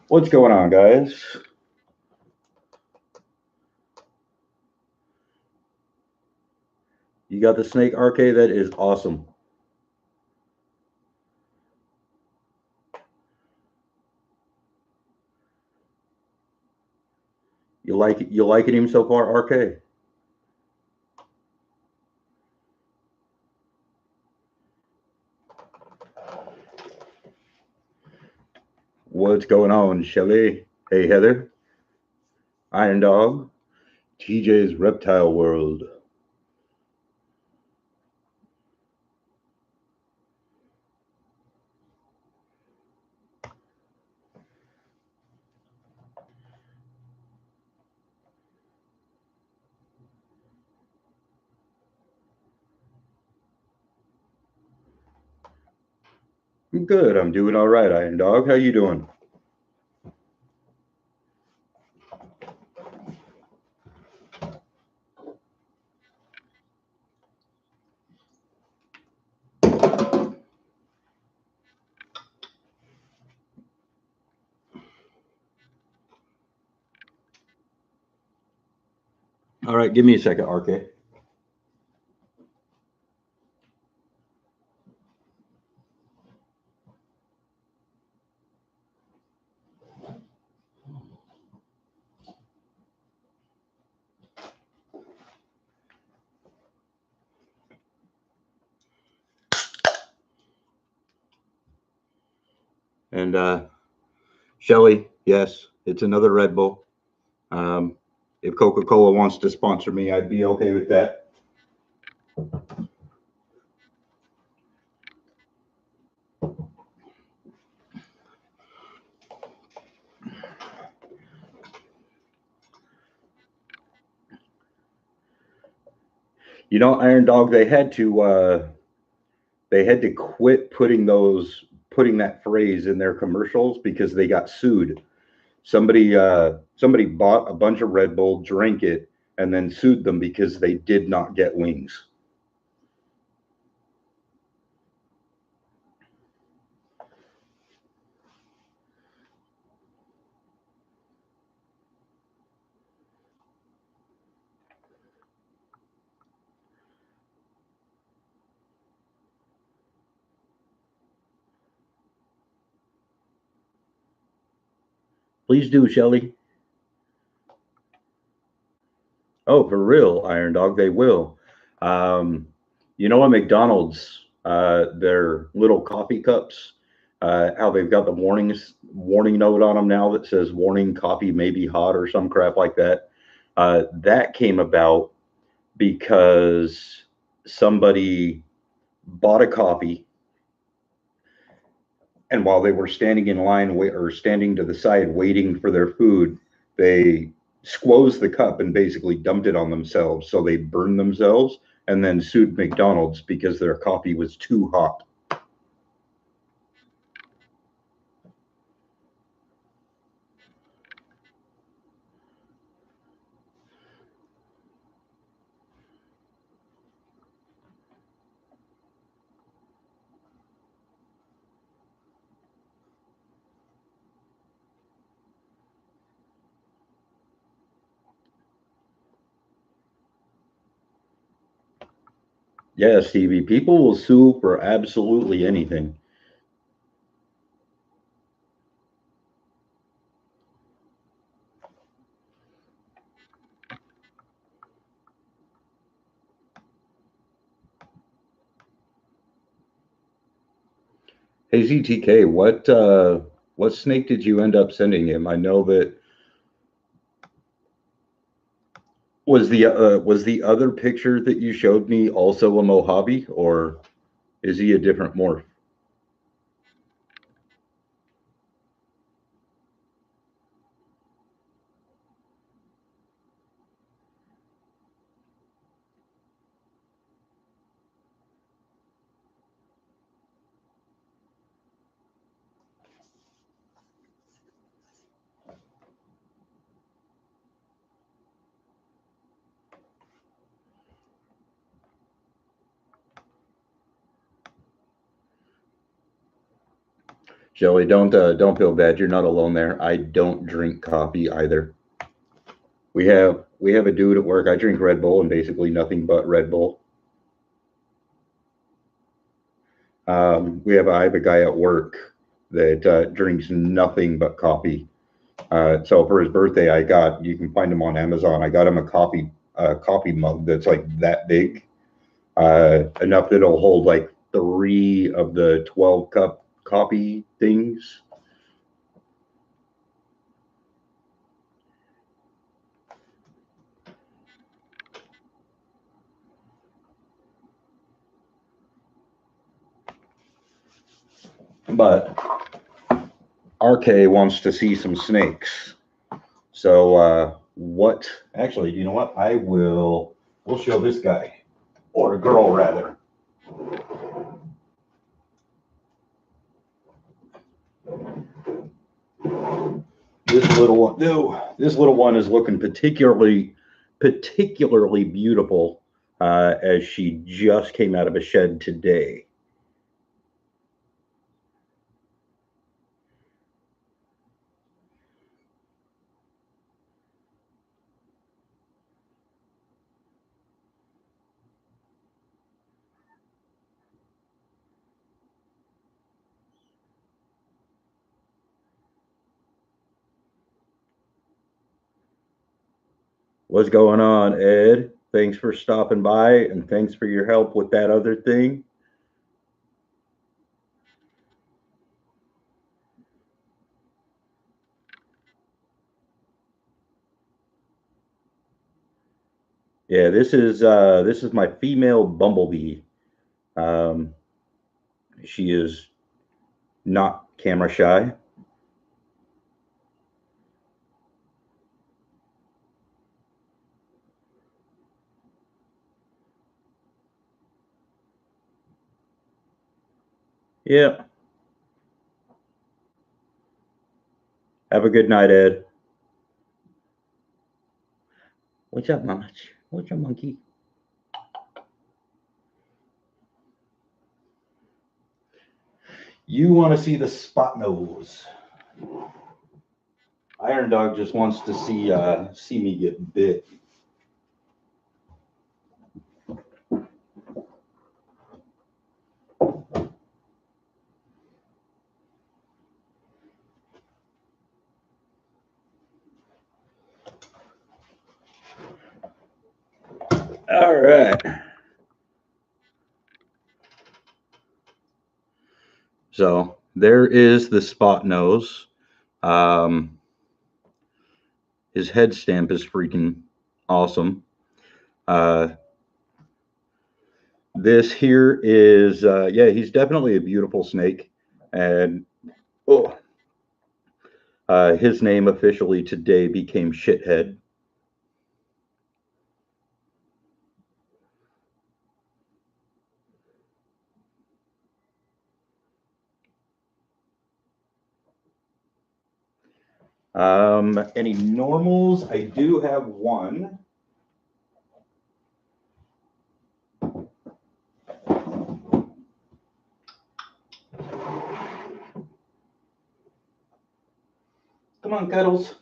What's going on, guys? You got the snake, RK? That is awesome. You like it? You liking him so far, RK? What's going on, Shelly? Hey, Heather. Iron Dog. TJ's Reptile World. I'm good. I'm doing all right, Iron Dog. How you doing? All right, give me a second, RK. And Shelly, yes, it's another Red Bull. If Coca-Cola wants to sponsor me, I'd be okay with that. You know, Iron Dog, they had to quit putting that phrase in their commercials because they got sued. Somebody bought a bunch of Red Bull, drank it, and then sued them because they did not get wings. Please do, Shelly. Oh, for real, Iron Dog, they will. Um, you know, at McDonald's, their little coffee cups, how they've got the warning note on them now that says "warning: coffee may be hot" or some crap like that. That came about because somebody bought a coffee, and while they were standing in line or standing to the side waiting for their food, they squoze the cup and basically dumped it on themselves. So they burned themselves and then sued McDonald's because their coffee was too hot. Yeah, Stevie, people will sue for absolutely anything. Hey ZTK, what snake did you end up sending him? I know that was the other picture that you showed me also a Mojave, or is he a different morph? Joey, don't feel bad. You're not alone there. I don't drink coffee either. We have a dude at work. I drink Red Bull and basically nothing but Red Bull. I have a guy at work that drinks nothing but coffee. So for his birthday, you can find him on Amazon. I got him a coffee mug that's like that big, enough that it'll hold like 3 of the 12 cup coffee things. But RK wants to see some snakes. So what? Actually, you know what? We'll show this guy, or a girl rather. This little one, no, this little one is looking particularly beautiful, as she just came out of a shed today. What's going on, Ed? Thanks for stopping by and thanks for your help with that other thing. Yeah, this is my female bumblebee. Um, she is not camera shy. Yeah. Have a good night, Ed. What's up, Mama? What's up, monkey? You want to see the spot nose? Iron Dog just wants to see me get bit. All right. So there is the spot nose. Um, his head stamp is freaking awesome. This here is, yeah, he's definitely a beautiful snake. And oh, his name officially today became Shithead. Any normals? I do have one. Come on, Cuddles.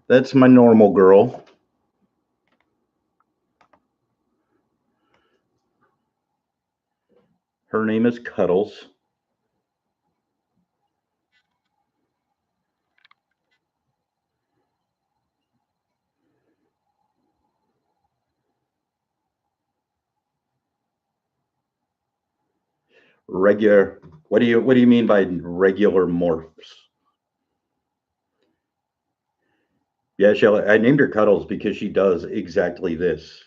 That's my normal girl. Her name is Cuddles. Regular. What do you mean by regular morphs? Yeah, Shelly. I named her Cuddles because she does exactly this.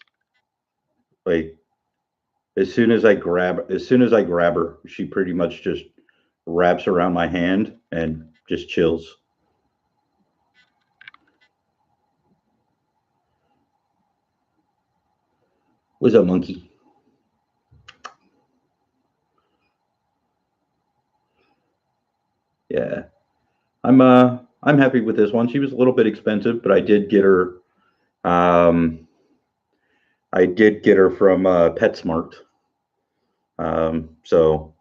Like as soon as I grab her, she pretty much just wraps around my hand and just chills. What's up, monkey? Yeah. I'm happy with this one. She was a little bit expensive, but um I did get her from PetSmart. So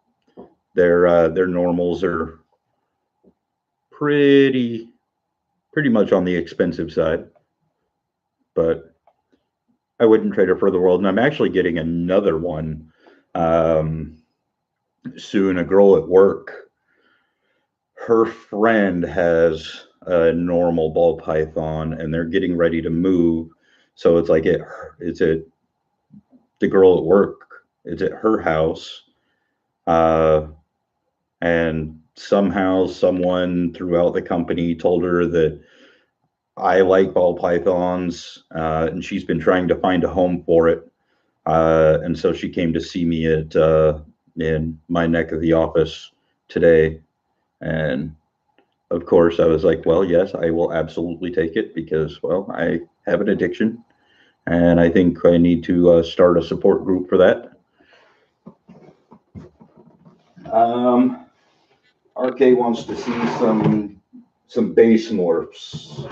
their normals are pretty pretty much on the expensive side, but I wouldn't trade her for the world. And I'm actually getting another one um, soon. A girl at work, her friend has a normal ball python, and they're getting ready to move. So it's at the girl at work. It's at her house, uh, and somehow someone throughout the company told her that I like ball pythons, and she's been trying to find a home for it. And so she came to see me at in my neck of the office today, and of course I was like, "Well, yes, I will absolutely take it because, well, I have an addiction, and I think I need to start a support group for that." Um, RK wants to see some base morphs.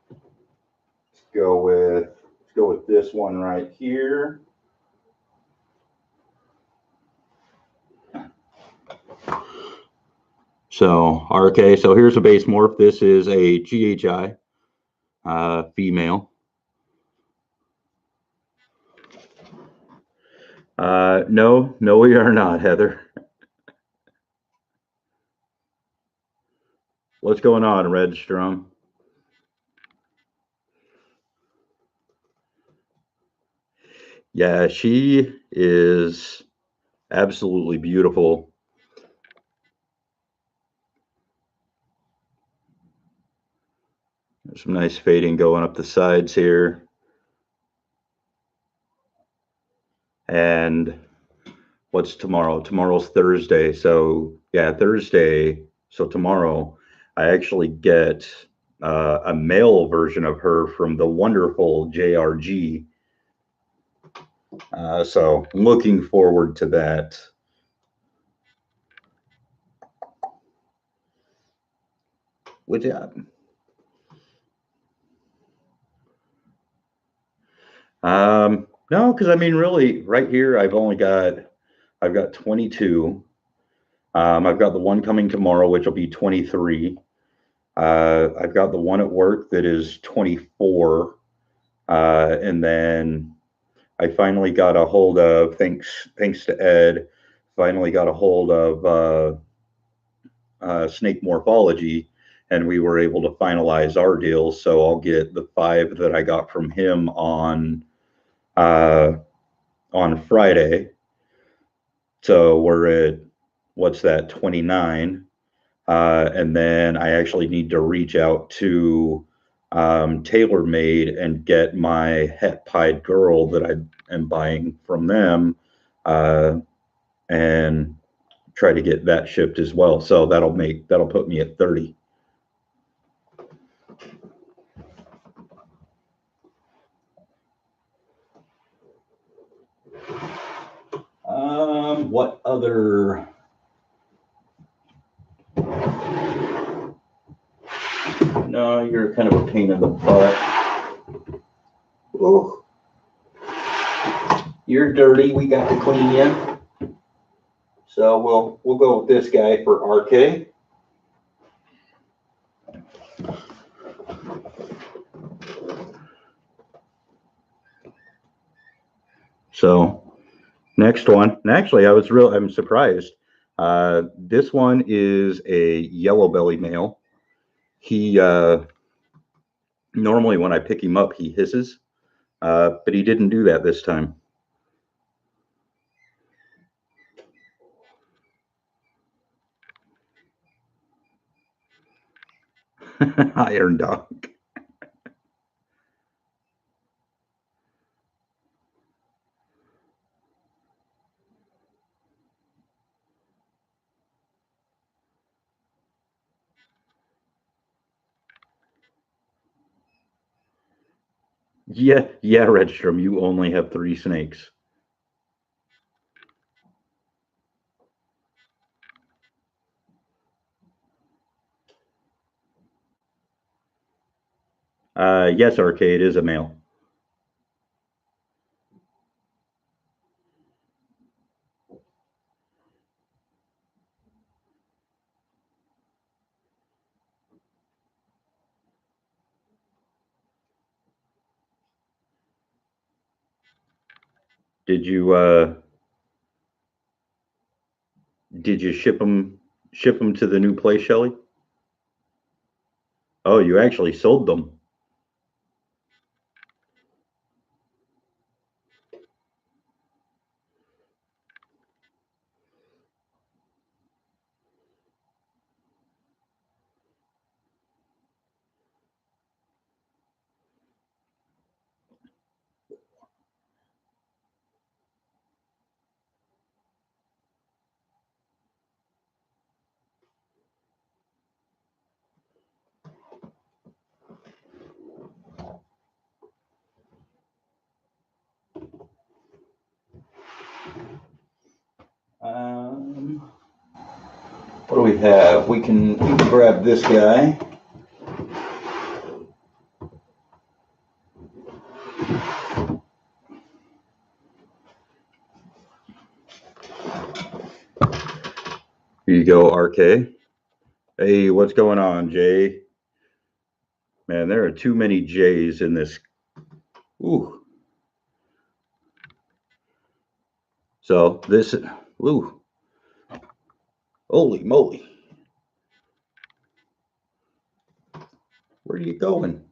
Let's go with this one right here. So RK, so here's a base morph. This is a GHI female. No, no, we are not, Heather. What's going on, Redstrom? Yeah, she is absolutely beautiful. There's some nice fading going up the sides here. And what's tomorrow? Tomorrow's Thursday. So, yeah, Thursday. So, tomorrow, I actually get a male version of her from the wonderful JRG. So, I'm looking forward to that. What's up? No, because I mean, really, right here, I've got 22. I've got the one coming tomorrow, which will be 23. I've got the one at work that is 24. And then I finally got a hold of, thanks to Ed, finally got a hold of Snake Morphology, and we were able to finalize our deal. So I'll get the 5 that I got from him uh, on Friday. So we're at, what's that, 29. And then I actually need to reach out to TaylorMade and get my Het Pied Girl that I am buying from them and try to get that shipped as well. So that'll put me at 30. What other? No, you're kind of a pain in the butt. Oh, you're dirty. We got to clean you. So we'll go with this guy for RK. So next one, and actually I'm surprised. This one is a yellow belly male. He normally when I pick him up, he hisses, but he didn't do that this time. Iron Dog. Yeah, Redstrom, you only have 3 snakes. Yes, Arcade is a male. Did you ship them to the new place, Shelly? Oh, you actually sold them. What do we have? We can grab this guy. Here you go, RK. Hey, what's going on, Jay? Man, there are too many J's in this. Ooh. So this, ooh, holy moly. Where are you going?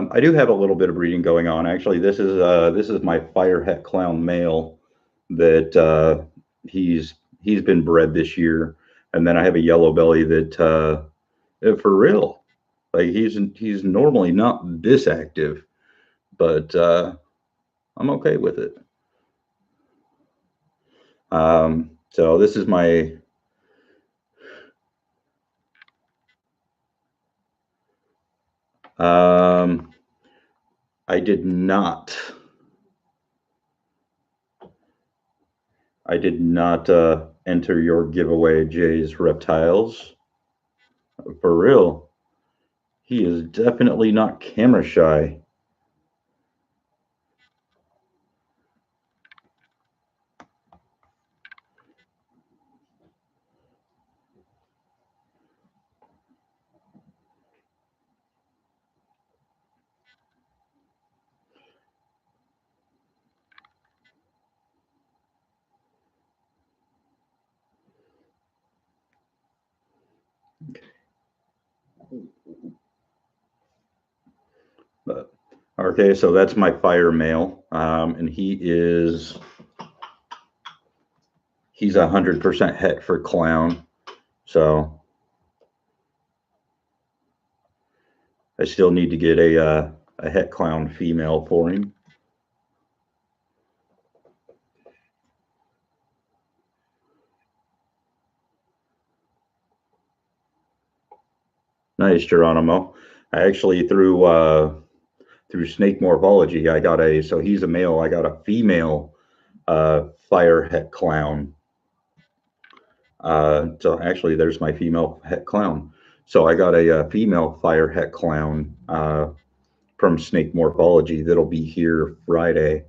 I do have a little bit of breeding going on. Actually, this is my Firehead Clown male that he's been bred this year, and then I have a yellow belly that for real, like he's normally not this active, but I'm okay with it. So this is my I did not enter your giveaway, Jay's Reptiles. For real, he is definitely not camera shy. But, okay, so that's my fire male, and he's 100% het for clown. So I still need to get a het clown female for him. Nice, Geronimo. I actually through Snake Morphology, I got so he's a male. I got a female fire het clown. So actually, there's my female het clown. So I got a female fire het clown from Snake Morphology that'll be here Friday.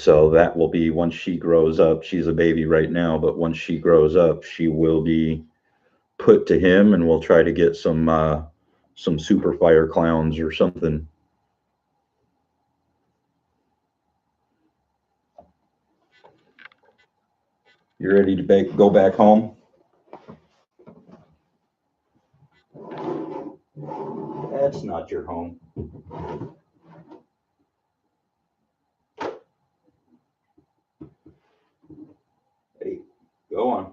So that will be once she grows up. She's a baby right now, but once she grows up, she will be put to him, and we'll try to get some super fire clowns or something. You ready to go back home? That's not your home. Hey, go on.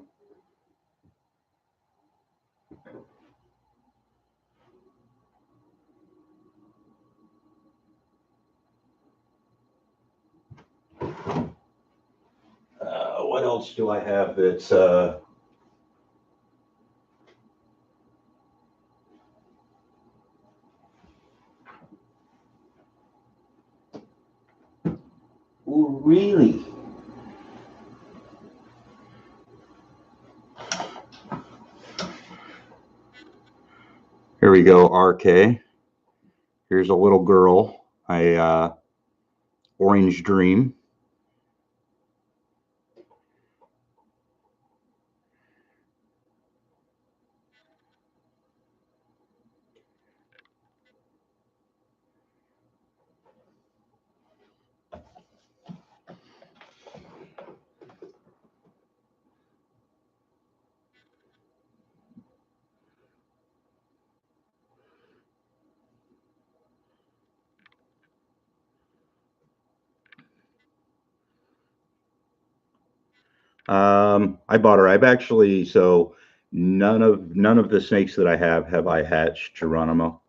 What else do I have that's Ooh, really? Here we go, RK. Here's a little girl, a Orange Dream. I bought her. I've actually so none of the snakes that I have I hatched, Geronimo.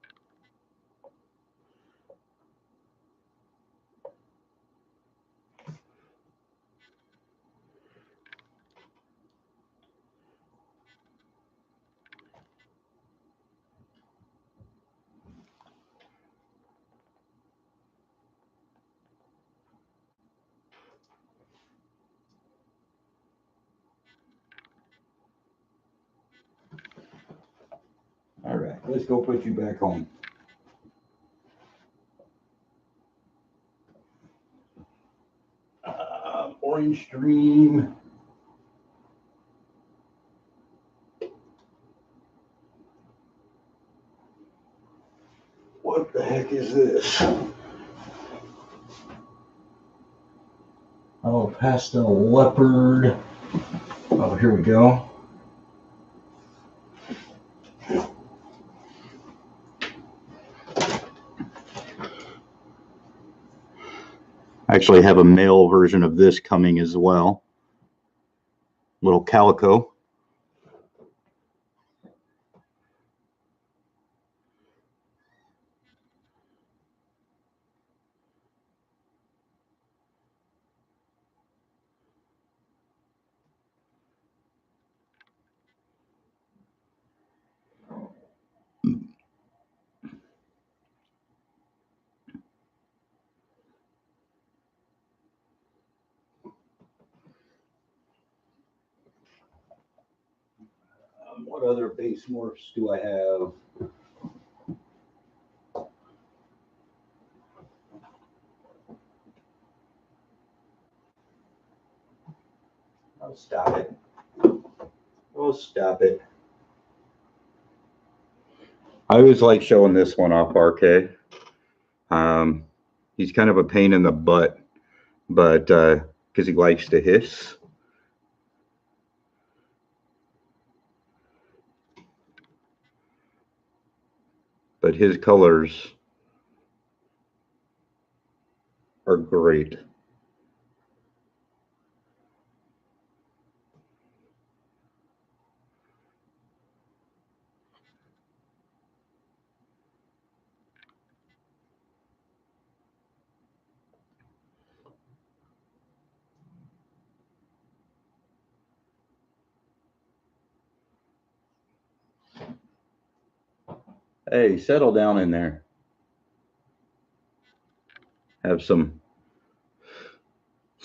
All right, let's go put you back home. Orange Dream. What the heck is this? Oh, pastel leopard. Oh, here we go. I actually have a male version of this coming as well. Little calico. What other base morphs do I have? Oh, stop it. Oh, stop it. I always like showing this one off, RK. He's kind of a pain in the butt, but because he likes to hiss. But his colors are great. Hey, settle down in there. Have some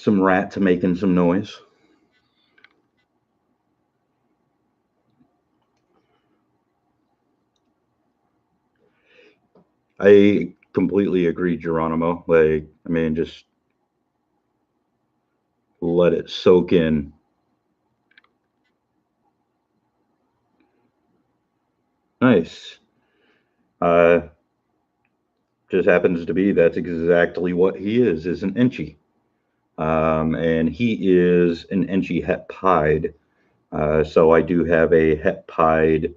rats making some noise. I completely agree, Geronimo. Like, I mean, just let it soak in. Nice. Just happens to be that's exactly what he is an Enchi. And he is an Enchi het pied. So I do have a het pied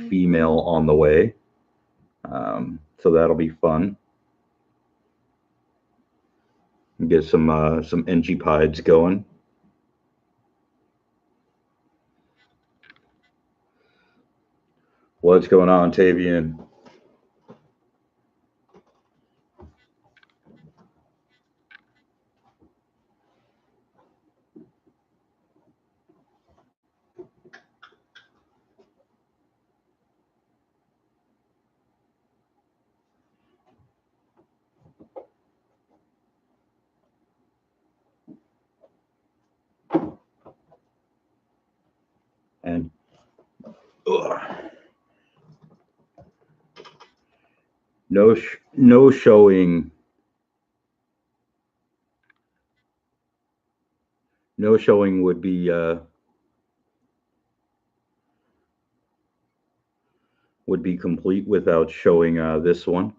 female on the way. So that'll be fun. Get some NG-Pides going. What's going on, Tavian? And no showing. No showing would be complete without showing this one.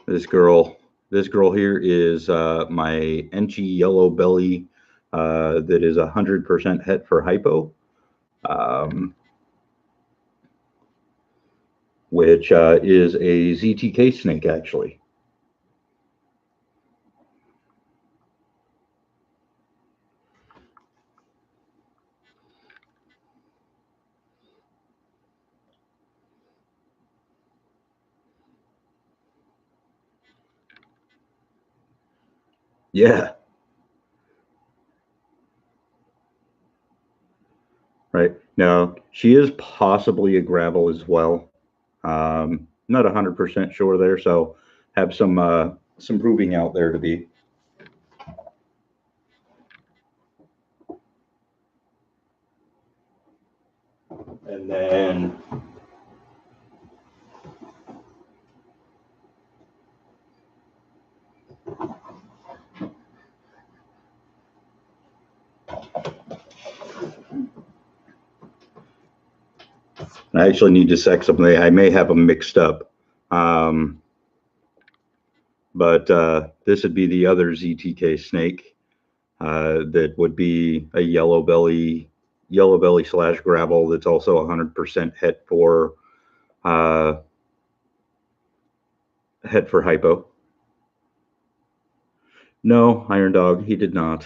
This girl here is my Enchi yellow belly that is 100% het for hypo, which is a ZTK snake actually. Yeah. Right. Now, she is possibly a gravel as well. Not 100% sure there, so have some proving out there to be. And then I actually need to check something. I may have them mixed up. But this would be the other ZTK snake that would be a yellow belly slash gravel that's also 100% het for hypo. No, Iron Dog, he did not.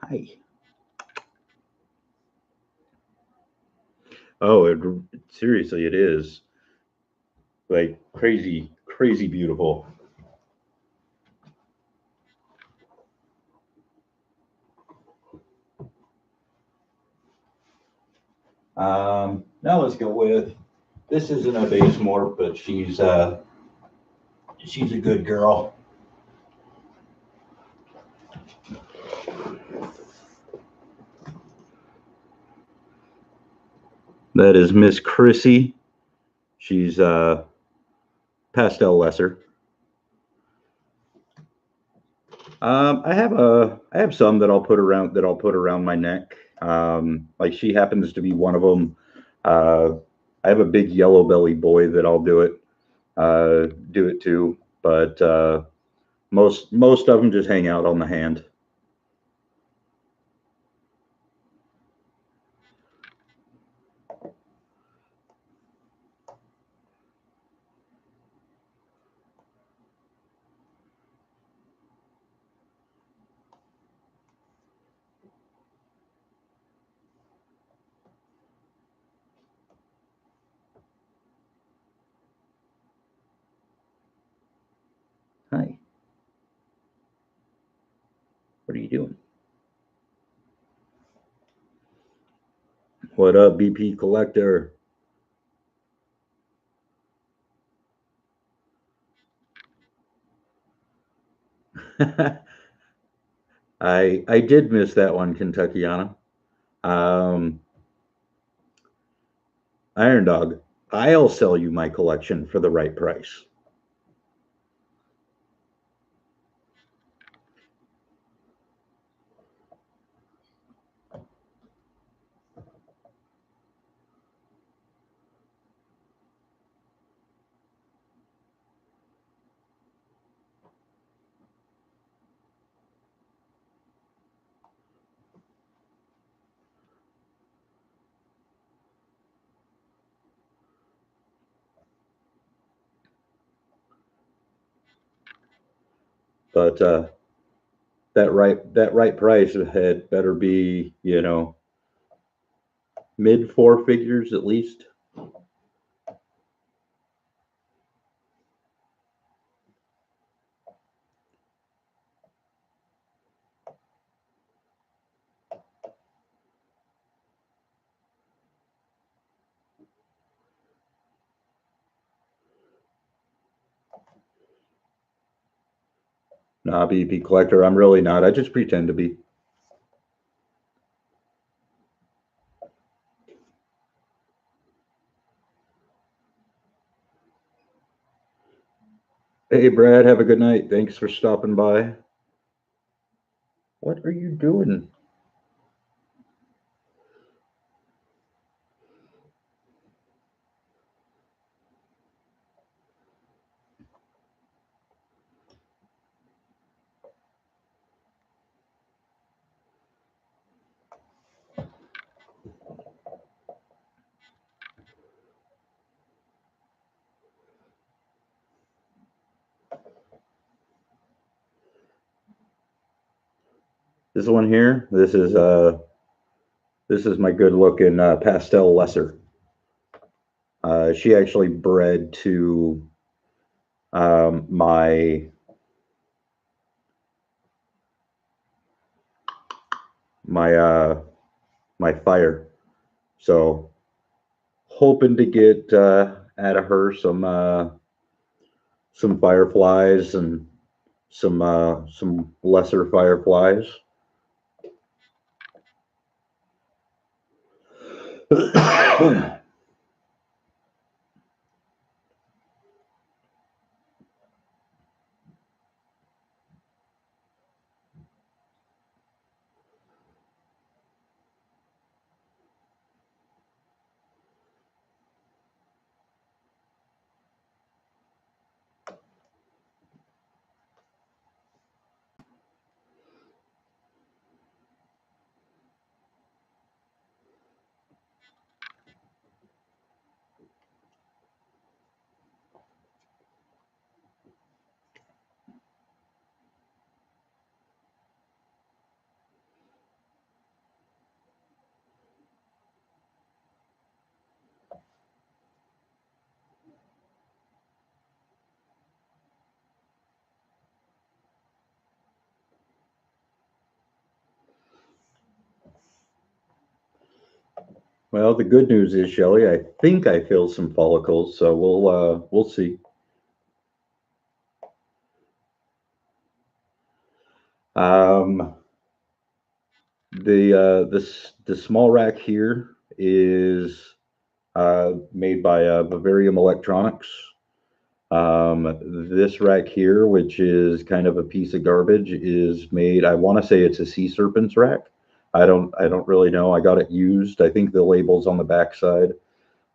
Hi. Oh, seriously, it is like crazy beautiful. Now let's go with, this isn't a base morph, but she's a good girl. That is Miss Chrissy. She's pastel lesser. I have some that I'll put around my neck. Like she happens to be one of them. I have a big yellow belly boy that I'll do it to, but most of them just hang out on the hand. Hi. What are you doing? What up, BP Collector? I did miss that one, Kentuckiana. Iron Dog, I'll sell you my collection for the right price. But that right price had better be, mid four figures at least. Nah, BP collector, I'm really not. I just pretend to be. Hey, Brad, have a good night. Thanks for stopping by. What are you doing? This one here, this is my good looking pastel lesser. She actually bred to my my fire. So hoping to get out of her some fireflies and some lesser fireflies. Well, the good news is, Shelly, I think I feel some follicles, so we'll see. Um, the small rack here is made by Bavarium Electronics. This rack here, which is kind of a piece of garbage, is made. I want to say it's a Sea Serpents rack. I don't really know. I got it used. I think the label's on the backside.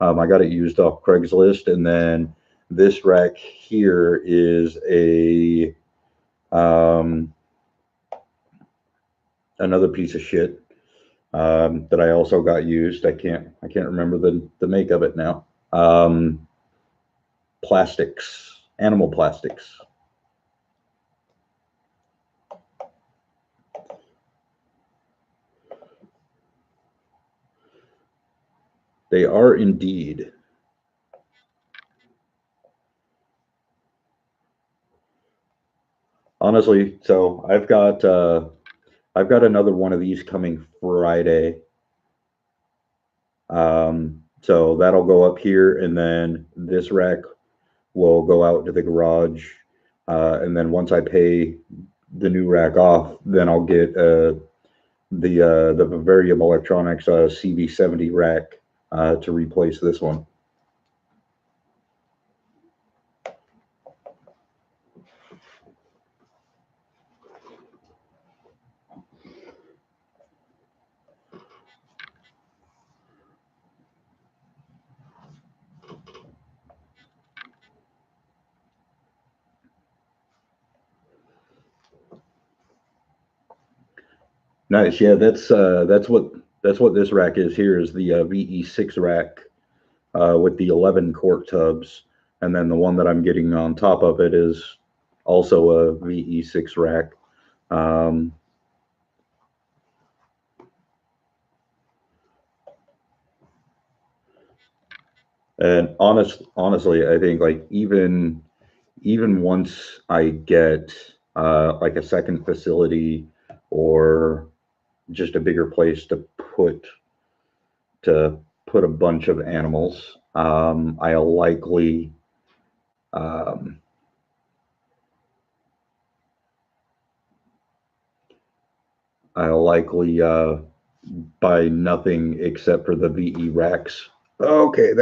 I got it used off Craigslist, and then this rack here is a another piece of shit that I also got used. I can't remember the make of it now. Plastics, animal plastics. They are indeed. Honestly, so I've got another one of these coming Friday. So that'll go up here, and then this rack will go out to the garage. And then once I pay the new rack off, then I'll get the Bavarium Electronics CV70 rack to replace this one. Nice. Yeah, that's what this rack is here is the VE6 rack with the 11 quart tubs, and then the one that I'm getting on top of it is also a VE6 rack. And honestly, I think like even once I get like a second facility or just a bigger place to put a bunch of animals, I'll likely um, buy nothing except for the VE racks. Okay,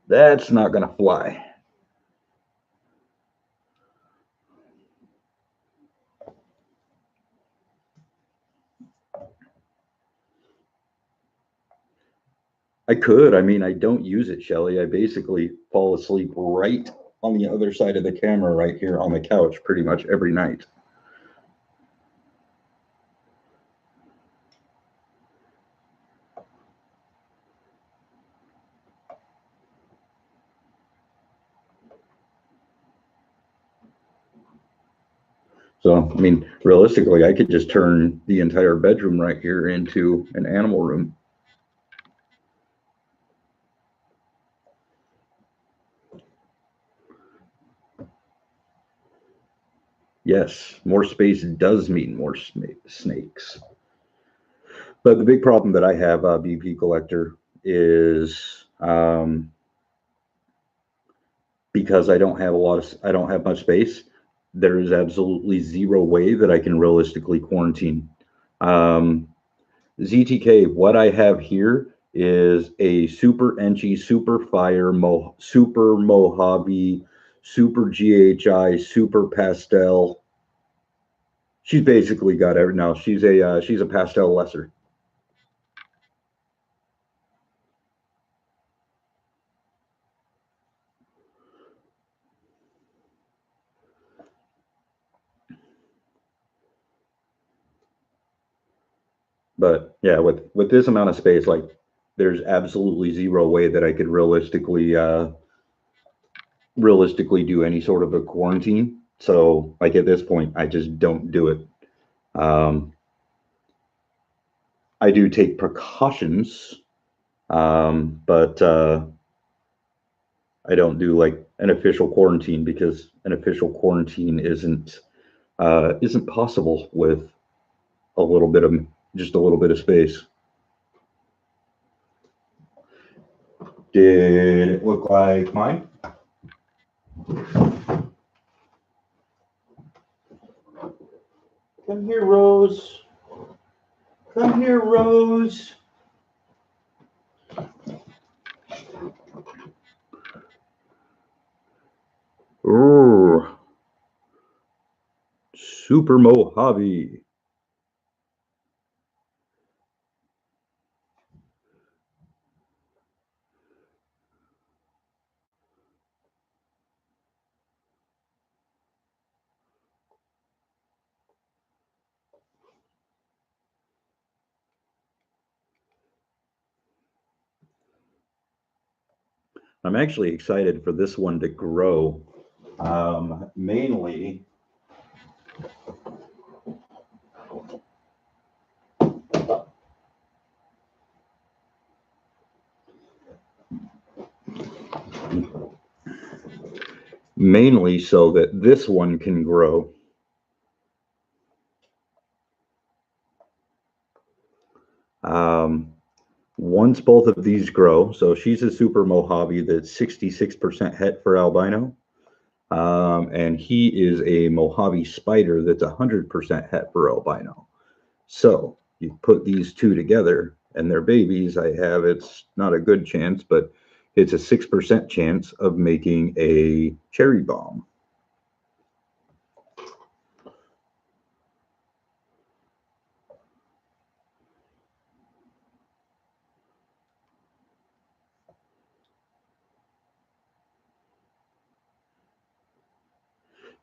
that's not gonna fly. I could. I mean, I don't use it, Shelly. I basically fall asleep right on the other side of the camera right here on the couch pretty much every night. So, I mean, realistically, I could just turn the entire bedroom right here into an animal room. Yes, more space does mean more snakes. But the big problem that I have, BP Collector, is because I don't have I don't have much space. There is absolutely zero way that I can realistically quarantine. ZTK, what I have here is a super Enchi, super fire, super Mojave, super GHI, super pastel. She's basically got every. No, she's a pastel lesser. But yeah, with this amount of space, like there's absolutely zero way that I could realistically do any sort of a quarantine. So like at this point, I just don't do it. I do take precautions, but I don't do like an official quarantine because an official quarantine isn't possible with a little bit of just a little bit of space. Did it look like mine? Come here, Rose. Come here, Rose. Ooh. Super Mojave. I'm actually excited for this one to grow. Mainly so that this one can grow. Once both of these grow, so she's a super Mojave that's 66% het for albino, and he is a Mojave spider that's 100% het for albino. So You put these two together and they're babies, I have, it's not a good chance, but it's a 6% chance of making a cherry bomb.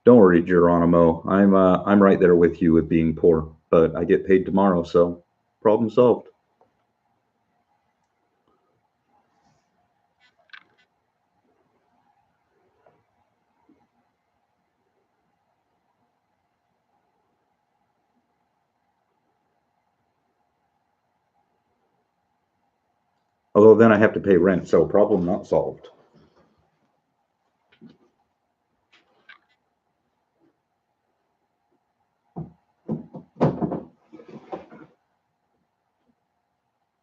Don't worry, Geronimo. I'm right there with you with being poor, but I get paid tomorrow, so problem solved. Although then I have to pay rent, so problem not solved.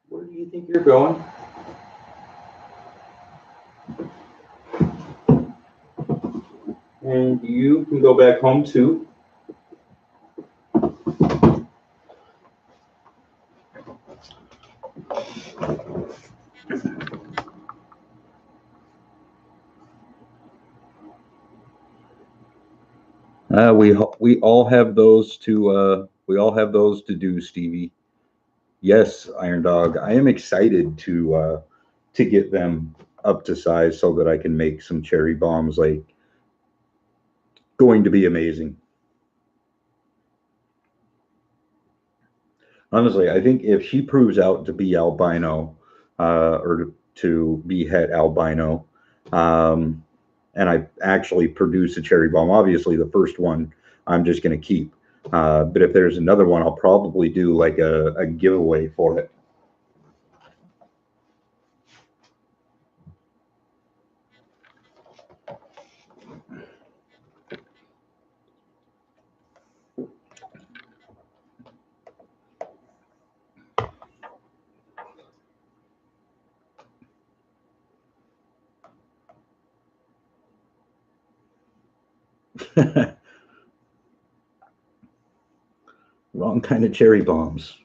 Where do you think you're going? And you can go back home too. We all have those to do, Stevie. Yes, Iron Dog. I am excited to get them up to size so that I can make some cherry bombs. Like, going to be amazing. Honestly, I think if she proves out to be albino, or to be het albino, um, and I actually produce a cherry bomb, obviously the first one I'm just going to keep. But if there's another one, I'll probably do like a giveaway for it. Wrong kind of cherry bombs.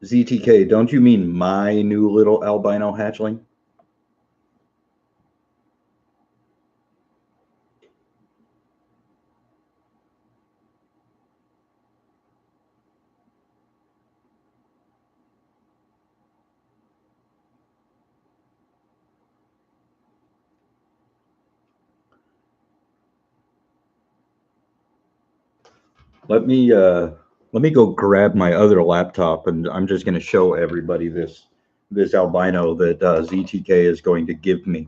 ZTK, don't you mean my new little albino hatchling? Let me go grab my other laptop, and I'm just going to show everybody this albino that ZTK is going to give me.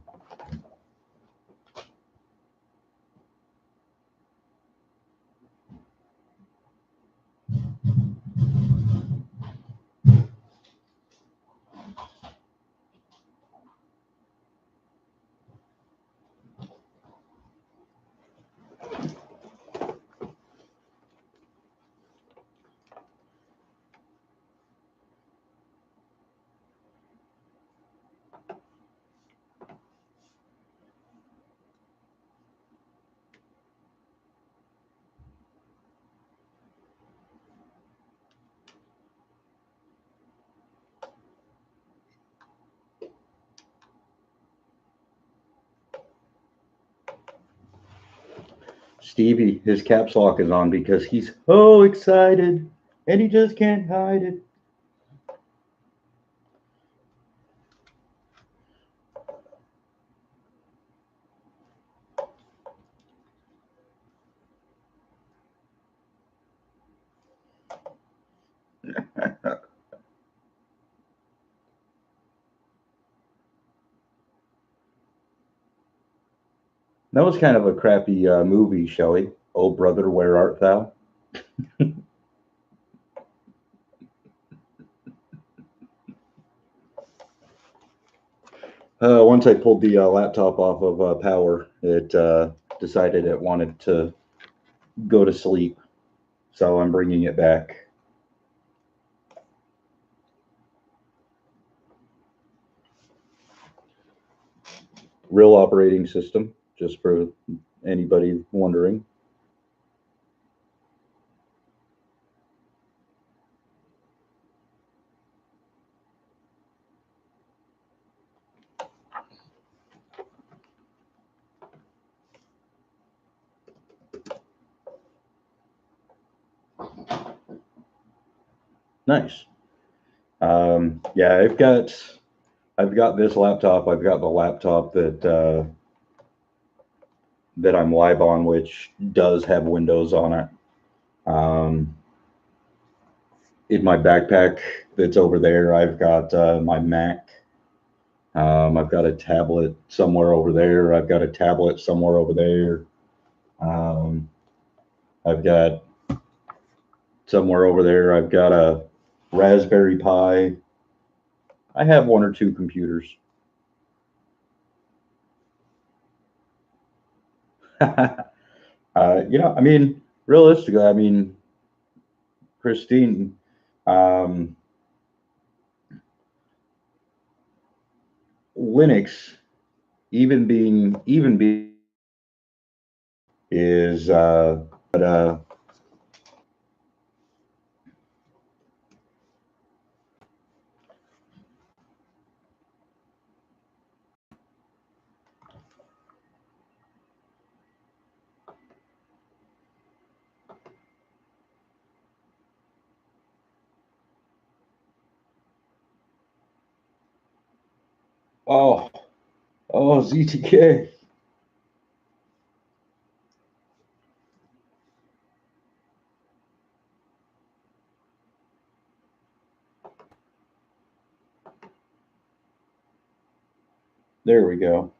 Stevie, his caps lock is on because he's so excited and he just can't hide it. That was kind of a crappy movie, Shelley. Oh, brother, where art thou? Once I pulled the laptop off of power, it decided it wanted to go to sleep. So I'm bringing it back. Real operating system, just for anybody wondering. Nice. Yeah, I've got this laptop. I've got the laptop that I'm live on, which does have Windows on it. In my backpack that's over there, I've got my Mac. I've got a tablet somewhere over there. I've got a tablet somewhere over there. Um, I've got somewhere over there. I've got a Raspberry Pi. I have one or two computers. I mean, realistically, I mean, Christine, um, Linux, even being is, but oh, oh, ZTK. There we go.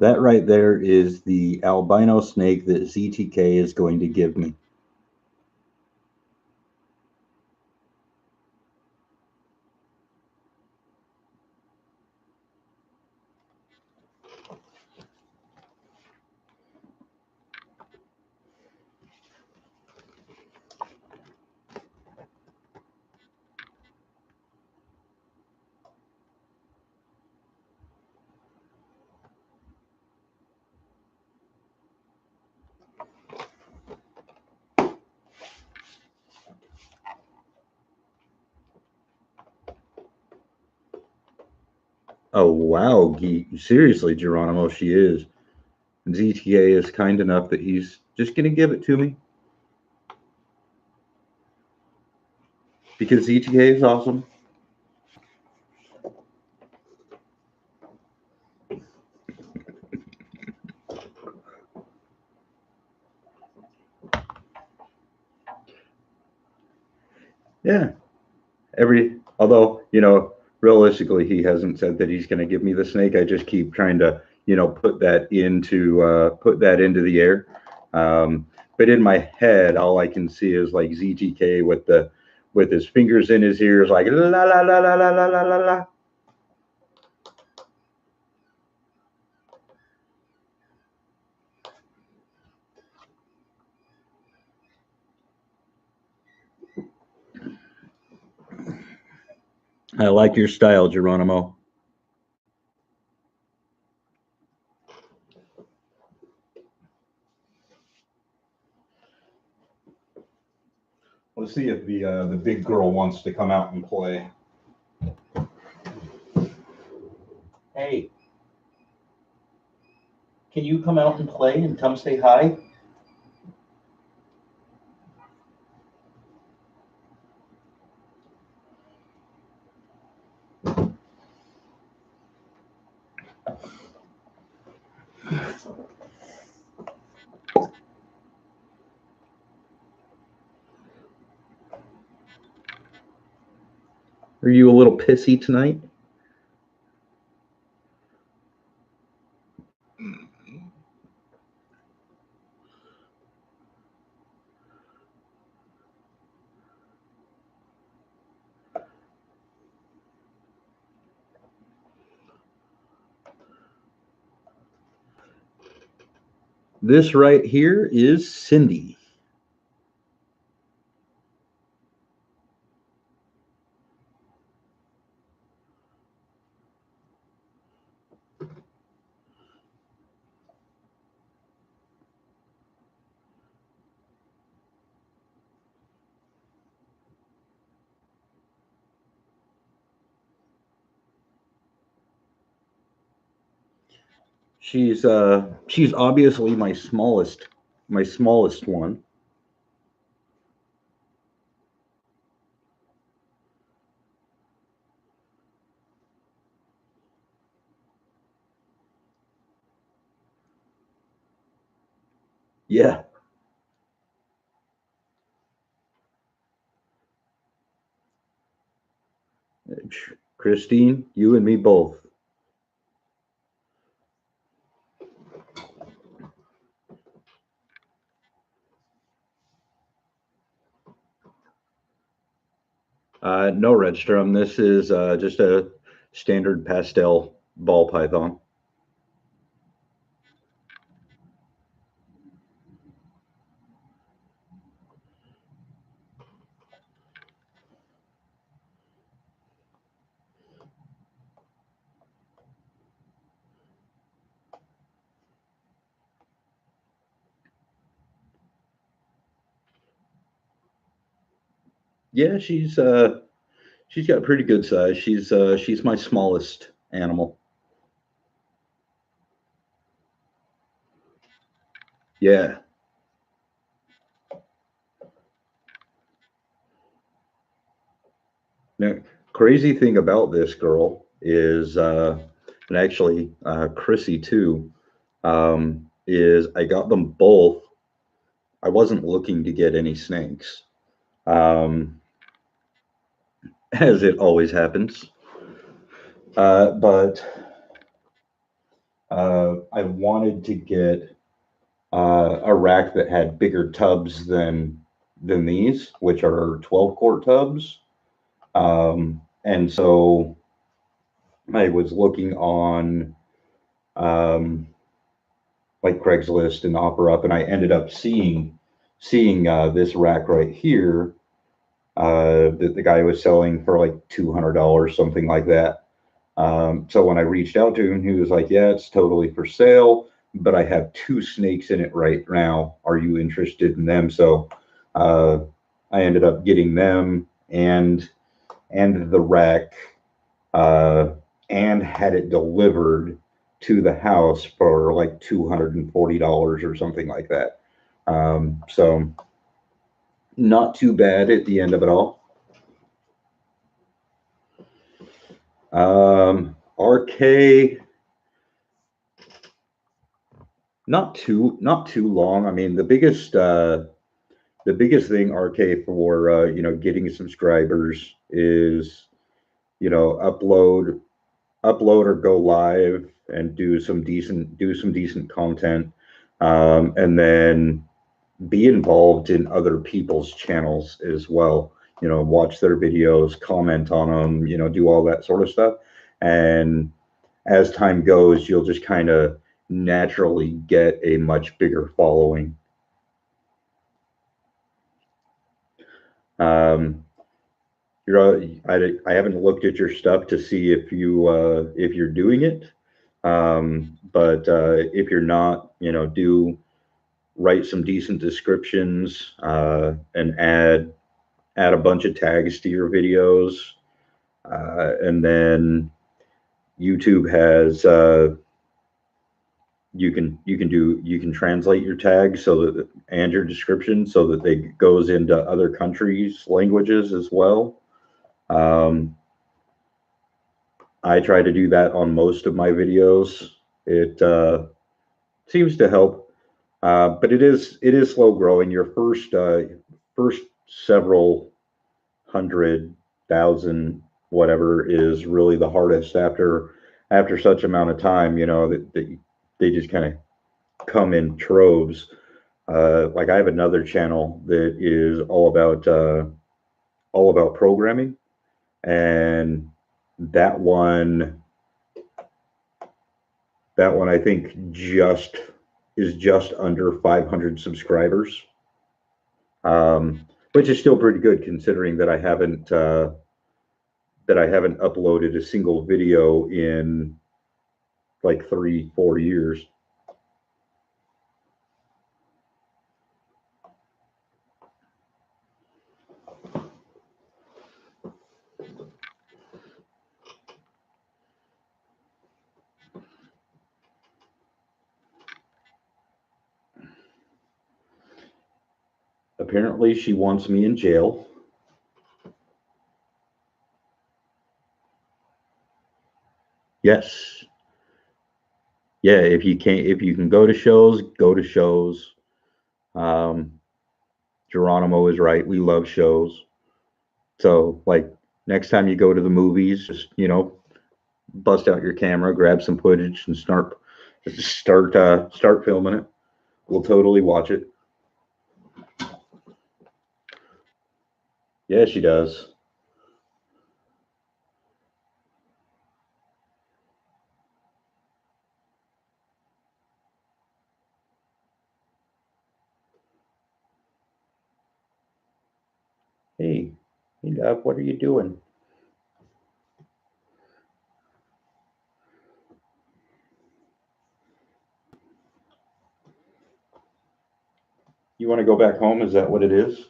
That right there is the albino snake that ZTK is going to give me. Oh wow, seriously, Geronimo, she is. ZTA is kind enough that he's just going to give it to me because ZTA is awesome. Yeah, although realistically, he hasn't said that he's going to give me the snake. I just keep trying to put that into the air. But in my head, all I can see is like ZTK with his fingers in his ears, like la la la la la la la la la. I like your style, Geronimo. Let's see if the big girl wants to come out and play. Hey, can you come out and play and come say hi? Are you a little pissy tonight? This right here is Cindy. She's obviously my smallest one. Yeah. Christine, you and me both. No, Redstrom. This is just a standard pastel ball python. Yeah, she's got a pretty good size. She's my smallest animal. Yeah. Now, crazy thing about this girl is, and actually Chrissy too, is I got them both. I wasn't looking to get any snakes, um, as it always happens. But I wanted to get a rack that had bigger tubs than these, which are 12 quart tubs. And so I was looking on um, like Craigslist and OfferUp, and I ended up seeing this rack right here that the guy was selling for like $200, something like that. So when I reached out to him, he was like, "Yeah, it's totally for sale, but I have two snakes in it right now. Are you interested in them?" So uh, I ended up getting them and the rack uh, and had it delivered to the house for like $240 or something like that. So not too bad at the end of it all. RK, not too long. I mean, the biggest thing RK for getting subscribers is upload or go live and do some decent content, and then be involved in other people's channels as well. Watch their videos, comment on them, do all that sort of stuff. And as time goes, you'll just kind of naturally get a much bigger following. Um, I haven't looked at your stuff to see if you're doing it, but if you're not, do write some decent descriptions and add a bunch of tags to your videos, and then YouTube has you can translate your tags so that and your description so that they goes into other countries' languages as well. Um, I try to do that on most of my videos. It seems to help, but it is slow growing. Your first several hundred thousand whatever is really the hardest after such amount of time. That they just kind of come in troves. Like I have another channel that is all about programming, and that one that one I think just is just under 500 subscribers, which is still pretty good considering that I haven't uploaded a single video in like 3, 4 years. Apparently, she wants me in jail. Yes. Yeah, if you can go to shows, go to shows. Um, Geronimo is right. We love shows. So, like, next time you go to the movies, just, bust out your camera, grab some footage, and start filming it. We'll totally watch it. Yeah, she does. Hey, Dove, what are you doing? You want to go back home? Is that what it is?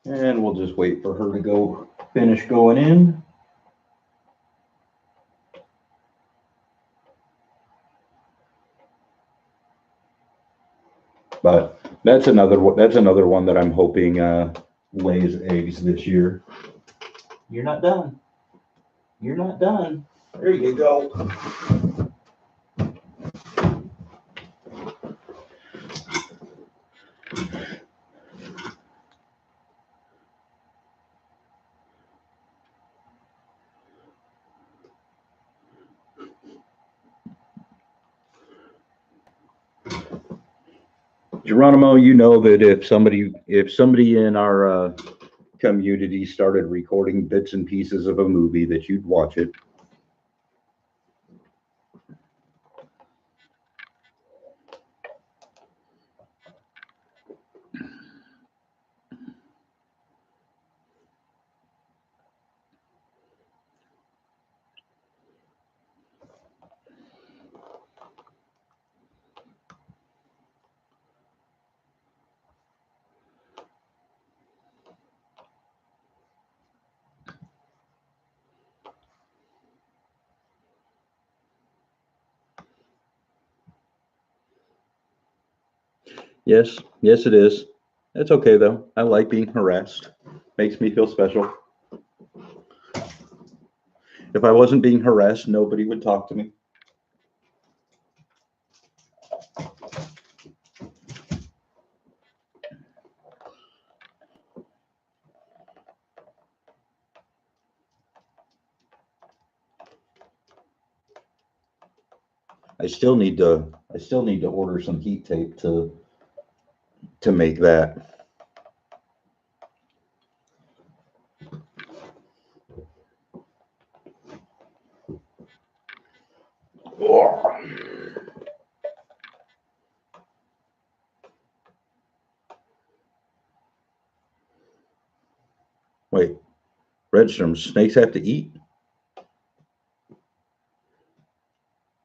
And we'll just wait for her to go finish going in. But that's another one that I'm hoping lays eggs this year. You're not done. You're not done. There you go. Geronimo, you know that if somebody in our community started recording bits and pieces of a movie, that you'd watch it. Yes, yes, it is. It's okay though. I like being harassed. Makes me feel special. If I wasn't being harassed, nobody would talk to me. I still need to order some heat tape to make that. Wait, Redstrom, snakes have to eat?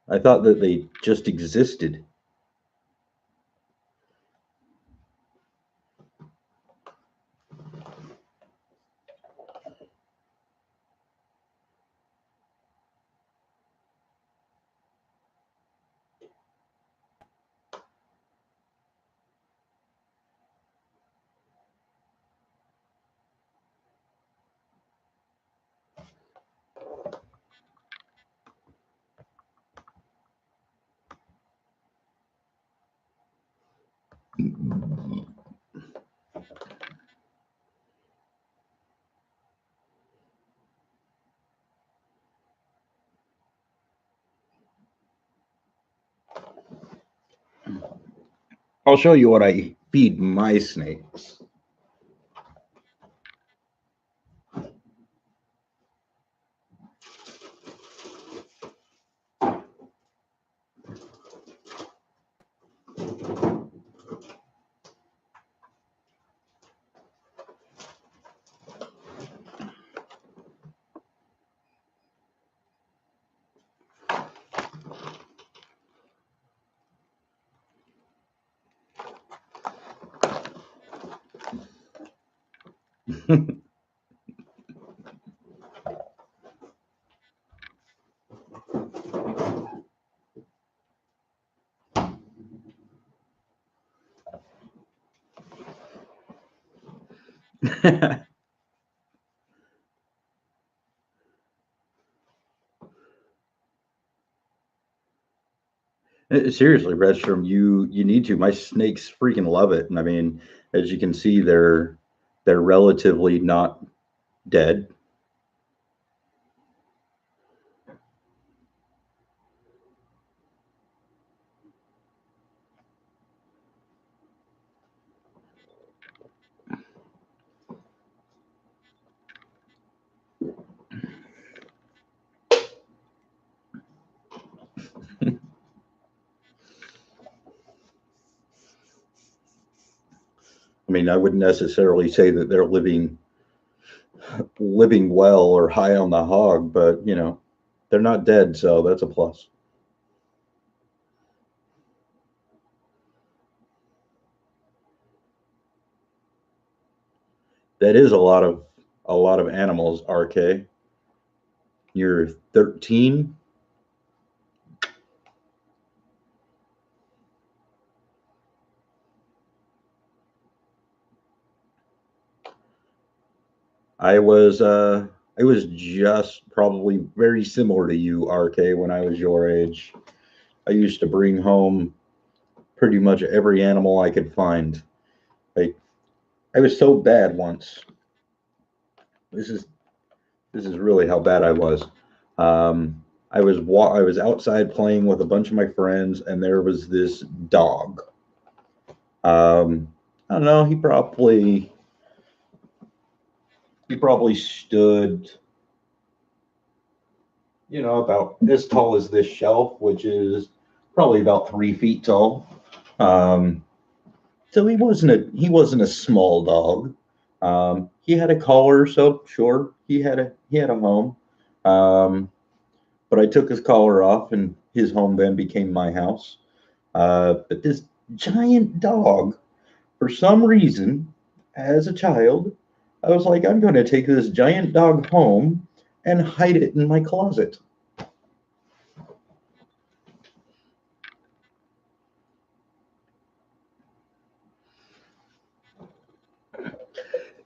I thought that they just existed. I'll show you what I feed my snakes. Seriously, Redstrom, you need to. My snakes freaking love it, and I mean, as you can see, they're relatively not dead. I mean, I wouldn't necessarily say that they're living well or high on the hog, but they're not dead, so that's a plus. That is a lot of animals, RK. You're 13. I was just probably very similar to you, RK, when I was your age. I used to bring home pretty much every animal I could find. Like I was so bad once. This is this is really how bad I was. I was outside playing with a bunch of my friends, and there was this dog. I don't know. He probably stood, about as tall as this shelf, which is probably about 3 feet tall. Um, so he wasn't a small dog. He had a collar, so sure he had a home. Um, but I took his collar off, and his home then became my house. But this giant dog, for some reason, as a child, I was like, I'm going to take this giant dog home and hide it in my closet.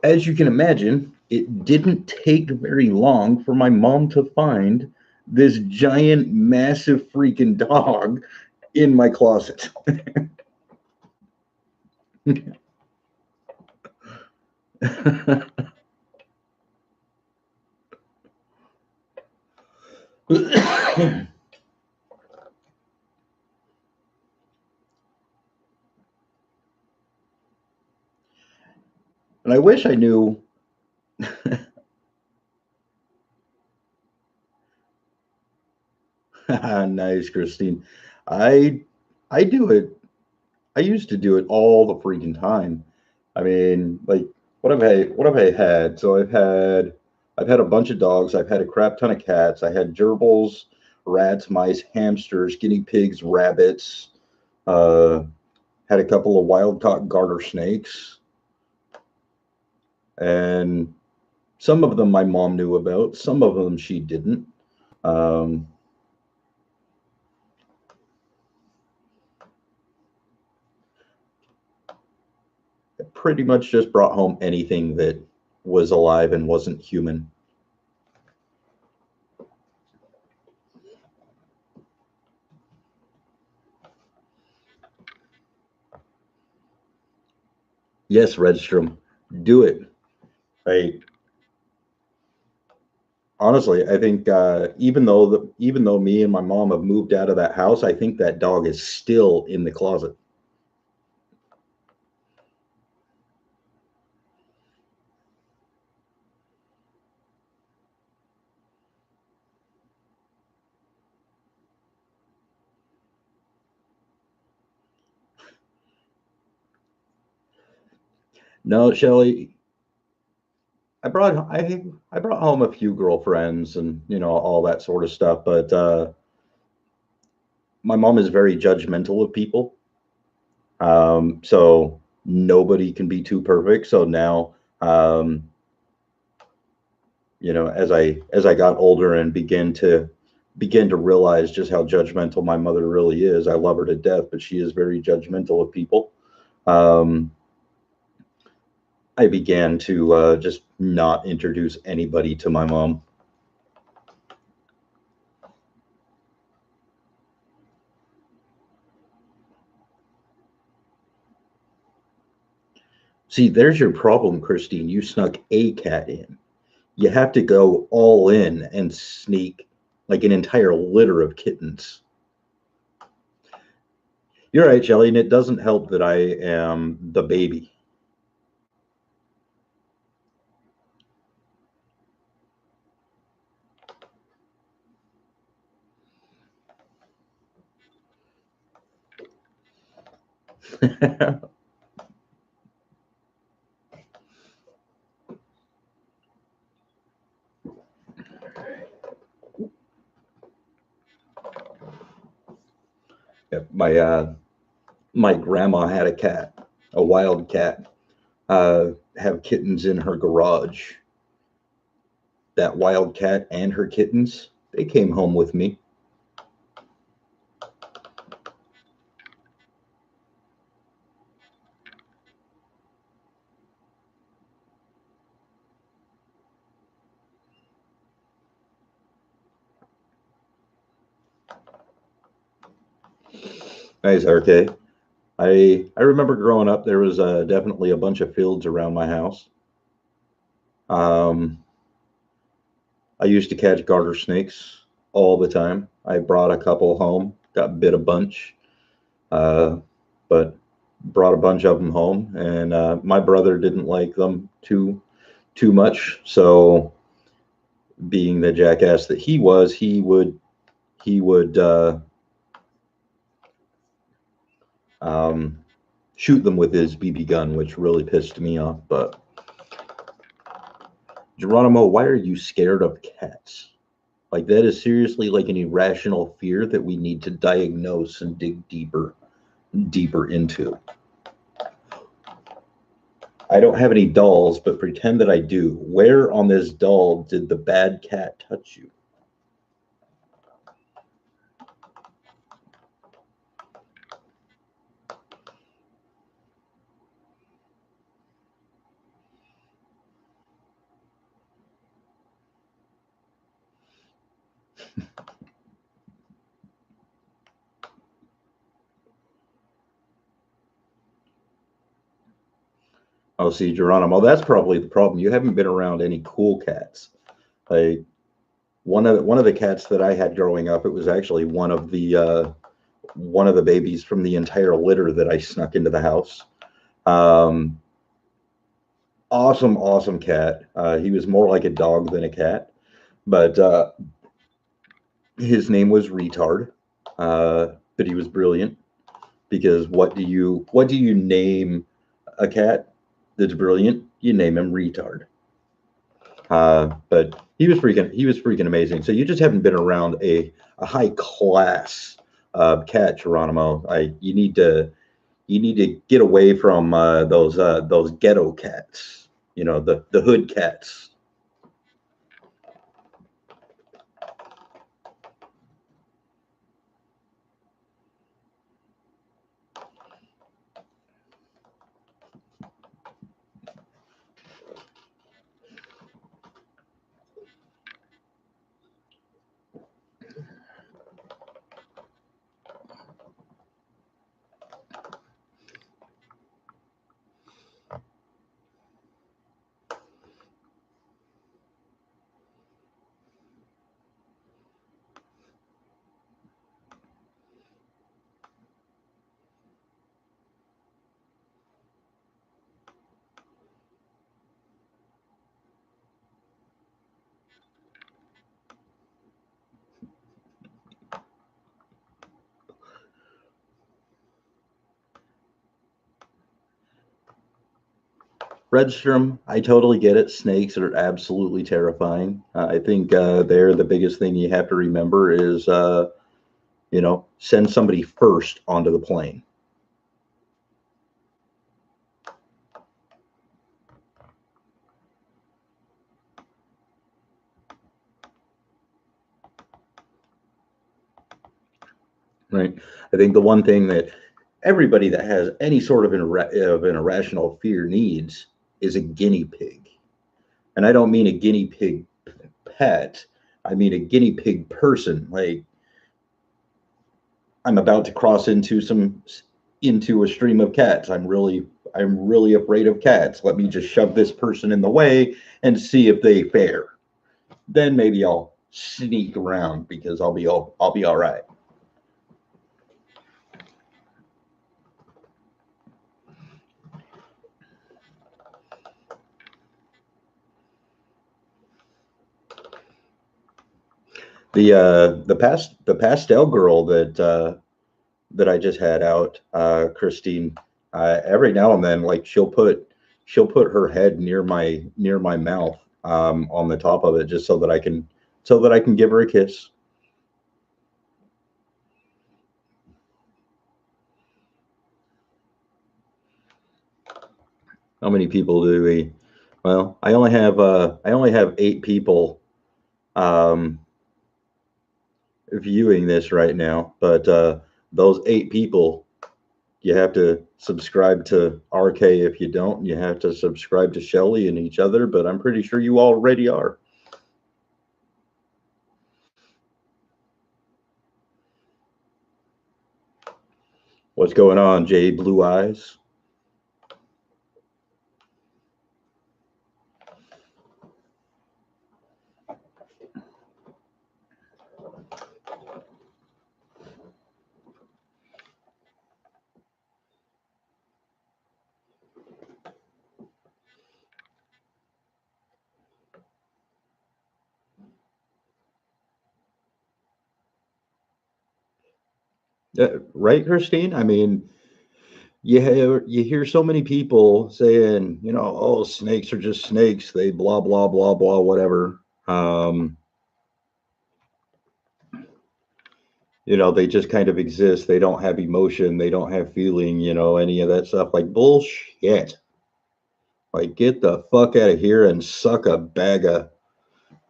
As you can imagine, it didn't take very long for my mom to find this giant, massive freaking dog in my closet. And I wish I knew. Nice, Christine. I I do it. I used to do it all the freaking time. I mean, like, what have I had? So I've had a bunch of dogs. I've had a crap ton of cats. I had gerbils, rats, mice, hamsters, guinea pigs, rabbits. Uh, had a couple of wild caught garter snakes, and some of them my mom knew about. Some of them she didn't. Um, Pretty much just brought home anything that was alive and wasn't human. Yes, Redstrom, do it. Right. Honestly, I think even though me and my mom have moved out of that house, I think that dog is still in the closet. No, Shelly, I brought home a few girlfriends and all that sort of stuff, but my mom is very judgmental of people. So nobody can be too perfect. So now, as I got older and begin to realize just how judgmental my mother really is, I love her to death, but she is very judgmental of people. Um, I began to just not introduce anybody to my mom. See, there's your problem, Christine. You snuck a cat in. You have to go all in and sneak like an entire litter of kittens. You're right, Shelley, and it doesn't help that I am the baby. my my grandma had a cat, a wild cat. Have kittens in her garage. That wild cat and her kittens, they came home with me. Nice, okay. I remember growing up, there was definitely a bunch of fields around my house. Um, I used to catch garter snakes all the time. I brought a couple home, got bit a bunch, uh, but brought a bunch of them home. And my brother didn't like them too much, so being the jackass that he was, he would um, shoot them with his BB gun, which really pissed me off. But Geronimo, why are you scared of cats? Like that is seriously like an irrational fear that we need to diagnose and dig deeper into. I don't have any dolls, but pretend that I do. Where on this doll did the bad cat touch you? Oh, see, Geronimo, that's probably the problem. You haven't been around any cool cats. Like one of the cats that I had growing up, it was actually one of the babies from the entire litter that I snuck into the house. Um, awesome cat. He was more like a dog than a cat, but his name was Retard. But he was brilliant because what do you name a cat that's brilliant? You name him Retard. But he was freaking amazing. So you just haven't been around a high class cat, Geronimo. You need to get away from those ghetto cats. The hood cats. Redstrom, I totally get it. Snakes are absolutely terrifying. I think there the biggest thing you have to remember is, send somebody first onto the plane. Right. I think the one thing that everybody that has any sort of an irrational fear needs is a guinea pig. And I don't mean a guinea pig pet. I mean a guinea pig person. Like, I'm about to cross into a stream of cats. I'm really afraid of cats. Let me just shove this person in the way and see if they fare. Then maybe I'll sneak around because I'll be all right. The pastel girl that I just had out, Christine. Every now and then, like she'll put her head near my mouth, on the top of it, just so that I can give her a kiss. How many people do we? Well, I only have 8 people um, viewing this right now, but those 8 people, you have to subscribe to RK. If you don't, you have to subscribe to Shelly and each other, but I'm pretty sure you already are. What's going on, Jay Blue Eyes? Right, Christine? I mean, you hear so many people saying, oh, snakes are just snakes. They blah blah blah blah whatever. Um, they just kind of exist. They don't have emotion. They don't have feeling. Any of that stuff. Like bullshit. Like, get the fuck out of here and suck a bag of.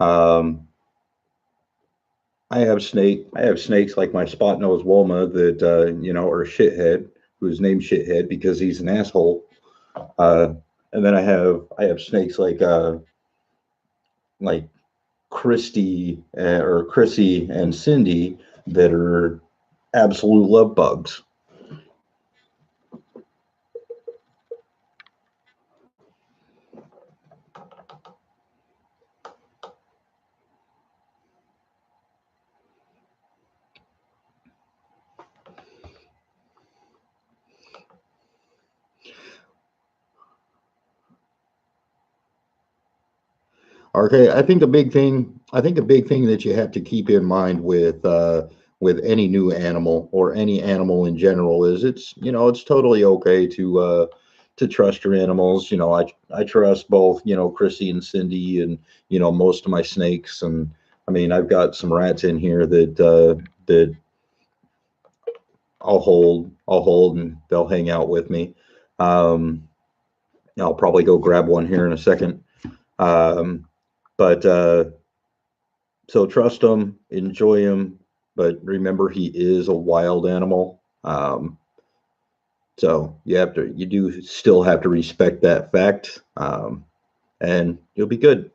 Um, I have snakes like my spot nose Woma that are shithead, who's named shithead because he's an asshole. Uh, and then I have snakes like Christy, or Chrissy and Cindy, that are absolute love bugs. Okay, I think a big thing that you have to keep in mind with any new animal or any animal in general is it's totally okay to trust your animals. I trust both Chrissy and Cindy, and most of my snakes. And I mean, I've got some rats in here that I'll hold and they'll hang out with me. Um, I'll probably go grab one here in a second. Um, but So trust him, enjoy him, but remember he is a wild animal. So you do still have to respect that fact, and you'll be good.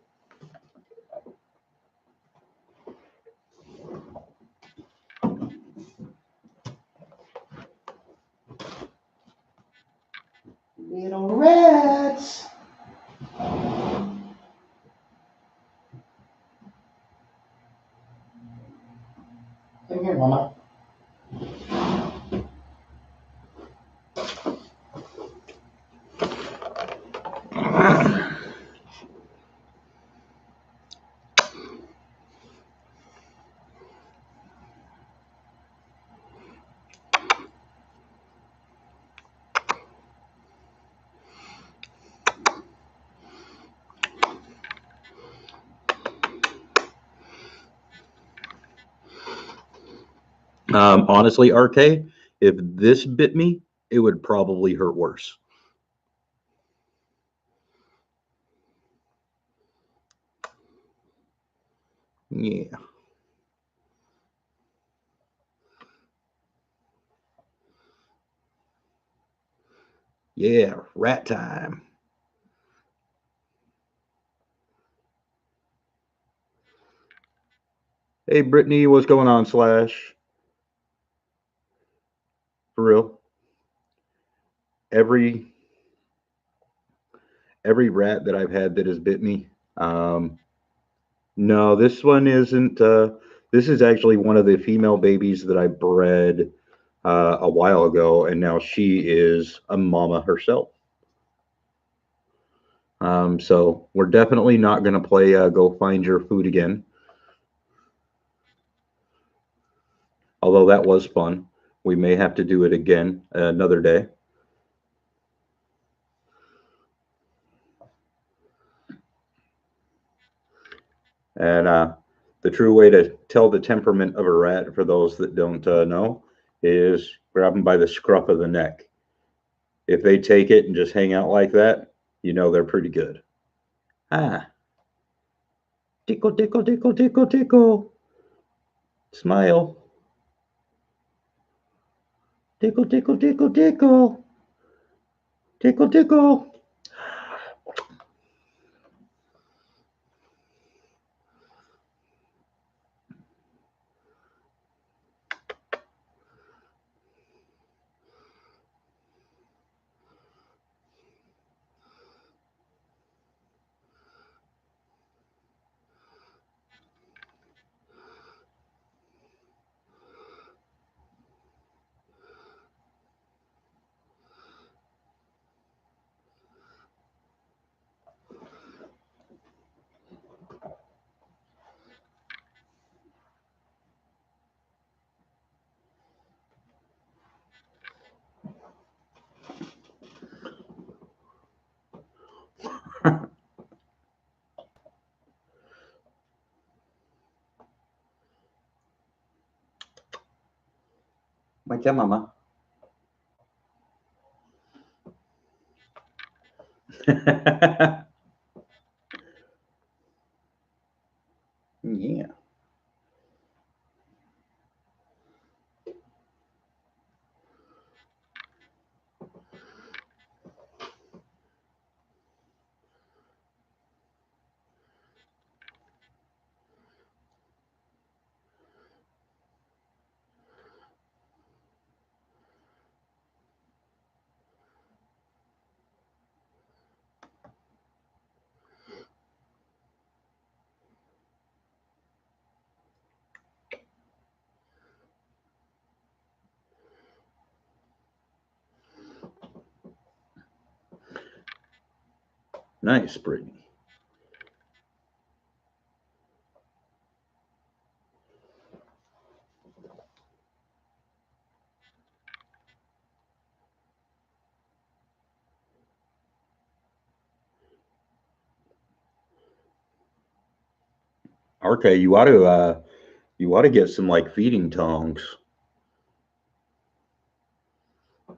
Little rats. Come here, Mama. Honestly, RK, if this bit me, it would probably hurt worse. Yeah. Yeah, rat time. Hey, Brittany, what's going on, Slash? For real. Every every rat that I've had that has bit me. Um, no, this one isn't. This is actually one of the female babies that I bred a while ago, and now she is a mama herself. So we're definitely not going to play Go Find Your Food again. Although that was fun. We may have to do it again another day. And the true way to tell the temperament of a rat, for those that don't know, is grab them by the scruff of the neck. If they take it and just hang out like that, you know they're pretty good. Ah, tickle, tickle, tickle, tickle, tickle. Smile. Tickle, tickle, tickle, tickle. Tickle, tickle. Macam mama. Yeah. Nice, Brittany. RK, you ought to get some like feeding tongs. I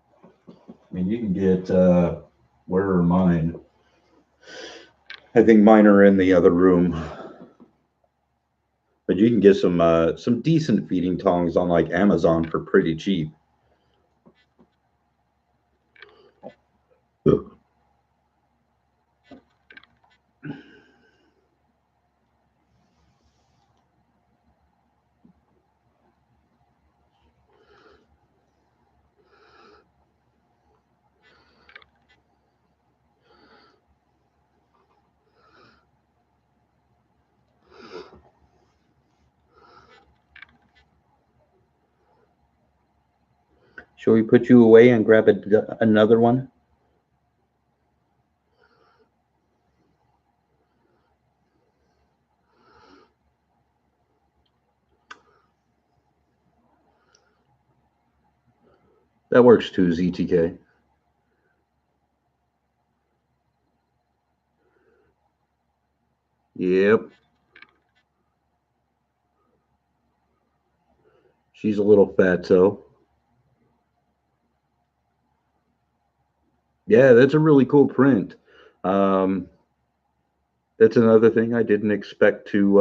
mean, you can get where are mine? I think mine are in the other room. But you can get some decent feeding tongs on like Amazon for pretty cheap. Ugh. Shall we put you away and grab another one? That works too, ZTK. Yep. She's a little fatso. Yeah, that's a really cool print. Um, that's another thing I didn't expect to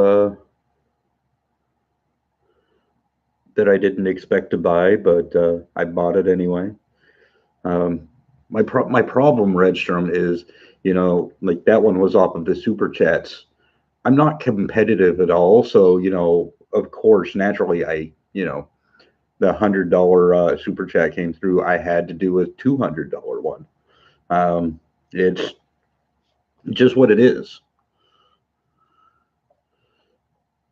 buy, but I bought it anyway. Um, my problem, Redstrom, is like that one was off of the super chats. I'm not competitive at all, so of course, naturally, the $100 super chat came through. I had to do a $200 one. It's just what it is.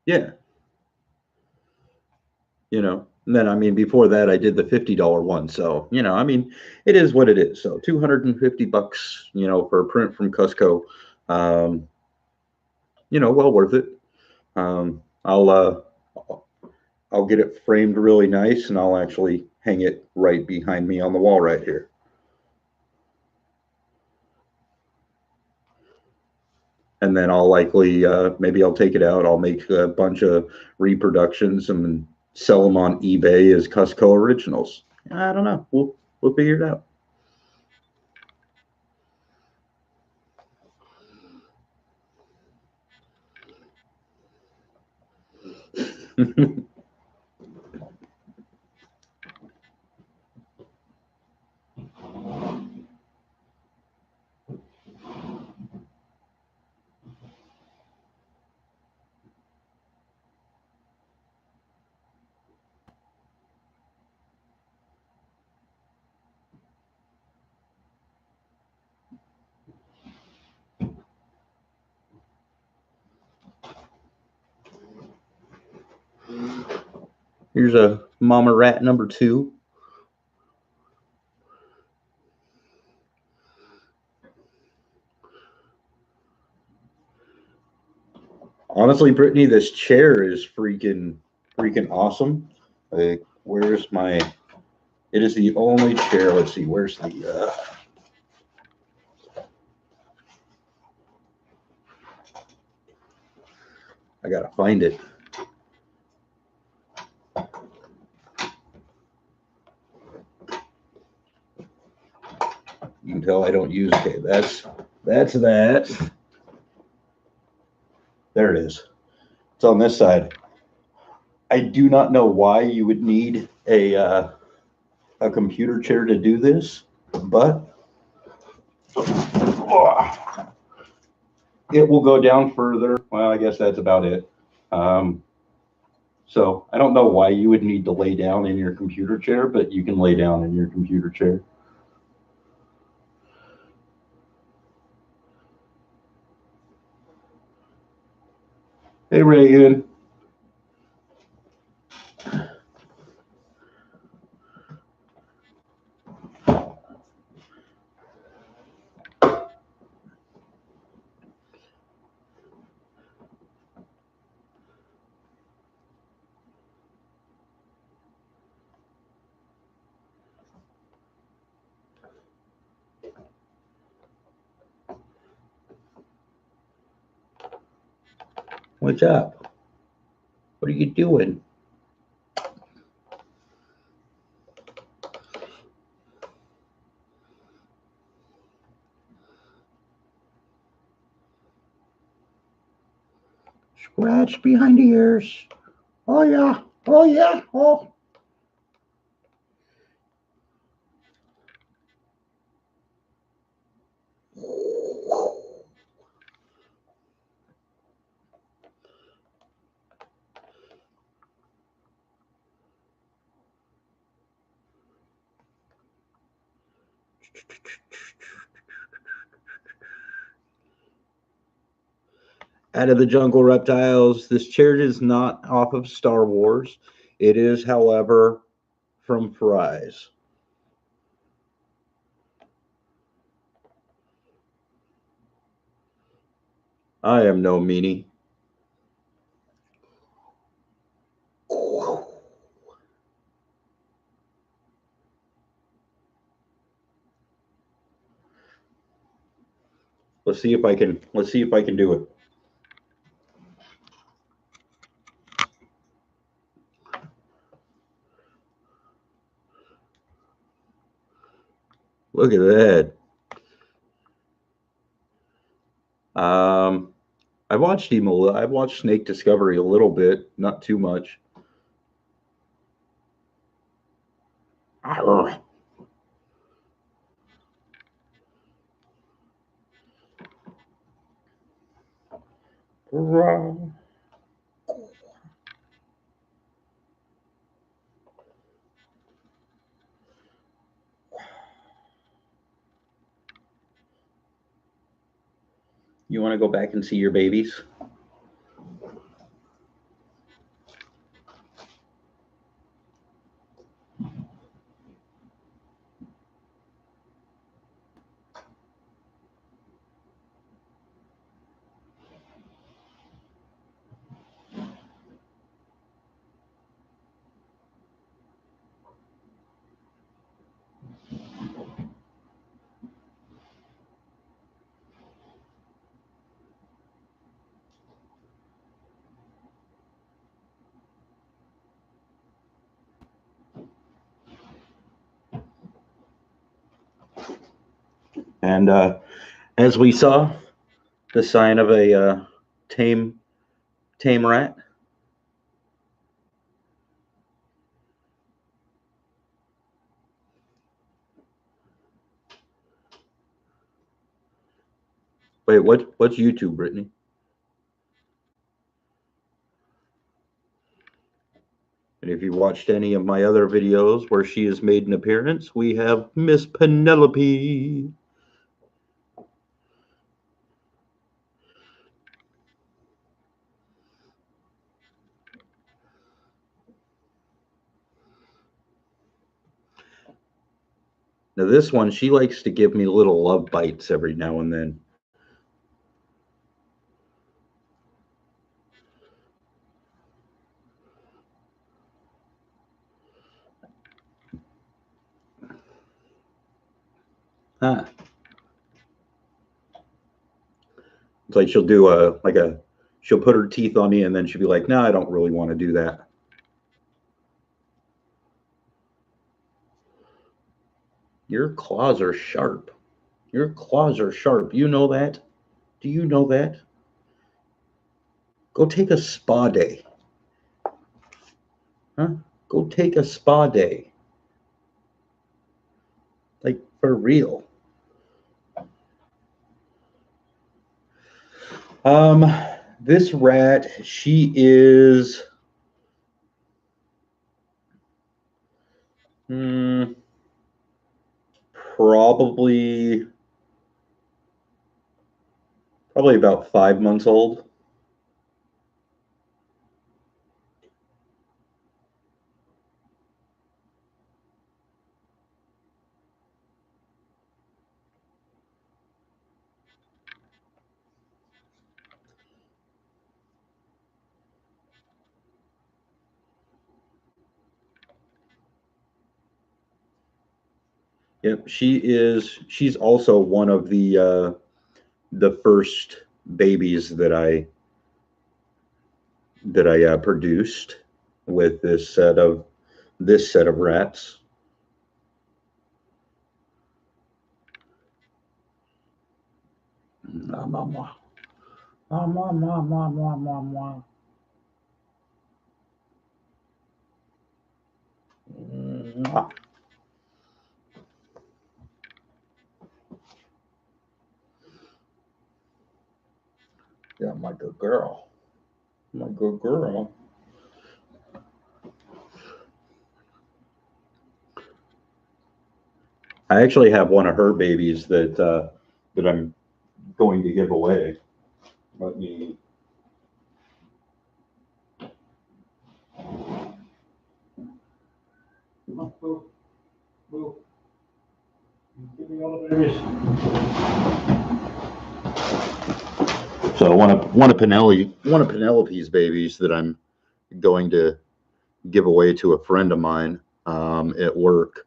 Yeah, And then before that, I did the $50 one. So it is what it is. So $250, for a print from Cusco. Well worth it. I'll get it framed really nice, and I'll actually hang it right behind me on the wall right here. And then I'll likely maybe I'll take it out. I'll make a bunch of reproductions and sell them on eBay as Cusco originals. I don't know. We'll figure it out. Here's a mama rat number 2. Honestly, Brittany, this chair is freaking awesome. Like, where's my? It is the only chair. Let's see. Where's the? I gotta find it. You can tell I don't use. Okay, that's that. There it is. It's on this side. I do not know why you would need a computer chair to do this, but it will go down further. Well, I guess that's about it. So I don't know why you would need to lay down in your computer chair, but you can lay down in your computer chair. Hey, Reagan. What's up? What are you doing? Scratch behind the ears. Oh, yeah. Oh, yeah. Oh. Out of the Jungle Reptiles, this chair is not off of Star Wars. It is, however, from Fry's. I am no meanie. Let's see if I can do it. Look at that. I watched him. I watched Snake Discovery a little bit, not too much. Arr. You want to go back and see your babies? And as we saw, the sign of a tame rat. Wait, what's YouTube, Brittany? And if you watched any of my other videos where she has made an appearance, we have Miss Penelope. Now this one, she likes to give me little love bites every now and then. Huh. It's like she'll do she'll put her teeth on me and then she'll be like, no, I don't really want to do that. Your claws are sharp. Your claws are sharp. You know that? Do you know that? Go take a spa day. Huh? Go take a spa day. Like, for real. This rat, she is probably about 5 months old. Yep, she's also one of the first babies that I produced with this set of rats. Mama. Mama. Yeah, my good girl. My good girl. I actually have one of her babies that I'm going to give away. Let me. Give me all the babies. So one of Penelope's babies that I'm going to give away to a friend of mine at work.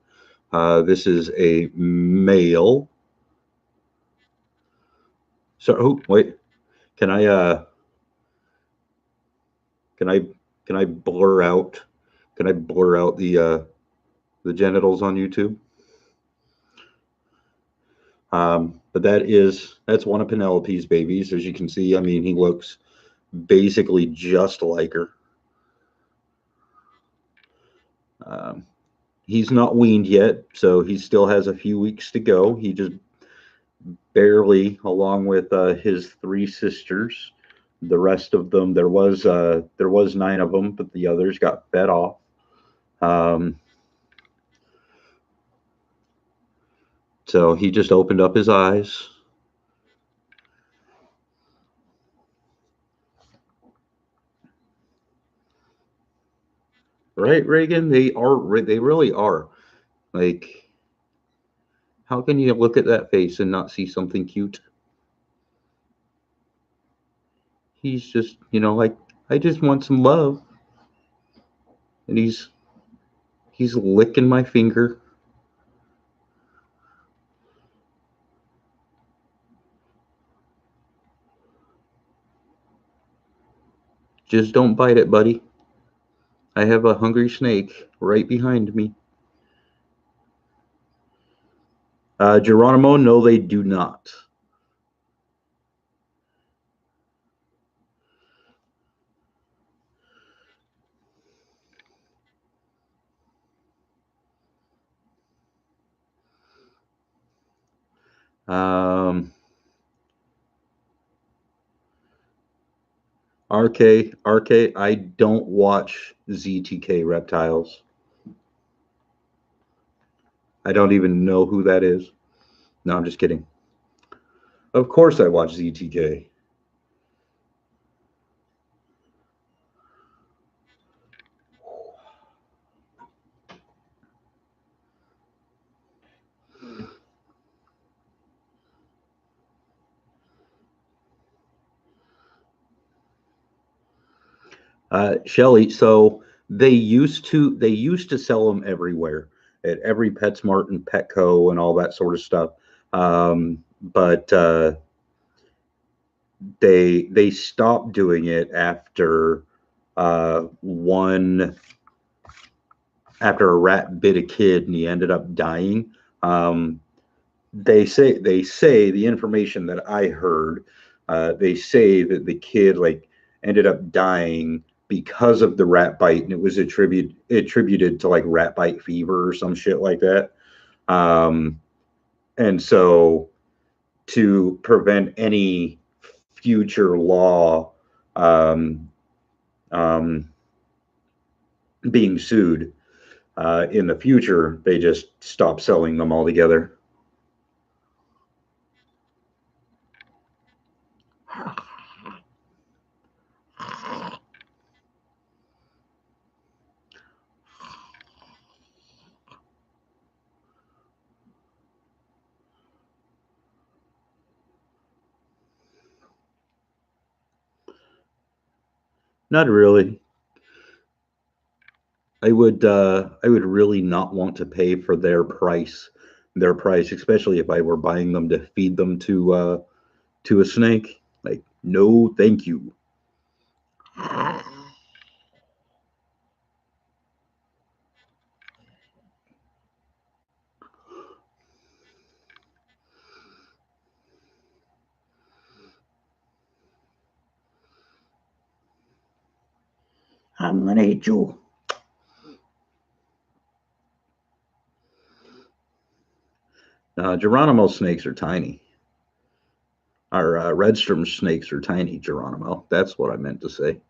This is a male. So, oh, wait, can I blur out? Can I blur out the genitals on YouTube? But that's one of Penelope's babies. As you can see, I mean, he looks basically just like her. He's not weaned yet, so he still has a few weeks to go. He just barely, along with his three sisters. The rest of them, there was 9 of them, but the others got fed off. So he just opened up his eyes. Right, Reagan? They really are. Like, how can you look at that face and not see something cute? He's just, like, I just want some love. And he's licking my finger. Just don't bite it, buddy. I have a hungry snake right behind me. Geronimo, no, they do not. RK, I don't watch ZTK Reptiles. I don't even know who that is. No, I'm just kidding. Of course I watch ZTK. Shelly, so they used to sell them everywhere at every PetSmart and Petco and all that sort of stuff. But they stopped doing it after after a rat bit a kid and he ended up dying. They say the information that I heard, they say that the kid like ended up dying because of the rat bite, and it was attributed to like rat bite fever or some shit like that. And so to prevent any future law um, being sued in the future, they just stopped selling them altogether. Not really. I would really not want to pay for their price, especially if I were buying them to feed them to a snake. Like, no, thank you. I'm gonna eat you. Geronimo snakes are tiny. Our Redstrom snakes are tiny, Geronimo. That's what I meant to say.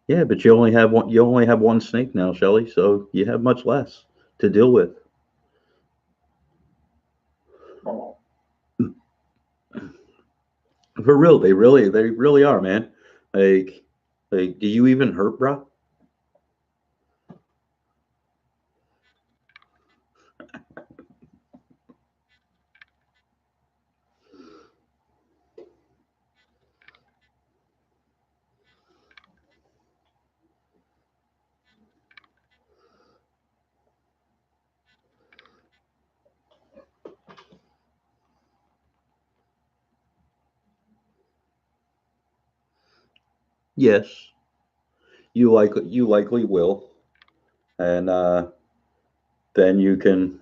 Yeah, but you only have one. You only have one snake now, Shelly. So you have much less to deal with. For real, they really are, man. Like, do you even hurt, bro? Yes, you likely will, and then you can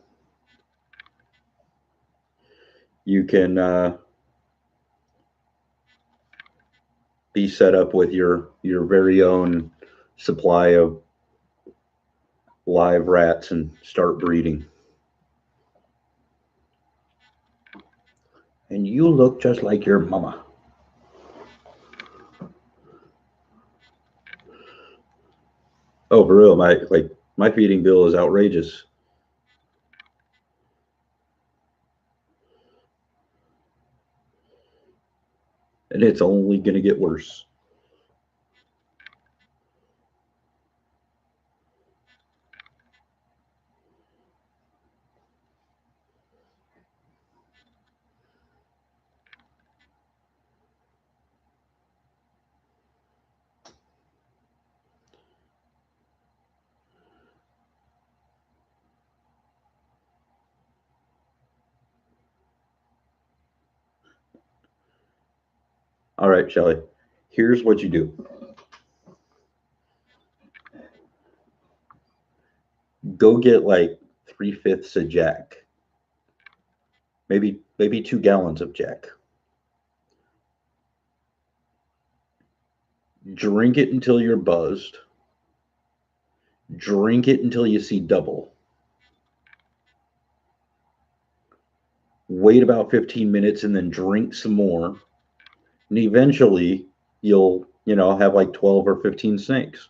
be set up with your very own supply of live rats and start breeding. And you look just like your mama. Oh, for real, my feeding bill is outrageous. And it's only going to get worse. All right, Shelly, here's what you do. Go get like 3/5 of Jack, maybe 2 gallons of Jack. Drink it until you're buzzed. Drink it until you see double. Wait about 15 minutes and then drink some more. And eventually you'll, have like 12 or 15 snakes.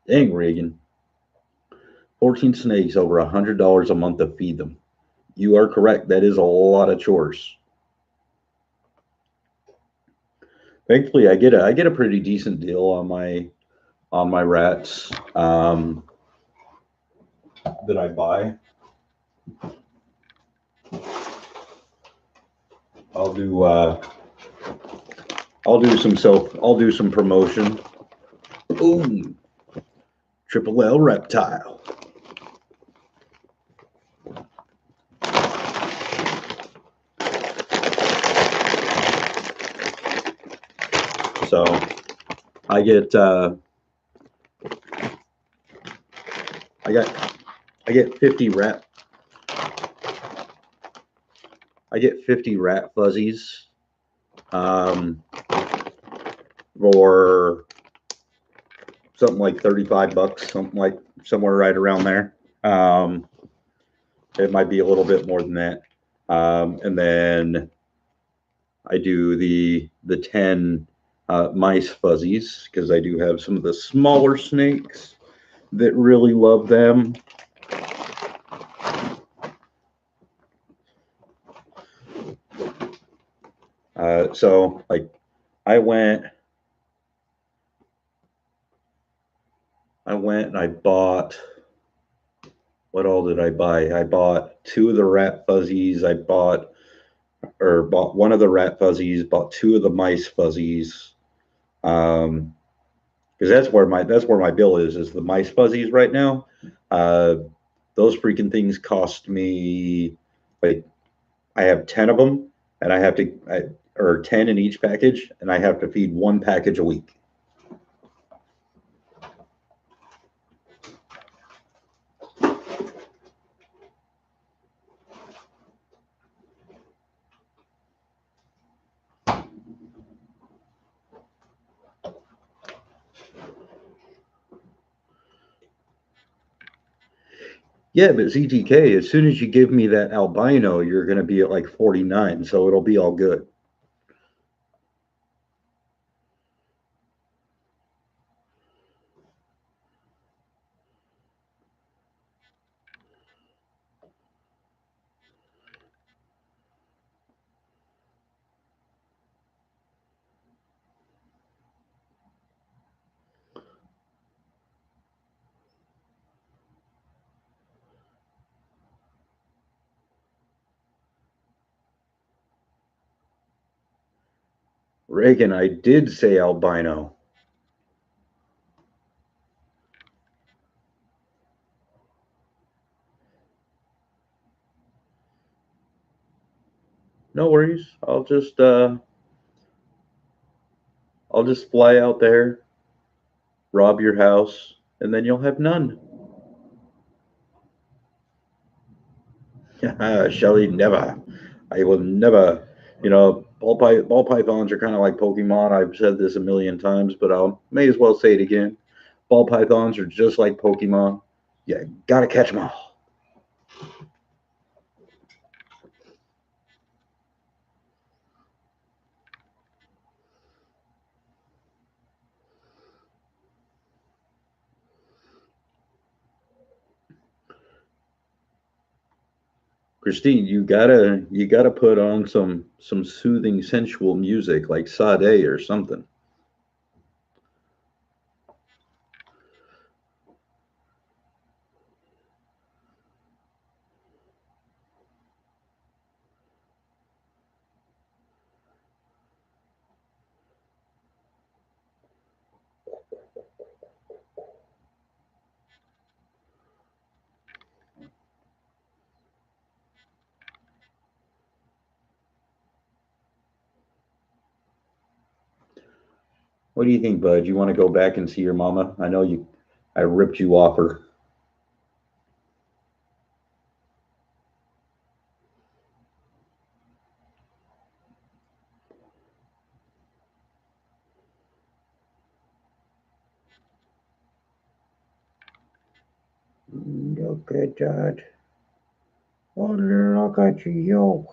Dang, Reagan. 14 snakes, over $100 a month to feed them. You are correct. That is a lot of chores. Thankfully, I get a pretty decent deal on my rats that I buy. I'll do I'll do some promotion. Ooh, Triple L Reptile. So I get I get 50 rat I get 50 rat fuzzies for something like $35, somewhere right around there. It might be a little bit more than that. And then I do the 10 mice fuzzies because I do have some of the smaller snakes that really love them. So like I went and I bought, what all did I buy? I bought 2 of the rat fuzzies. I bought one of the rat fuzzies, bought 2 of the mice fuzzies. Because that's where my bill is the mice fuzzies right now. Those freaking things cost me, like, I have 10 of them, and or 10 in each package, and I have to feed 1 package a week. Yeah, but ZTK, as soon as you give me that albino, you're going to be at like 49, so it'll be all good. Reagan, I did say albino. No worries. I'll just fly out there, rob your house, and then you'll have none. Shelly, never. I will never. Ball pythons are kind of like Pokemon. I've said this a million times, but I may as well say it again. Ball pythons are just like Pokemon. You gotta catch them all. Christine, you gotta put on some soothing, sensual music like Sade or something. What do you think, Bud? You want to go back and see your mama? I ripped you off her. Look at that. Oh, look at you.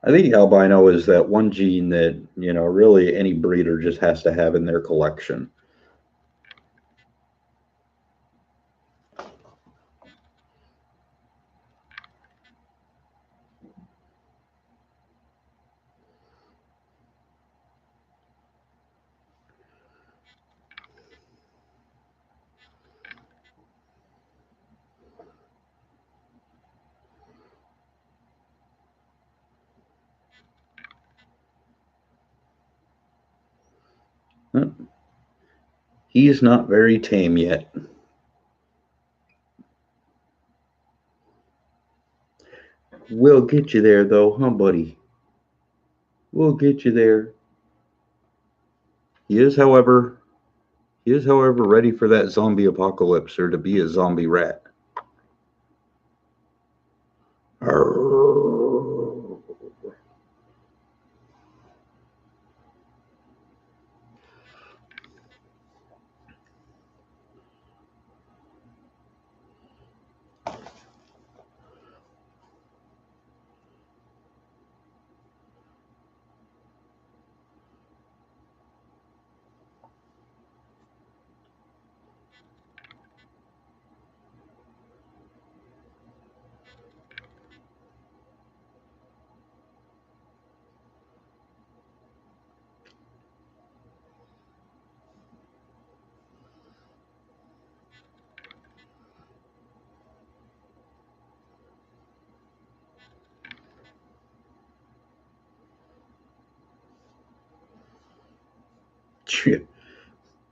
I think albino is that one gene that, really any breeder just has to have in their collection. He's not very tame yet. We'll get you there, though, huh, buddy? We'll get you there. He is, however, ready for that zombie apocalypse or to be a zombie rat. Arrgh.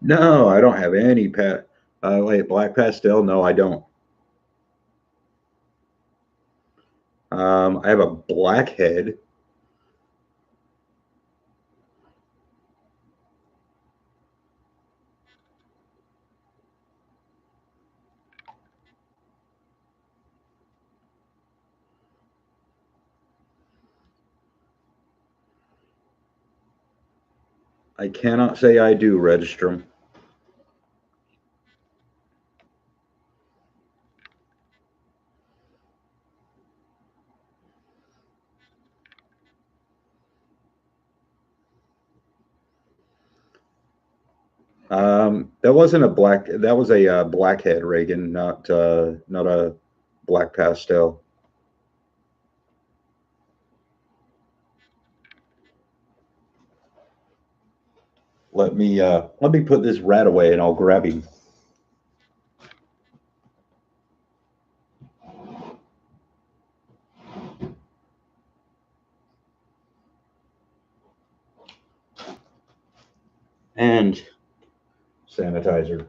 No, I don't have any pet. Wait, black pastel? No, I don't. I have a blackhead. I cannot say I do, Redstrom. That wasn't a black. That was a blackhead, Reagan, not a black pastel. Let me put this rat away, and I'll grab him. and sanitizer.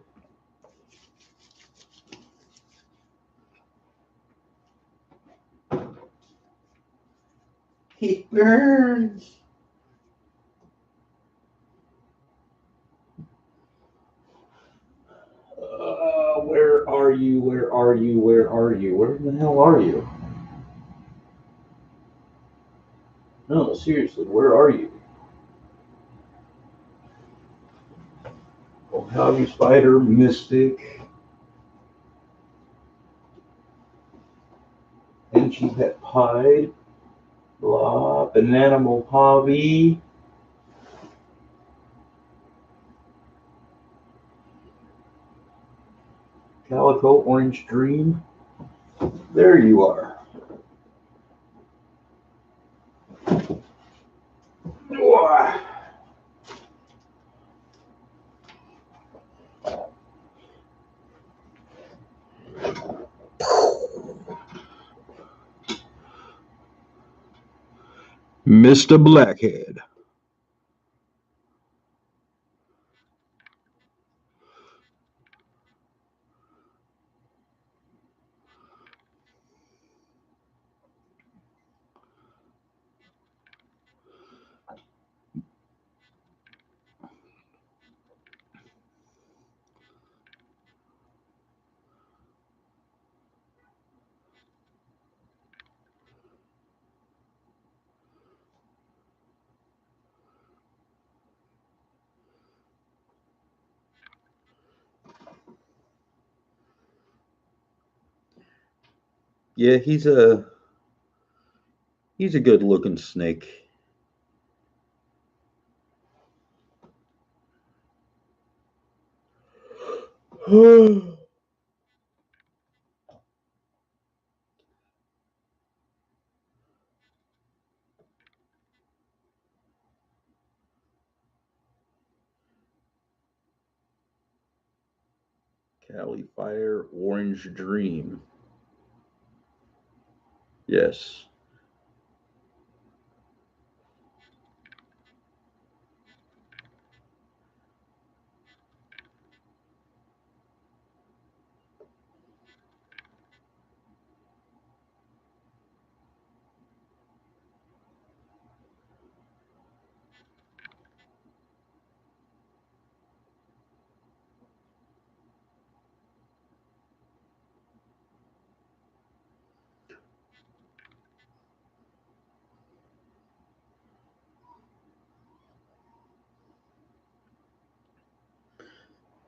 It burns. Where are you? Where are you? Where are you? Where the hell are you? No, seriously, where are you? Oh, Howdy Spider, Mystic, NG Pet Pied, blah, Banana Mojave. Calico Orange Dream. There you are. Mr. Blackhead. Yeah, he's a good looking snake. Cali Fire Orange Dream. Yes.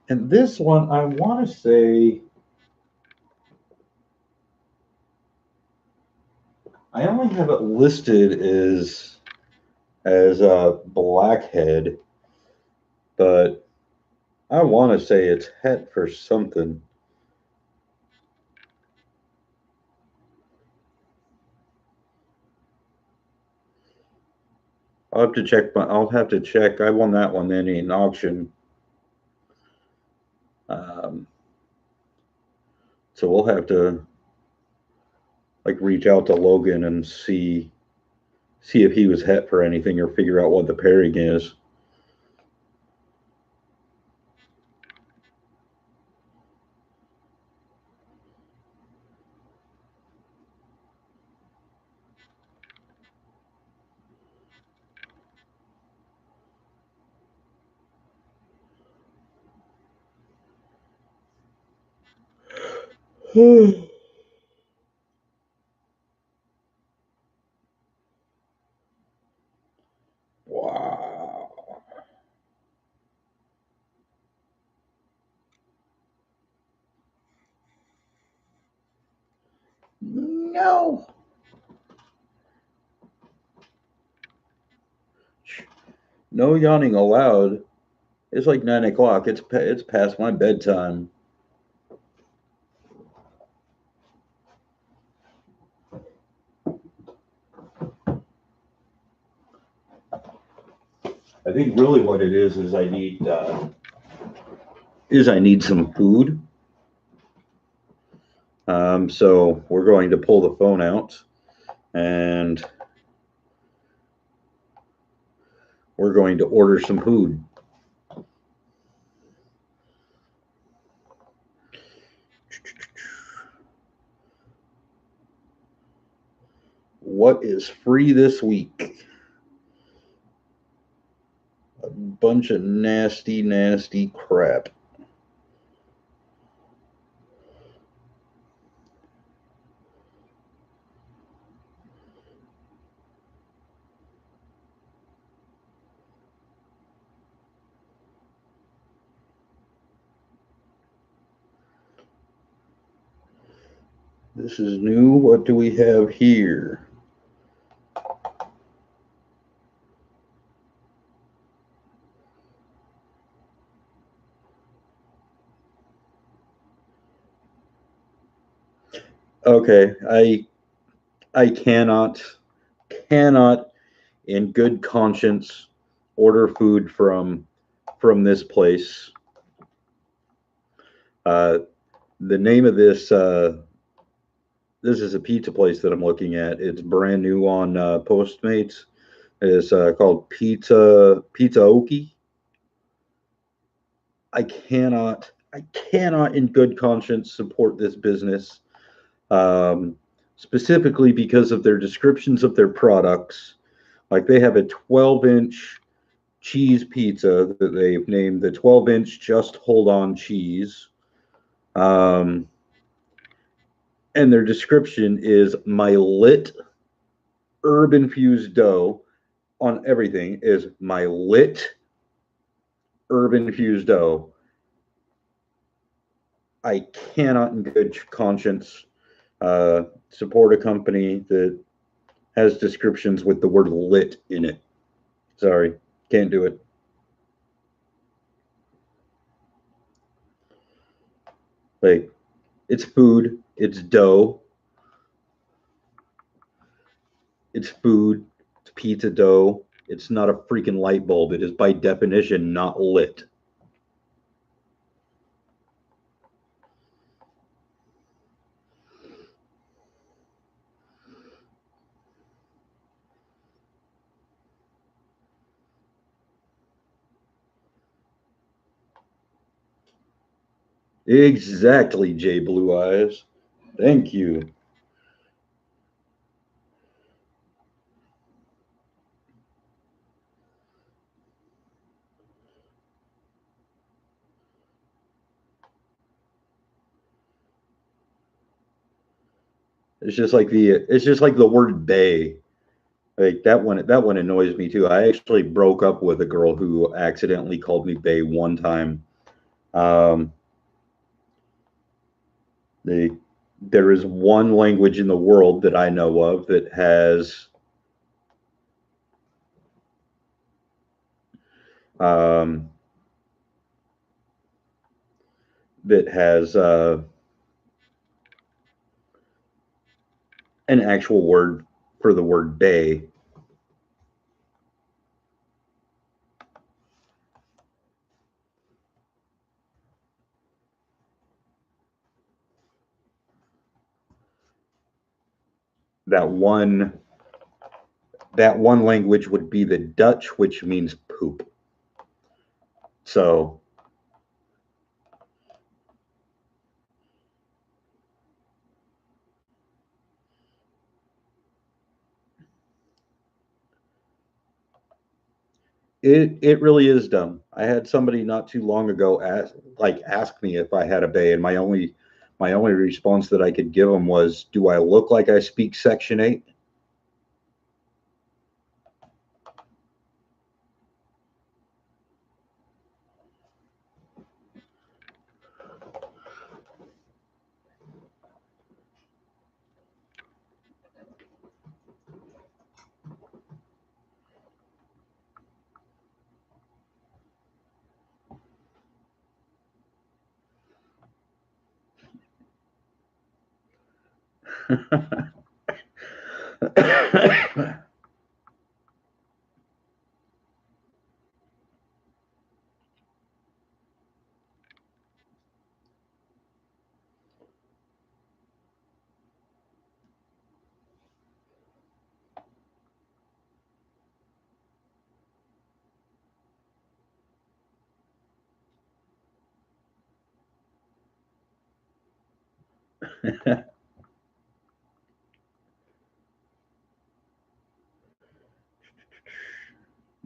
And this one, I want to say, I only have it listed as a blackhead, but I want to say it's het for something. I'll have to check. I'll have to check. I won that one then in auction. So we'll have to like reach out to Logan and see if he was het for anything or figure out what the pairing is. Wow. No. No yawning allowed. It's like 9 o'clock. It's past my bedtime. I think really what it is I need some food. So we're going to pull the phone out and we're going to order some food. what is free this week? A bunch of nasty, nasty crap. This is new. What do we have here? Okay, I cannot in good conscience order food from this place. The name of this this is a pizza place that I'm looking at. It's brand new on Postmates. It's called Pizza Oki. I cannot in good conscience support this business, specifically because of their descriptions of their products. Like they have a 12-inch cheese pizza that they've named the 12-inch Just Hold On cheese. And their description is my lit herb infused dough on everything is my lit herb infused dough. I cannot in good conscience support a company that has descriptions with the word lit in it. Sorry, can't do it. Like, it's food, it's dough, it's food, it's pizza dough. It's not a freaking light bulb. It is by definition not lit. Exactly, Jay Blue Eyes. Thank you. It's just like the word bay. Like that one annoys me too. I actually broke up with a girl who accidentally called me bay one time. Um, there is one language in the world that I know of um, that has an actual word for the word bay. That one language would be the Dutch, which means poop. So it really is dumb. I had somebody not too long ago ask me if I had a bay, and my only response that I could give them was, "Do I look like I speak Section 8?"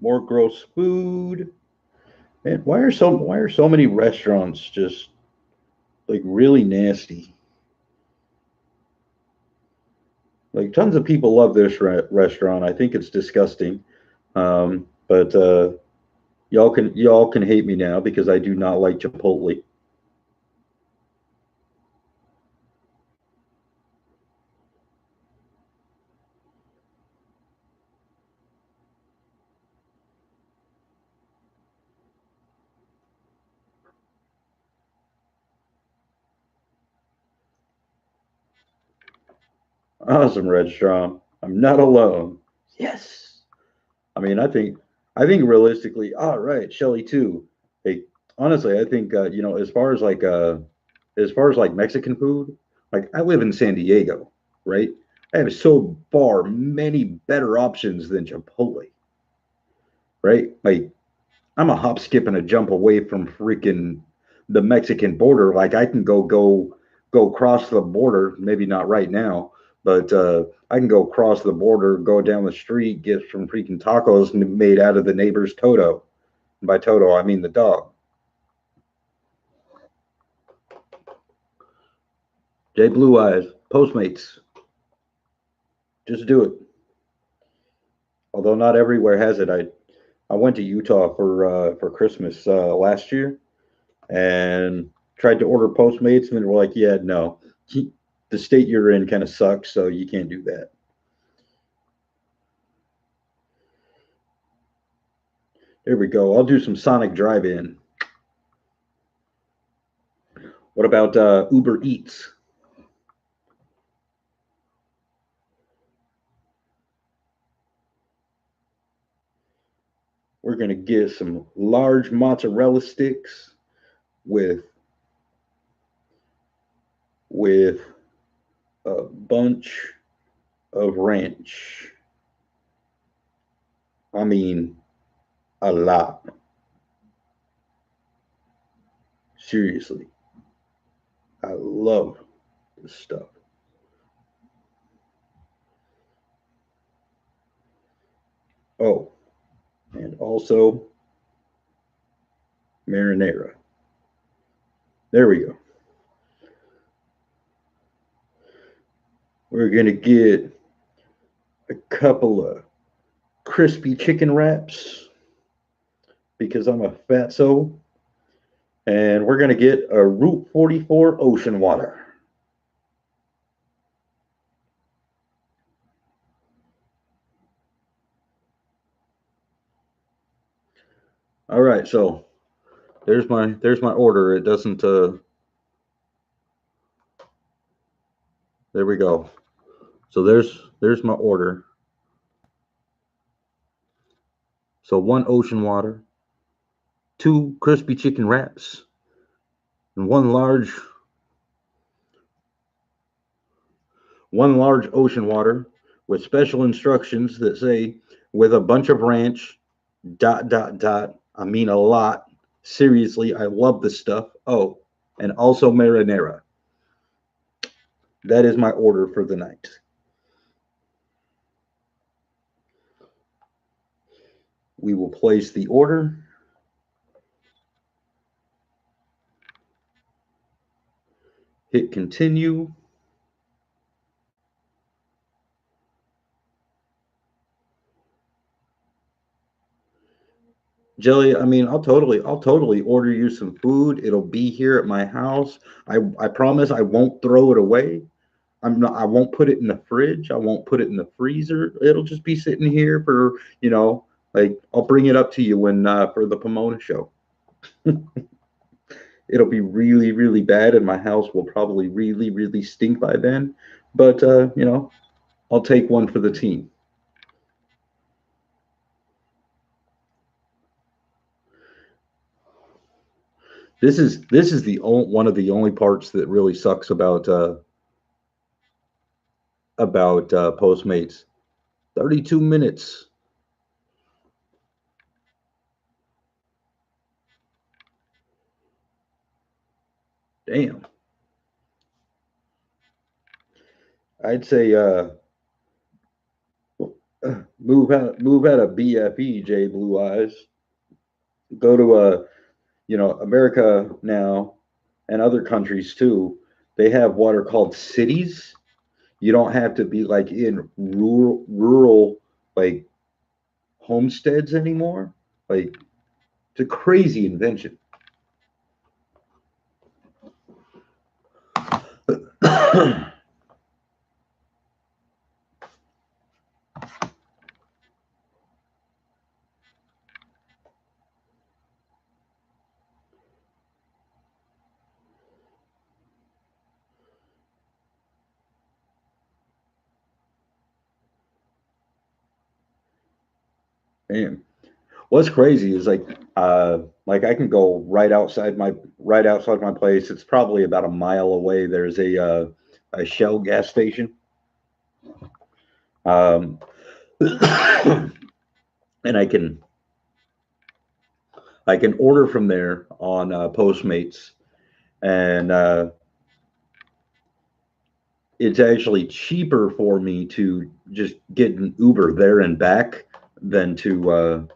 More gross food. Man, why are so many restaurants just like really nasty? Like tons of people love this restaurant. I think it's disgusting. But y'all can hate me now because I do not like Chipotle. Awesome restaurant. I'm not alone. Yes. I mean, I think realistically, all right, Shelly too. Hey, honestly, I think as far as like Mexican food, like I live in San Diego, right? I have so far many better options than Chipotle, right? Like I'm a hop, skip, and a jump away from freaking the Mexican border. Like I can go cross the border, maybe not right now, but I can go across the border, go down the street, get some freaking tacos made out of the neighbor's Toto. And by Toto, I mean the dog. J Blue Eyes, Postmates, just do it. Although not everywhere has it. I went to Utah for Christmas last year, and tried to order Postmates, and they were like, "Yeah, no, the state you're in kind of sucks, so you can't do that." There we go. I'll do some Sonic Drive-In. What about Uber Eats? We're gonna get some large mozzarella sticks with with a bunch of ranch. I mean, a lot. Seriously, I love this stuff. Oh, and also marinara. There we go. We're gonna get a couple of crispy chicken wraps because I'm a fatso, and we're gonna get a Route 44 ocean water. All right, so there's my order. It doesn't. There we go. So there's my order. So one ocean water, two crispy chicken wraps, and one large ocean water with special instructions that say with a bunch of ranch. Dot dot dot. I mean a lot. Seriously, I love this stuff. Oh, and also marinara. That is my order for the night. We will place the order. Hit continue. Jelly, I mean, I'll totally order you some food. It'll be here at my house. I promise I won't throw it away. I won't put it in the fridge. I won't put it in the freezer. It'll just be sitting here for, like I'll bring it up to you when for the Pomona show. It'll be really, really bad, and my house will probably really, really stink by then. But I'll take one for the team. This is one of the only parts that really sucks about Postmates. 32 minutes. Damn. I'd say move out of BFE, J Blue Eyes. Go to America now and other countries too. They have what are called cities. You don't have to be like in rural like homesteads anymore. Like it's a crazy invention. Man, what's crazy is like I can go right outside my place. It's probably about a mile away. There's a Shell gas station. Um, and I can order from there on Postmates, and it's actually cheaper for me to just get an Uber there and back than to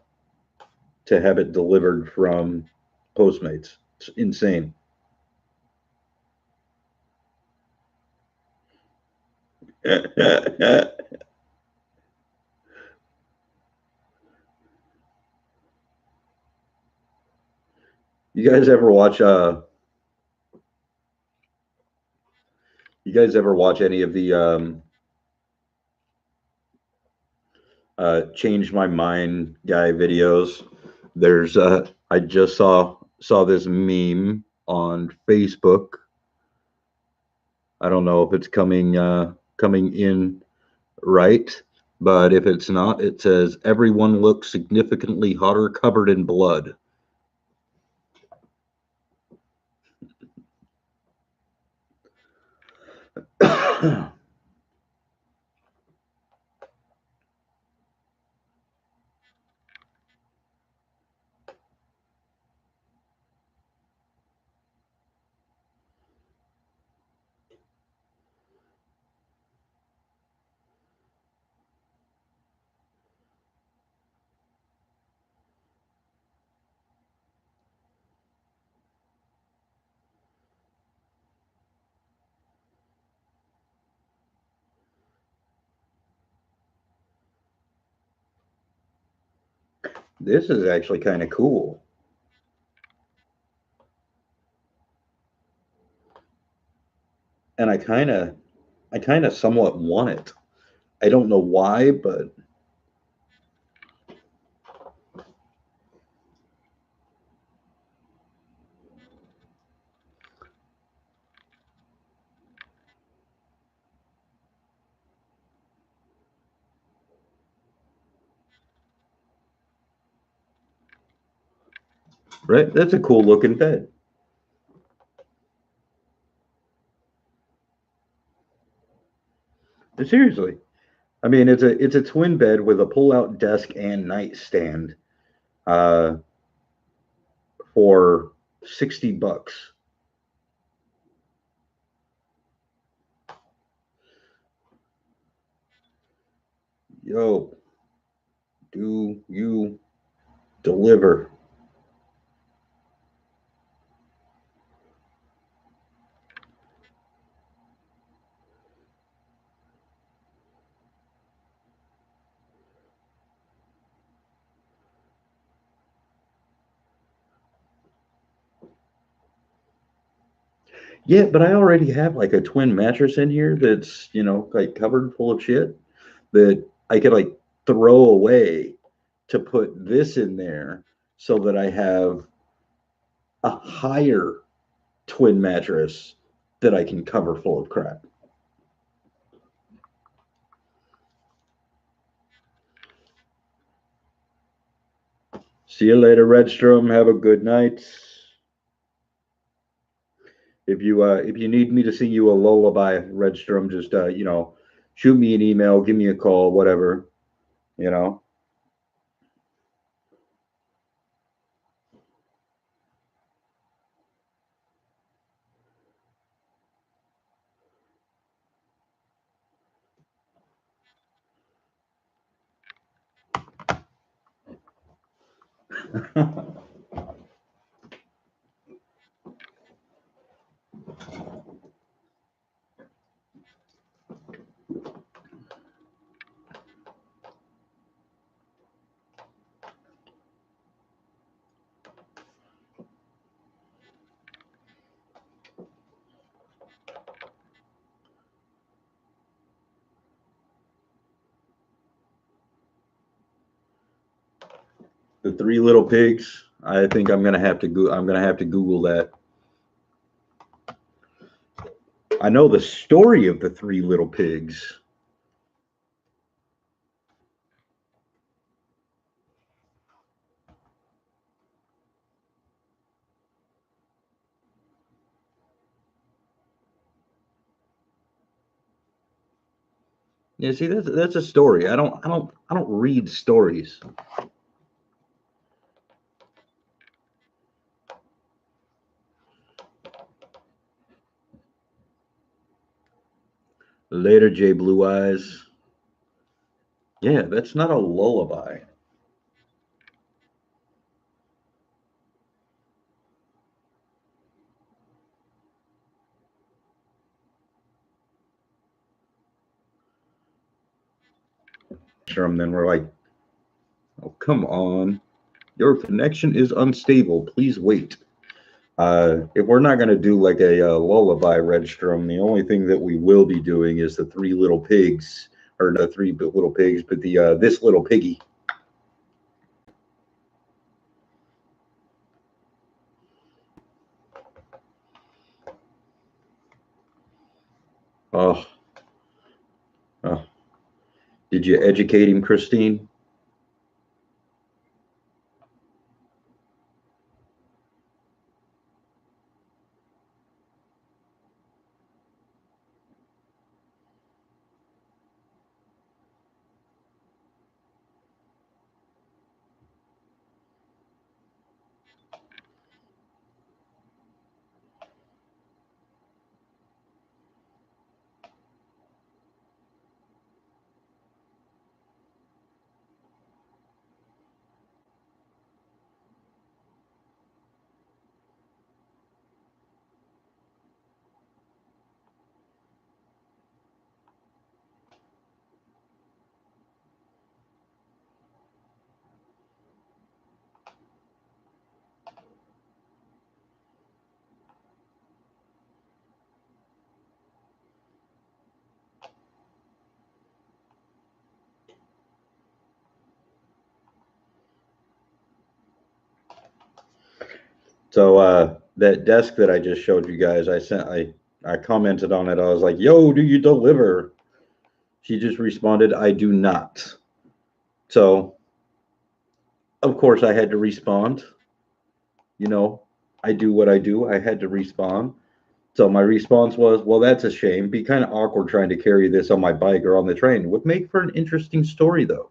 have it delivered from Postmates. It's insane. You guys ever watch you guys ever watch any of the change my mind guy videos? There's I just saw this meme on Facebook. I don't know if it's coming in right, but if it's not, it says everyone looks significantly hotter covered in blood. This is actually kind of cool. And I kind of somewhat want it. I don't know why, but right, that's a cool looking bed. Seriously. I mean, it's a twin bed with a pull-out desk and nightstand uh, for $60. Yo, do you deliver? Yeah, but I already have like a twin mattress in here that's, like covered full of shit that I could like throw away to put this in there so that I have a higher twin mattress that I can cover full of crap. See you later, Redstrom. Have a good night. If you need me to sing you a lullaby, Redstrom, just shoot me an email, give me a call, whatever. You know. The Three Little Pigs. I think I'm gonna have to go. I'm gonna have to Google that. I know the story of the Three Little Pigs. Yeah, see, that's a story. I don't read stories. Later, Jay Blue Eyes. Yeah, that's not a lullaby. Then we're like, oh, come on. Your connection is unstable. Please wait. If we're not going to do like a lullaby Redstrom, the only thing that we will be doing is the Three Little Pigs, or not Three Little Pigs, but the This Little Piggy. Oh, oh. Did you educate him, Christine? So that desk that I just showed you guys, I commented on it. I was like, "Yo, do you deliver?" She just responded, "I do not." So of course I had to respond. You know, I do what I do. I had to respond. So my response was, "Well, that's a shame. Be kind of awkward trying to carry this on my bike or on the train. Would make for an interesting story, though."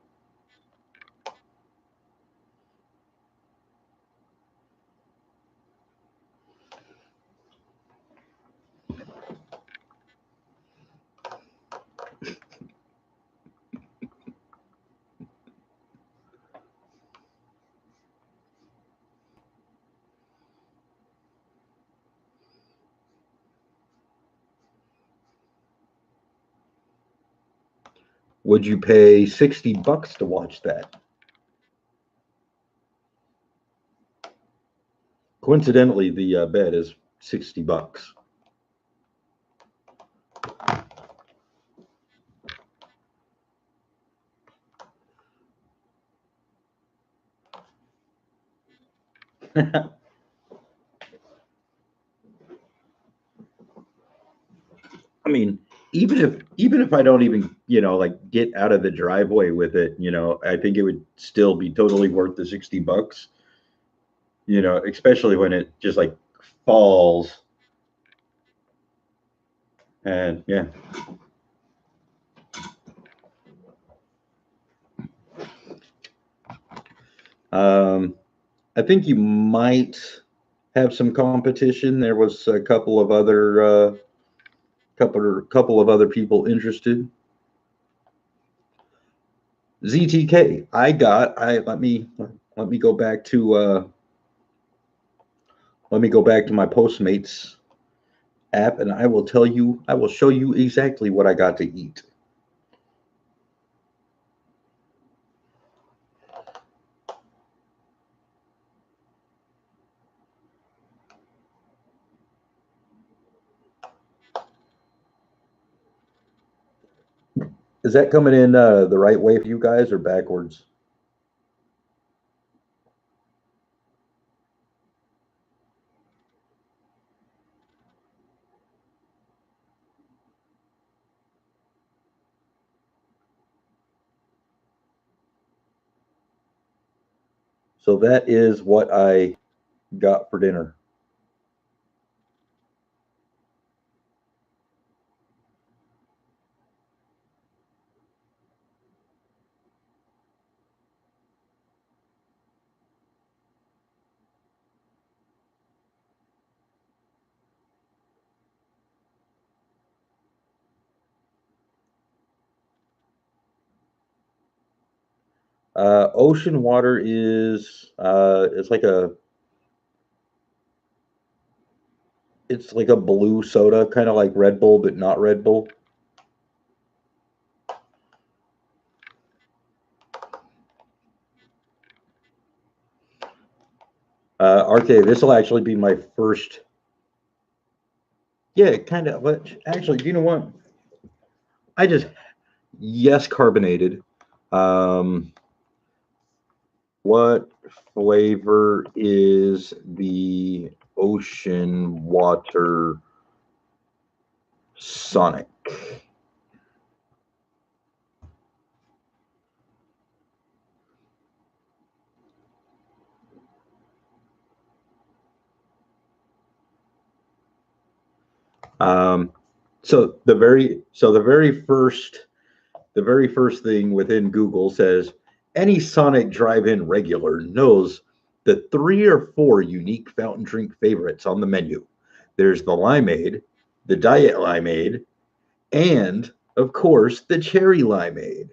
Would you pay $60 to watch that? Coincidentally, the bed is $60. I mean, even if I don't even, like get out of the driveway with it, I think it would still be totally worth the $60. Especially when it just like falls. And yeah. I think you might have some competition. There was a couple of other people interested. ZTK. I let me go back to my Postmates app, and I will tell you, I will show you exactly what I got to eat. Is that coming in the right way for you guys or backwards? So that is what I got for dinner. Ocean water is it's like a blue soda, kind of like Red Bull, but not Red Bull. RK, this will actually be my first. Yeah, kind of. Actually, do you know what? I just yes, carbonated. Um, what flavor is the ocean water Sonic? Um, the very first thing within Google says any Sonic drive-in regular knows the 3 or 4 unique fountain drink favorites on the menu. There's the limeade, the diet limeade, and of course the cherry limeade.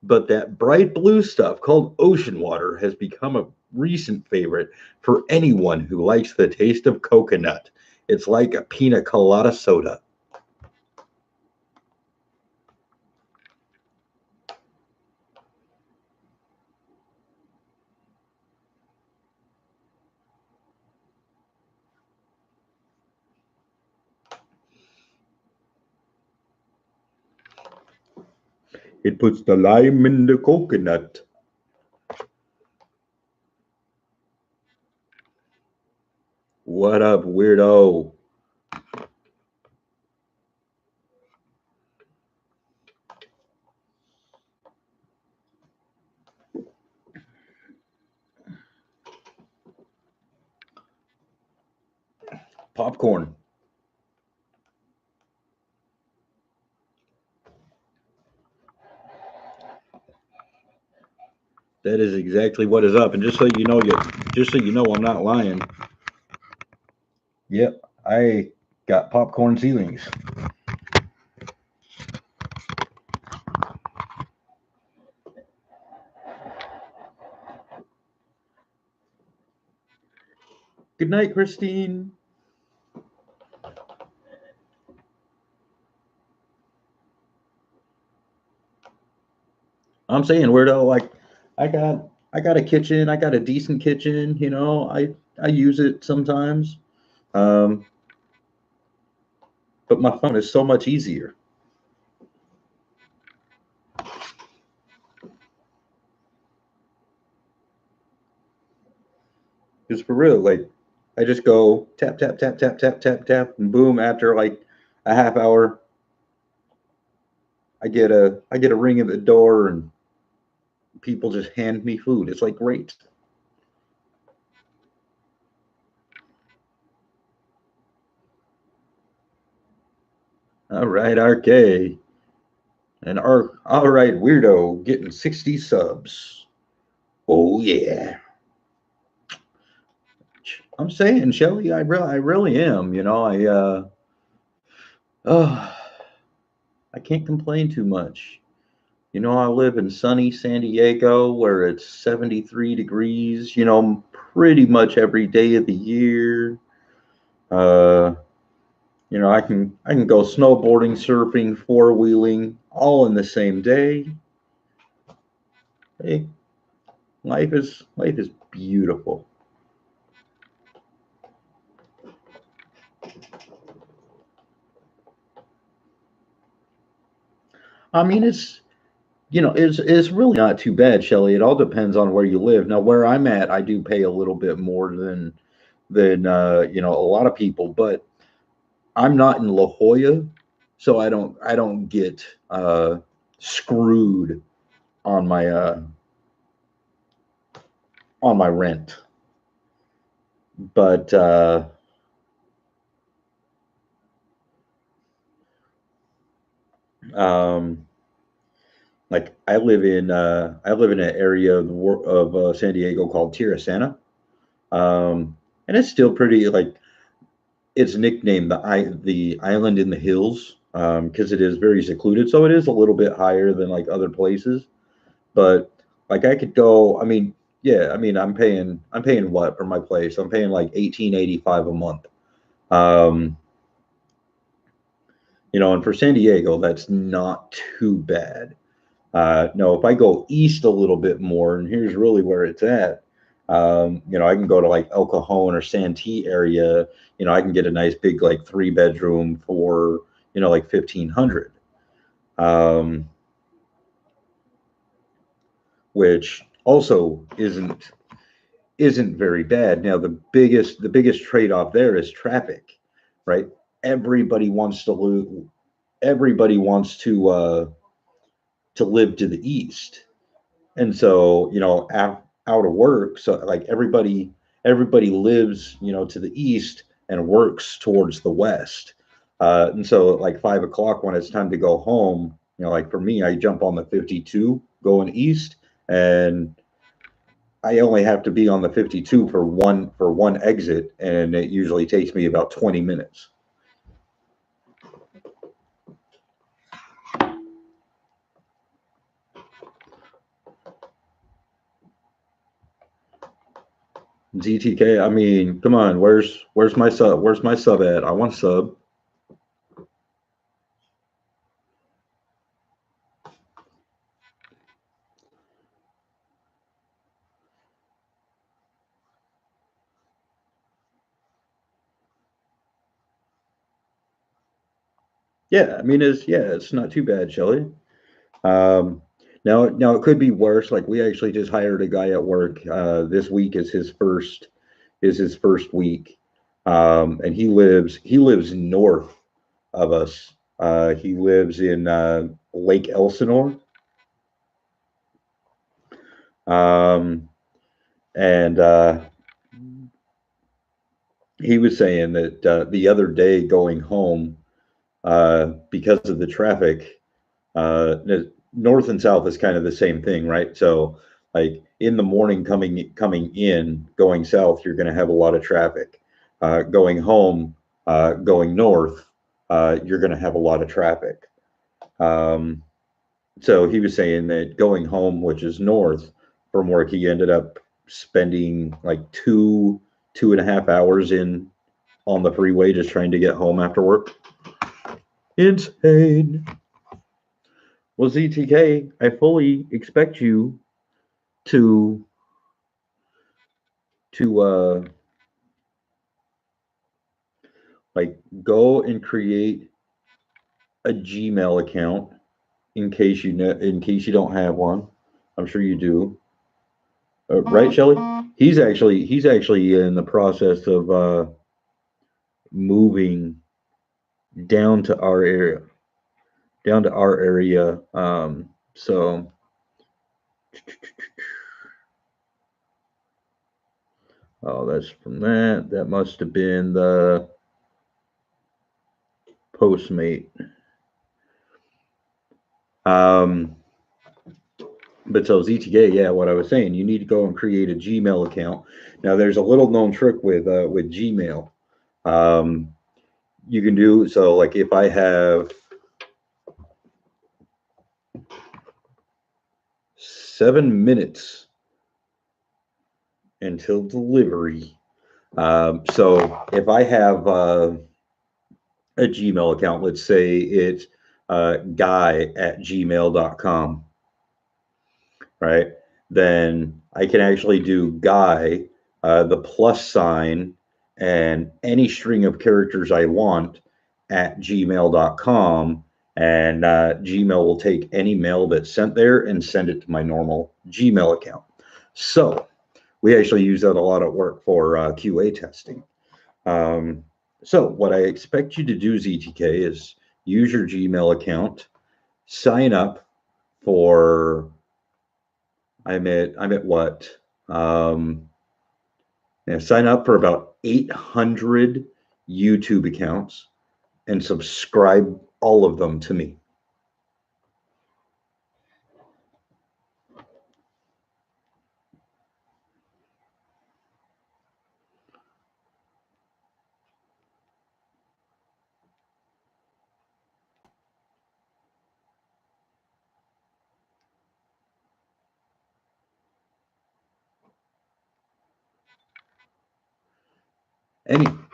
But that bright blue stuff called ocean water has become a recent favorite for anyone who likes the taste of coconut. It's like a pina colada soda. It puts the lime in the coconut. What up, weirdo? Popcorn. That is exactly what is up. And just so you know, I'm not lying. Yep, I got popcorn ceilings. Good night, Christine. I'm saying, weirdo, like I got a kitchen, I got a decent kitchen, you know, I use it sometimes. Um, but my phone is so much easier. Because for real, like I just go tap tap tap tap tap tap tap and boom, after like a half hour I get a ring at the door and people just hand me food. It's like great. All right, RK. And all right, weirdo getting 60 subs. Oh yeah. I'm saying, Shelly, I really am. You know, oh, I can't complain too much. You know, I live in sunny San Diego where it's 73 degrees, you know, pretty much every day of the year. Uh, you know, I can go snowboarding, surfing, four-wheeling all in the same day. Hey, life is beautiful. I mean, it's really not too bad, Shelly. It all depends on where you live. Now, where I'm at, I do pay a little bit more than you know, a lot of people, but I'm not in La Jolla, so I don't get screwed on my rent. But um, like I live in an area of San Diego called Tirasana, and it's still pretty like it's nicknamed the island in the hills because it is very secluded, so it is a little bit higher than like other places. But like I could go. I mean, yeah. I mean, I'm paying what for my place? I'm paying like 18.85 a month. Um, you know, and for San Diego, that's not too bad. No, if I go east a little bit more, and here's really where it's at. You know, I can go to like El Cajon or Santee area. You know, I can get a nice big like three-bedroom for like 1,500, um, which also isn't very bad. Now the biggest trade-off there is traffic, right? Everybody wants to lose. Everybody wants to live to the east, and so out of work, so like everybody lives to the east and works towards the west, and so like 5 o'clock when it's time to go home, like for me, I jump on the 52 going east, and I only have to be on the 52 for one exit, and it usually takes me about 20 minutes. ZTK, I mean, come on, where's my sub? Where's my sub at? I want sub. Yeah, I mean, it's not too bad, Shelly. Um, now it could be worse. Like we actually just hired a guy at work. This week is his first week, and he lives north of us. He lives in Lake Elsinore, um, and he was saying that the other day going home because of the traffic. North and south is kind of the same thing, right? So, like in the morning, coming in, going south, you're going to have a lot of traffic. Going home, going north, you're going to have a lot of traffic. Um, so he was saying that going home, which is north from work, he ended up spending like 2.5 hours in on the freeway just trying to get home after work. Insane. Well, ZTK, I fully expect you to to like go and create a Gmail account in case you don't have one. I'm sure you do. Right, Shelly? He's actually in the process of moving down to our area, so oh, that's from that. That must have been the Postmate. Um, But so ZTA, yeah, what I was saying, you need to go and create a Gmail account. Now, there's a little known trick with Gmail. Um, you can do so, like if I have 7 minutes until delivery. So if I have a Gmail account, let's say it's guy@gmail.com, right? Then I can actually do guy, the plus sign, and any string of characters I want at gmail.com. And Gmail will take any mail that's sent there and send it to my normal Gmail account. So we actually use that a lot at work for QA testing. So what I expect you to do, ZTK, is use your Gmail account, sign up for, I'm at what? Sign up for about 800 YouTube accounts and subscribe all of them to me.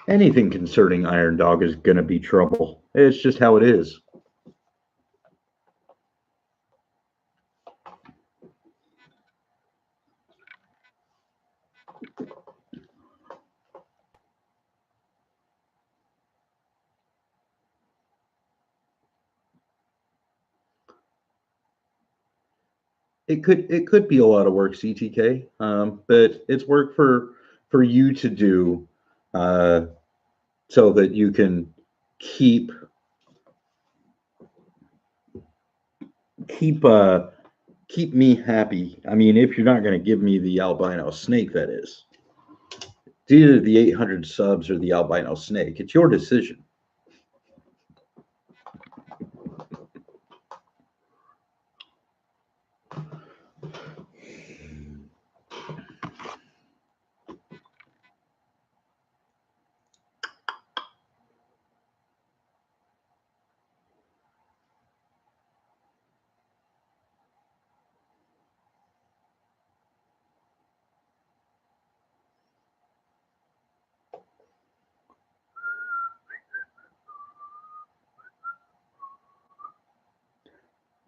Anything concerning Iron Dog is going to be trouble. It's just how it is. It could be a lot of work, CTK, but it's work for you to do, so that you can keep keep me happy. I mean, if you're not going to give me the albino snake, that is. It's either the 800 subs or the albino snake. It's your decision.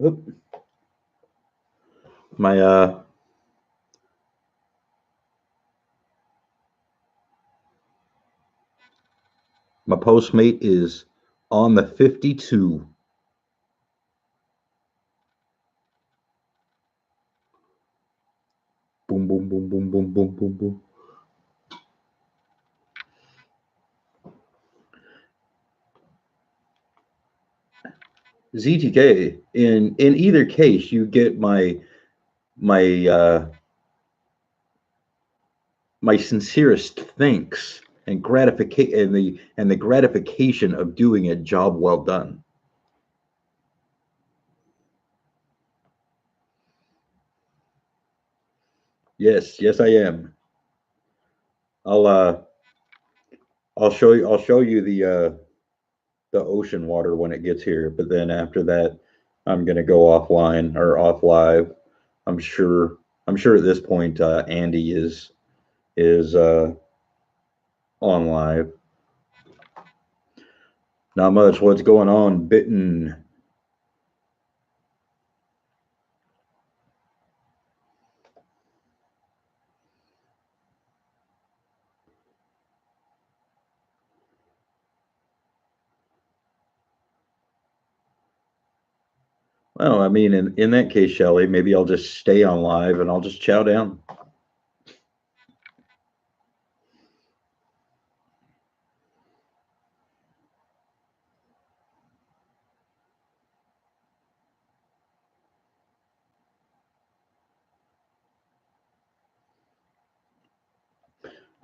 Oop. My my Postmate is on the 52. Boom, boom, boom, boom, boom, boom, boom, boom. ZTK, in either case, you get my my sincerest thanks and gratification and the gratification of doing a job well done. Yes, yes, I am. I'll show you the ocean water when it gets here, but then after that, I'm gonna go offline or off live. I'm sure at this point Andy is on live. Not much. What's going on, Bitten? Well, I mean, in that case, Shelly, maybe I'll just stay on live and I'll just chow down.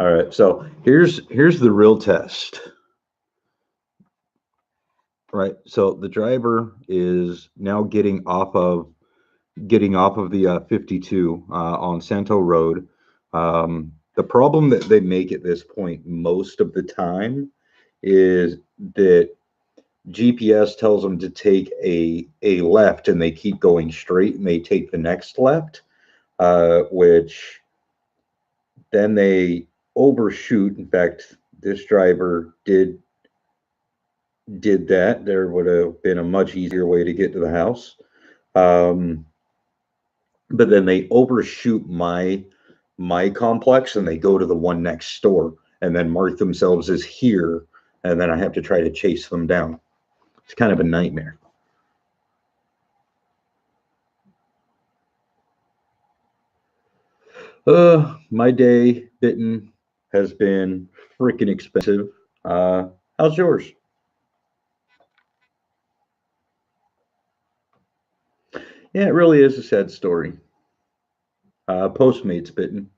All right, so here's the real test. Right, so the driver is now getting off of the 52 on Santo Road. The problem that they make at this point most of the time is that GPS tells them to take a left and they keep going straight and they take the next left. which then they overshoot. In fact, this driver did that. There would have been a much easier way to get to the house. But then they overshoot my complex and they go to the one next door and then mark themselves as here, and then I have to try to chase them down. It's kind of a nightmare. My day, Bitten, has been freaking expensive. How's yours? Yeah, it really is a sad story. Postmates, Bitten.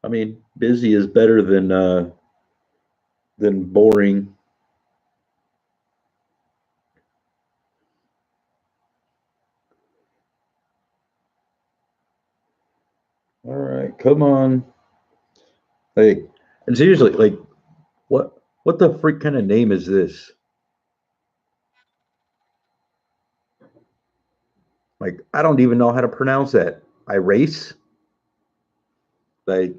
I mean, busy is better than boring. All right, come on. Like, and seriously, like, what the freak kind of name is this? Like, I don't even know how to pronounce that. Iris? Like,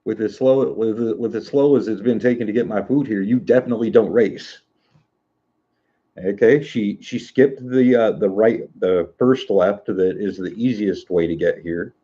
with as slow as it's been taken to get my food here, you definitely don't race. Okay, she skipped the first left that is the easiest way to get here.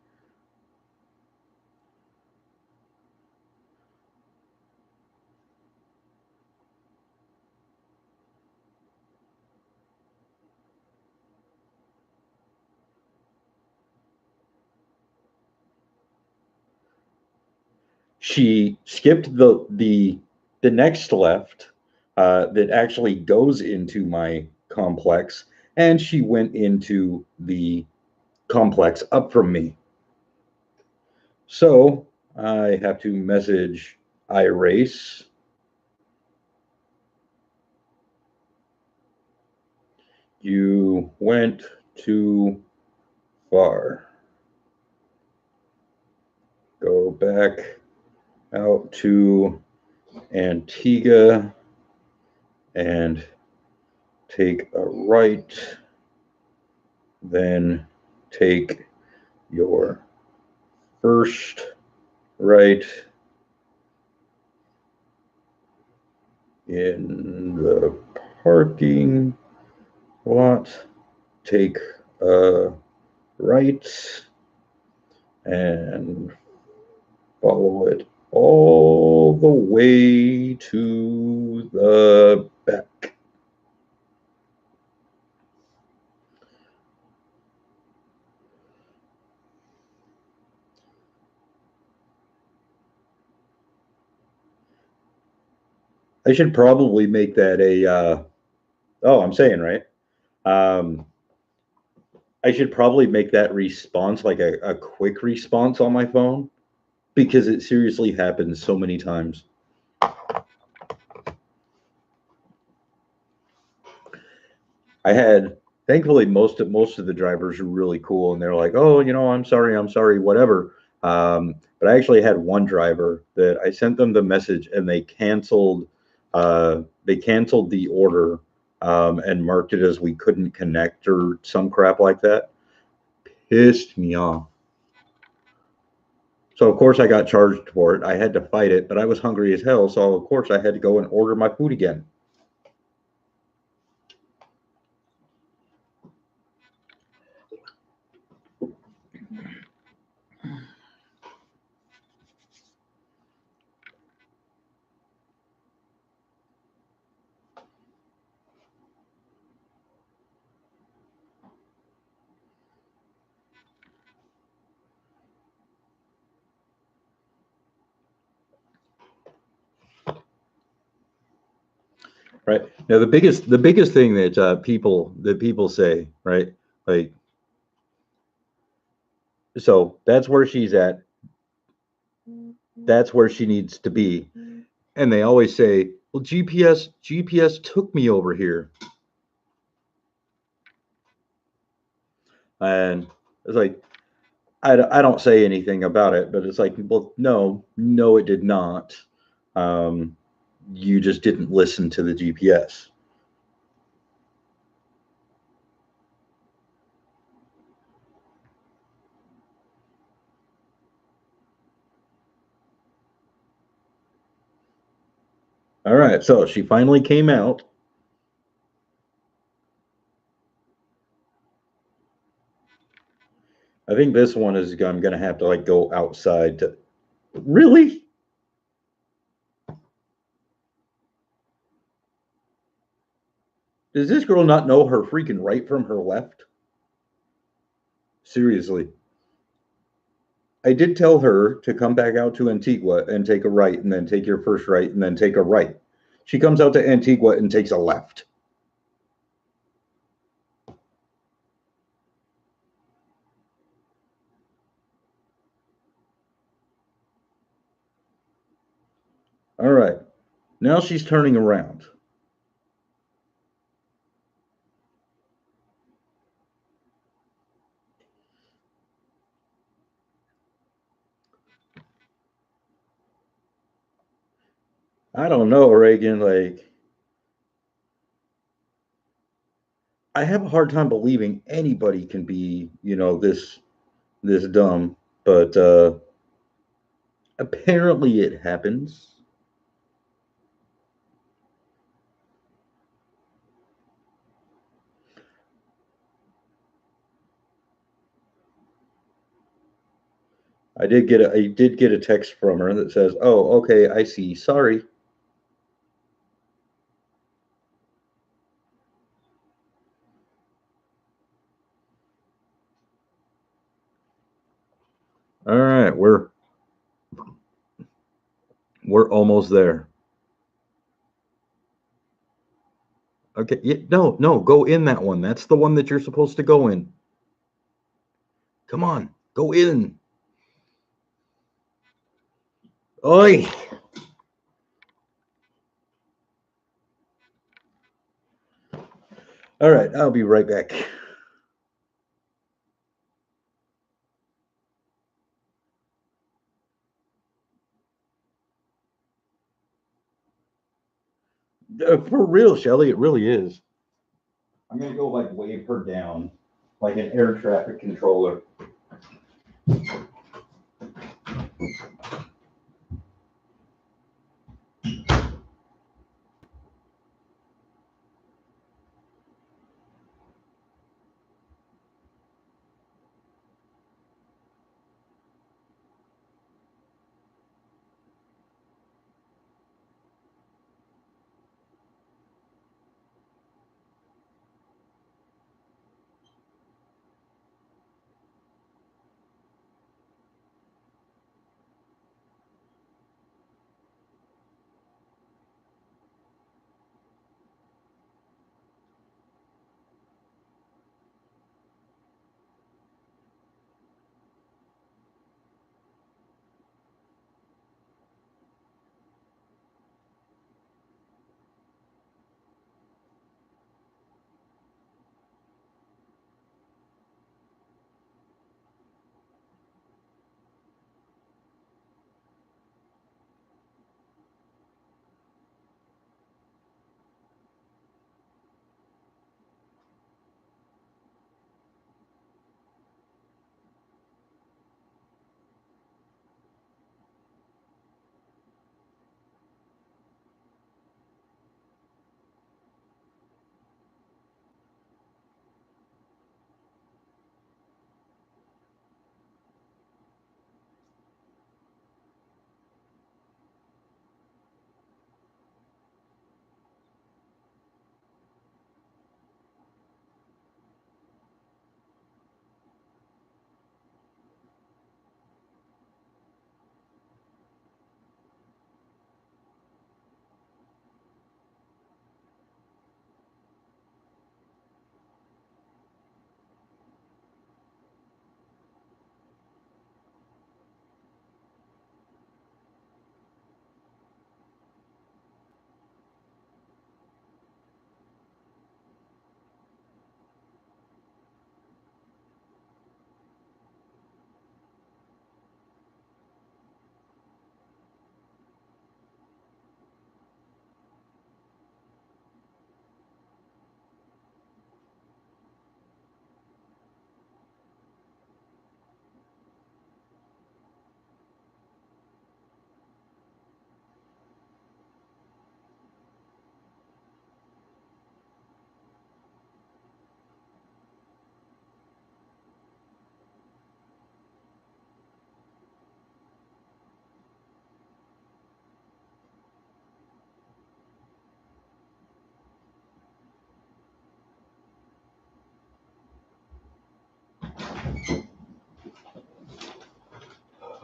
She skipped the next left that actually goes into my complex, and she went into the complex up from me. So I have to message iRace. You went too far. Go back out to Antigua and take a right, then take your first right in the parking lot, take a right and follow it all the way to the back. I should probably make that oh, I'm saying right. Um, I should probably make that response like a quick response on my phone because it seriously happens so many times. I had thankfully most of the drivers are really cool and they're like, oh, I'm sorry, whatever. But I actually had one driver that I sent them the message and they canceled the order and marked it as we couldn't connect or some crap like that. Pissed me off. So of course I got charged for it. I had to fight it, but I was hungry as hell, so of course I had to go and order my food again. Right now, the biggest thing that people say, right, like, so that's where she's at. That's where she needs to be. And they always say, well, GPS took me over here. And it's like, I don't say anything about it, but it's like, well, no, it did not. Um, you just didn't listen to the GPS. All right, so she finally came out. I think this one is I'm gonna have to like go outside to. Really? Does this girl not know her freaking right from her left? Seriously. I did tell her to come back out to Antigua and take a right and then take your first right and then take a right. She comes out to Antigua and takes a left. All right. Now she's turning around. I don't know, Reagan. Like, I have a hard time believing anybody can be, this dumb, but apparently it happens. I did get a text from her that says, "Oh, okay, I see. Sorry." All right, we're almost there. Okay, no, go in that one. That's the one that you're supposed to go in. Come on, go in. Oi. All right, I'll be right back. For real, Shelly, it really is. I'm gonna go like wave her down like an air traffic controller.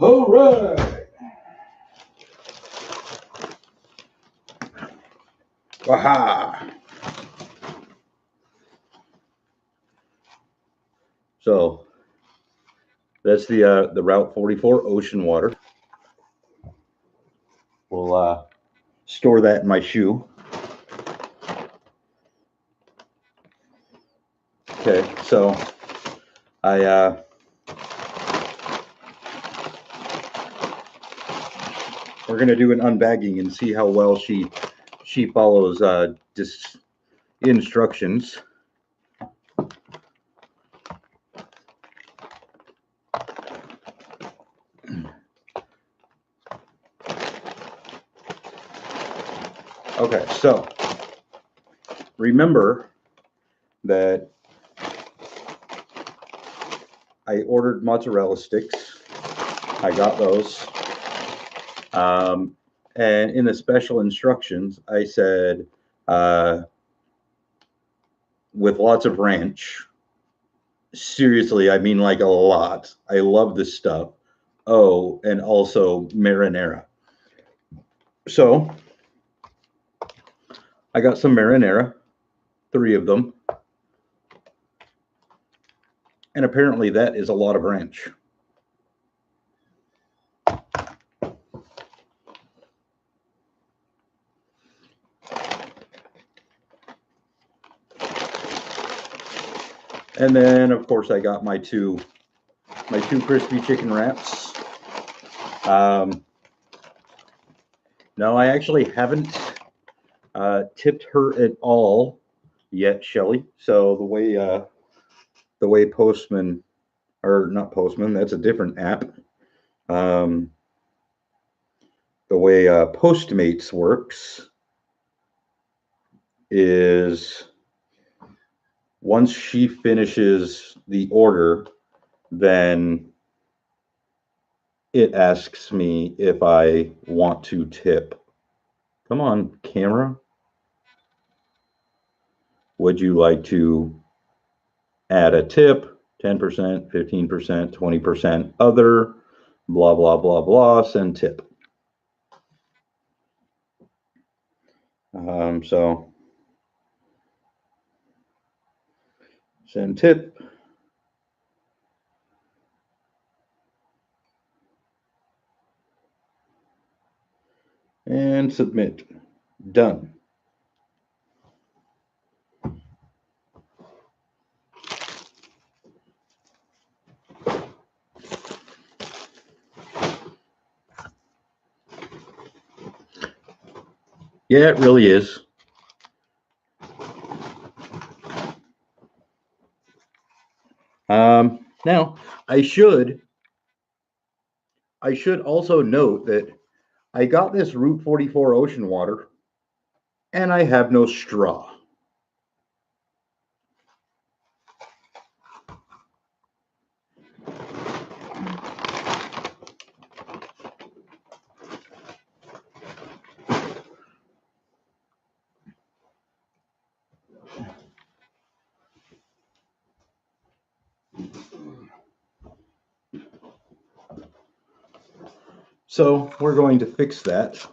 All right. Aha. So that's the Route 44 ocean water. We'll store that in my shoe. Okay, so I we're gonna do an unbagging and see how well she follows instructions. Okay, so remember that I ordered mozzarella sticks. I got those. And in the special instructions, I said, with lots of ranch. Seriously, I mean like a lot. I love this stuff. Oh, and also marinara. So I got some marinara, 3 of them. And apparently that is a lot of ranch. And then, of course, I got my two crispy chicken wraps. No, I actually haven't tipped her at all yet, Shelly. So the way Postman, or not Postman, that's a different app. The way Postmates works is once she finishes the order, then it asks me if I want to tip. Come on, camera. Would you like to add a tip? 10%, 15%, 20%, other, blah, blah, blah, blah, send tip. So send tip. And submit. Done. Yeah, it really is. Now, I should also note that I got this Route 44 ocean water, and I have no straw. So we're going to fix that.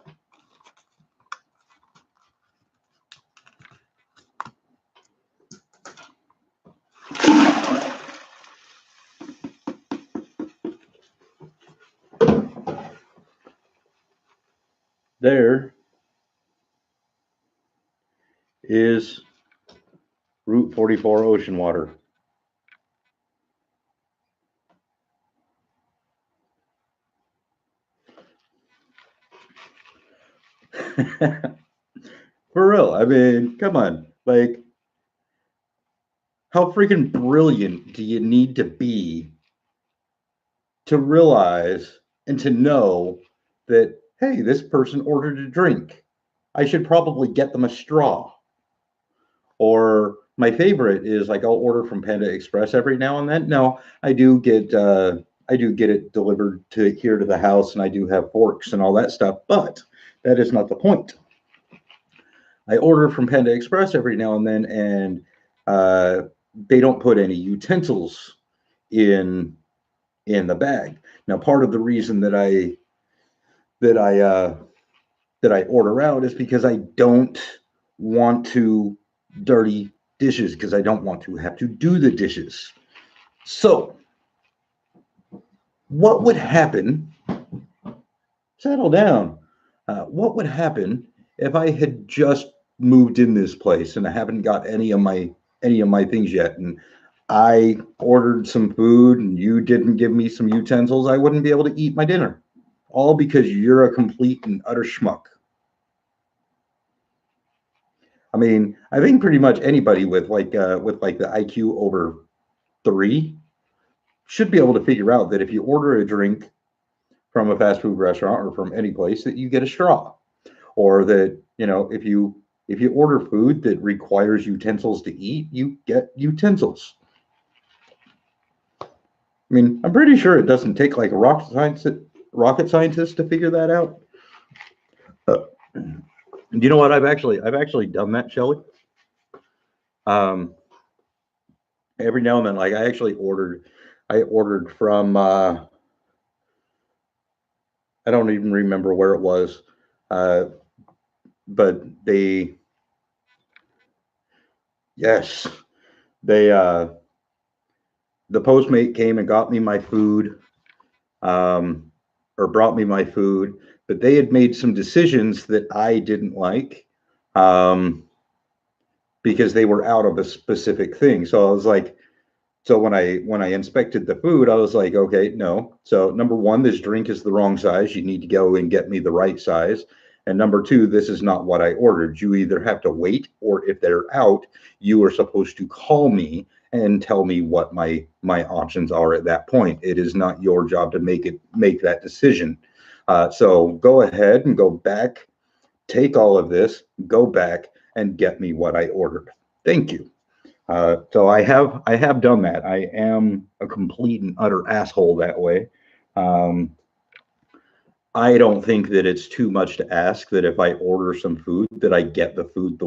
There is Route 44 ocean water. For real, I mean, come on. Like, how freaking brilliant do you need to be to realize and to know that, hey, this person ordered a drink. I should probably get them a straw. Or my favorite is like I'll order from Panda Express every now and then. No, I do get it delivered to here to the house, and I do have forks and all that stuff. But that is not the point. I order from Panda Express every now and then, and they don't put any utensils in the bag. Now, part of the reason that I order out is because I don't want to dirty dishes, because I don't want to have to do the dishes. So, what would happen? Settle down. What would happen if I had just moved in this place and I haven't got any of my things yet, and I ordered some food and you didn't give me some utensils? I wouldn't be able to eat my dinner, all because you're a complete and utter schmuck. I mean, I think pretty much anybody with like the IQ over 3 should be able to figure out that if you order a drink from a fast food restaurant or from any place, that you get a straw, or that, you know, if you order food that requires utensils to eat, you get utensils. I mean, I'm pretty sure it doesn't take like a rocket scientist to figure that out. You know what? I've actually done that, Shelly. Every now and then, like I ordered from I don't even remember where it was, but yes, they the Postmate came and got me my food, or brought me my food, but they had made some decisions that I didn't like, because they were out of a specific thing. So I was like, so when I inspected the food, I was like, okay, no. So number one, this drink is the wrong size. You need to go and get me the right size. And number two, this is not what I ordered. You either have to wait, or if they're out, you are supposed to call me and tell me what my options are at that point. It is not your job to make that decision. So go ahead and go back, take all of this, go back and get me what I ordered. Thank you. So I have done that. I am a complete and utter asshole that way. I don't think that it's too much to ask that if I order some food, that I get the food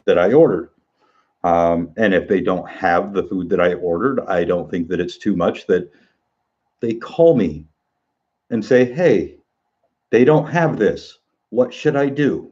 that I ordered. And if they don't have the food that I ordered, I don't think that it's too much that they call me and say, hey, they don't have this. What should I do?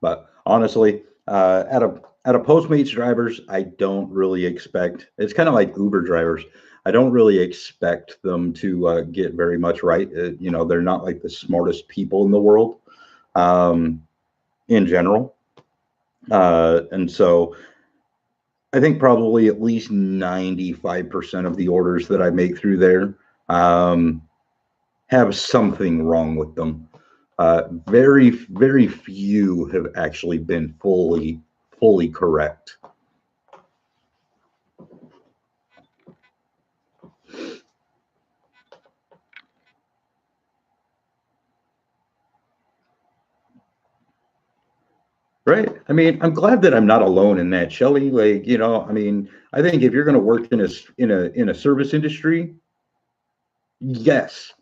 But honestly, out of Postmates drivers, I don't really expect. It's kind of like Uber drivers. I don't really expect them to get very much right. You know, they're not like the smartest people in the world, in general, and so I think probably at least 95% of the orders that I make through there have something wrong with them. Very, very few have actually been fully correct. Right. I mean, I'm glad that I'm not alone in that, Shelly. Like, you know, I mean, I think if you're going to work in a service industry, yes,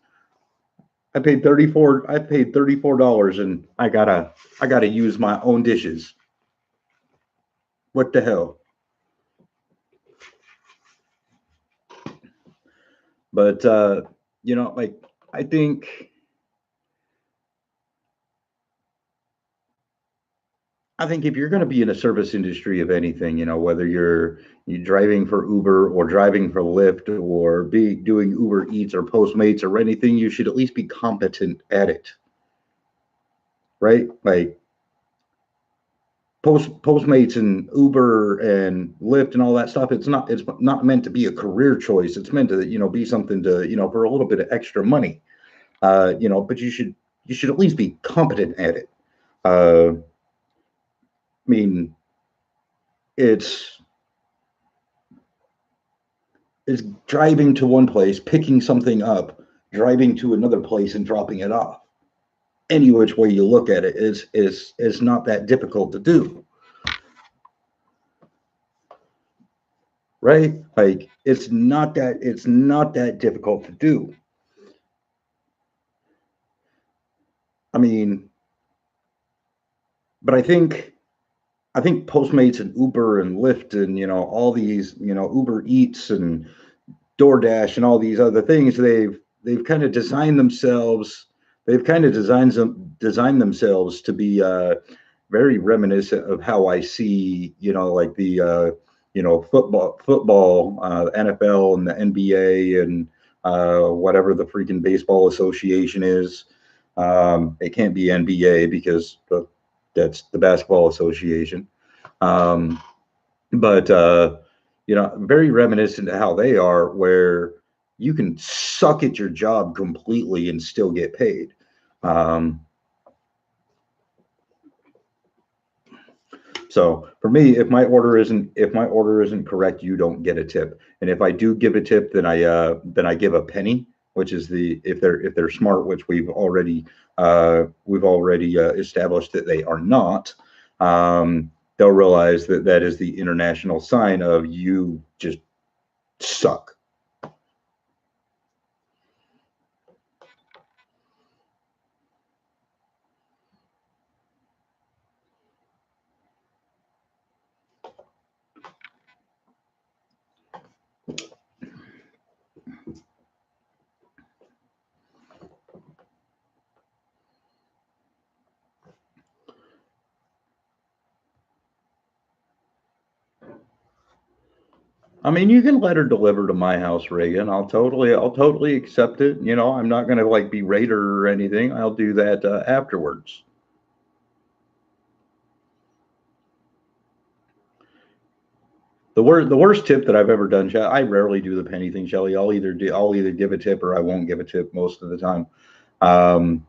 I paid $34 and I gotta use my own dishes. What the hell? But you know, like, I think if you're going to be in a service industry of anything, you know, whether you're driving for Uber or driving for Lyft or be doing Uber Eats or Postmates or anything, you should at least be competent at it, right? Like Postmates and Uber and Lyft and all that stuff. It's not meant to be a career choice. It's meant to, you know, be something to, you know, for a little bit of extra money, you know. But you should at least be competent at it. I mean, it's driving to one place, picking something up, driving to another place, and dropping it off. Any which way you look at it is not that difficult to do. right? Like it's not that difficult to do. I mean, but I think Postmates and Uber and Lyft and all these Uber Eats and DoorDash and all these other things, they've kind of designed themselves. They've kind of designed themselves to be very reminiscent of how I see, like the football, NFL and the NBA and whatever the freaking baseball association is. It can't be NBA because that's the basketball association. Um, but very reminiscent to how they are, where you can suck at your job completely and still get paid. Um, so for me, if my order isn't correct, you don't get a tip. And if I do give a tip, then I give a penny, which is if they're smart, which we've already established that they are not. They'll realize that that is the international sign of you just suck. I mean, you can let her deliver to my house, Reagan. I'll totally accept it. I'm not gonna like berate her or anything. I'll do that afterwards. The worst tip that I've ever done, I rarely do the penny thing, Shelly. I'll either give a tip or I won't give a tip most of the time. Um,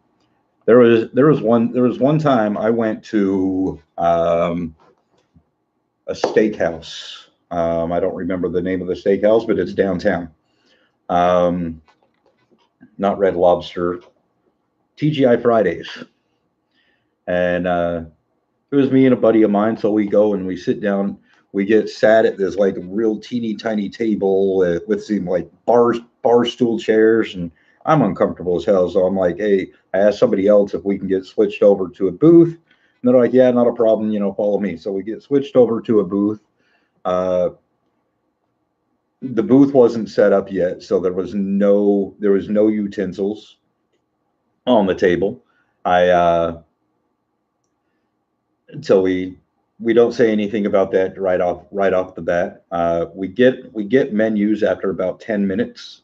there was one time I went to a steakhouse. I don't remember the name of the steakhouse, but it's downtown. Um, Not Red Lobster, TGI Fridays, and it was me and a buddy of mine. So we go and we sit down. We get sat at this like real teeny tiny table with some like bar stool chairs, and I'm uncomfortable as hell. So I'm like, hey, I asked somebody else if we can get switched over to a booth. And they're like, yeah, not a problem. Follow me. So we get switched over to a booth. Uh, the booth wasn't set up yet, so there was no utensils on the table. I So we don't say anything about that right off the bat. We get menus after about 10 minutes,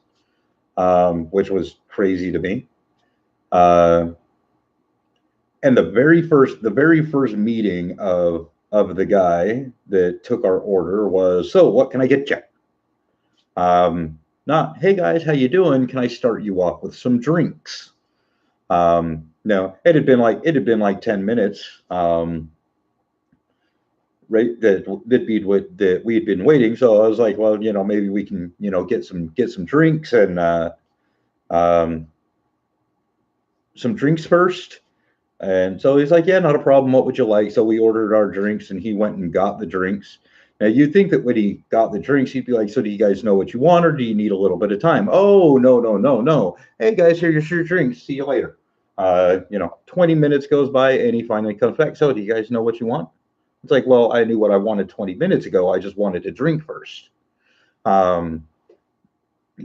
which was crazy to me. Uh, and the very first meeting of the guy that took our order was, so what can I get you? Not, hey guys, how you doing? Can I start you off with some drinks? No, it had been like 10 minutes. Right, that we had been waiting. So I was like, well, maybe we can, get some drinks and um, some drinks first. And so he's like, yeah, not a problem. What would you like? So we ordered our drinks, and he went and got the drinks. Now you'd think that when he got the drinks, he'd be like, so do you guys know what you want, or do you need a little bit of time? Oh, no, no, no, no. Hey guys, here's your drinks. See you later. 20 minutes goes by, and he finally comes back. So do you guys know what you want? It's like, well, I knew what I wanted 20 minutes ago. I just wanted to drink first. Um,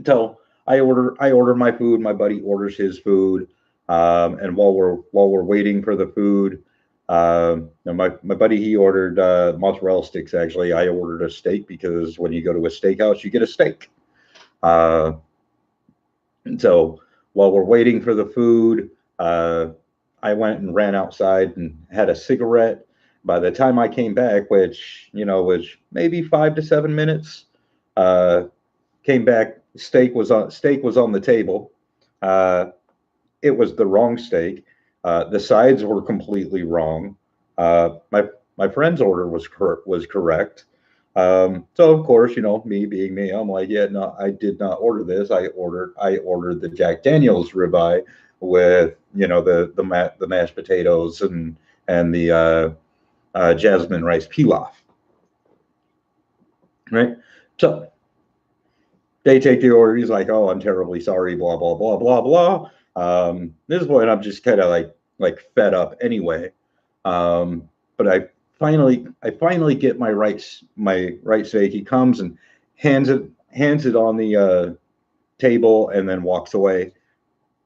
so I order my food. My buddy orders his food, and while we're waiting for the food, my buddy, he ordered mozzarella sticks. Actually, I ordered a steak because when you go to a steakhouse, you get a steak. Uh, and so while we're waiting for the food, uh, I went and ran outside and had a cigarette. By the time I came back, which was maybe 5 to 7 minutes, uh, came back. Steak was on the table. Uh, it was the wrong steak. The sides were completely wrong. My friend's order was correct. So of course, me being me, I'm like, yeah, no, I did not order this. I ordered the Jack Daniel's ribeye with the mashed potatoes and the jasmine rice pilaf, right? So they take the order. He's like, "Oh, I'm terribly sorry." Blah blah blah blah blah. This point, I'm just kind of like fed up anyway. But I finally get my right steak. He comes and hands it on the table and then walks away.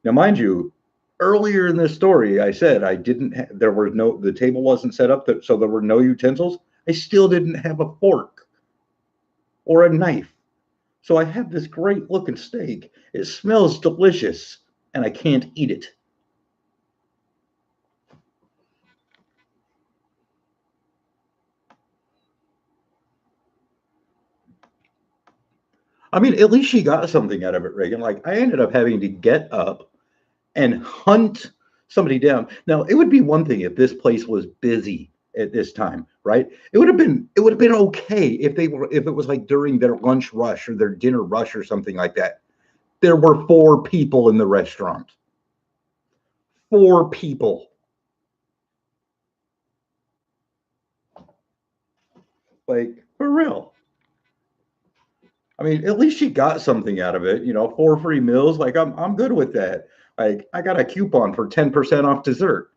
Now, mind you, earlier in this story, I said I didn't. There were no. The table wasn't set up, so there were no utensils. I still didn't have a fork or a knife. So I have this great looking steak. It smells delicious, and I can't eat it. I mean, at least she got something out of it, Reagan. Like, I ended up having to get up and hunt somebody down. Now, it would be one thing if this place was busy at this time, right? It would have been okay if it was like during their lunch rush or their dinner rush or something like that. There were 4 people in the restaurant. 4 people. Like, for real. I mean, at least she got something out of it, 4 free meals. Like, I'm good with that. Like, I got a coupon for 10% off dessert.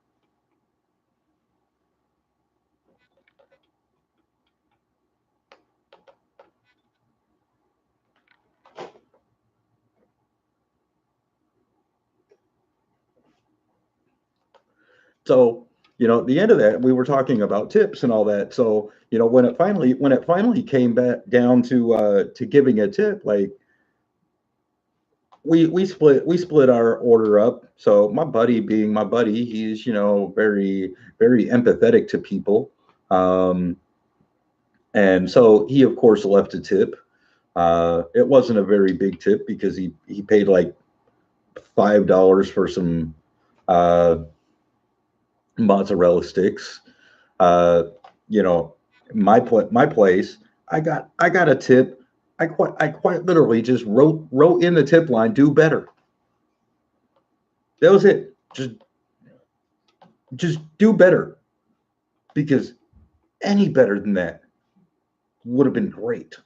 So, at the end of that, we were talking about tips and all that. So, when it finally came back down to giving a tip, like we split our order up. So my buddy, being my buddy, he's very very empathetic to people, um, and so he of course left a tip. It wasn't a very big tip because he paid like $5 for some uh, mozzarella sticks. Uh, you know, my place, I got a tip. I quite literally just wrote in the tip line, "Do better." That was it. Just do better, because any better than that would have been great.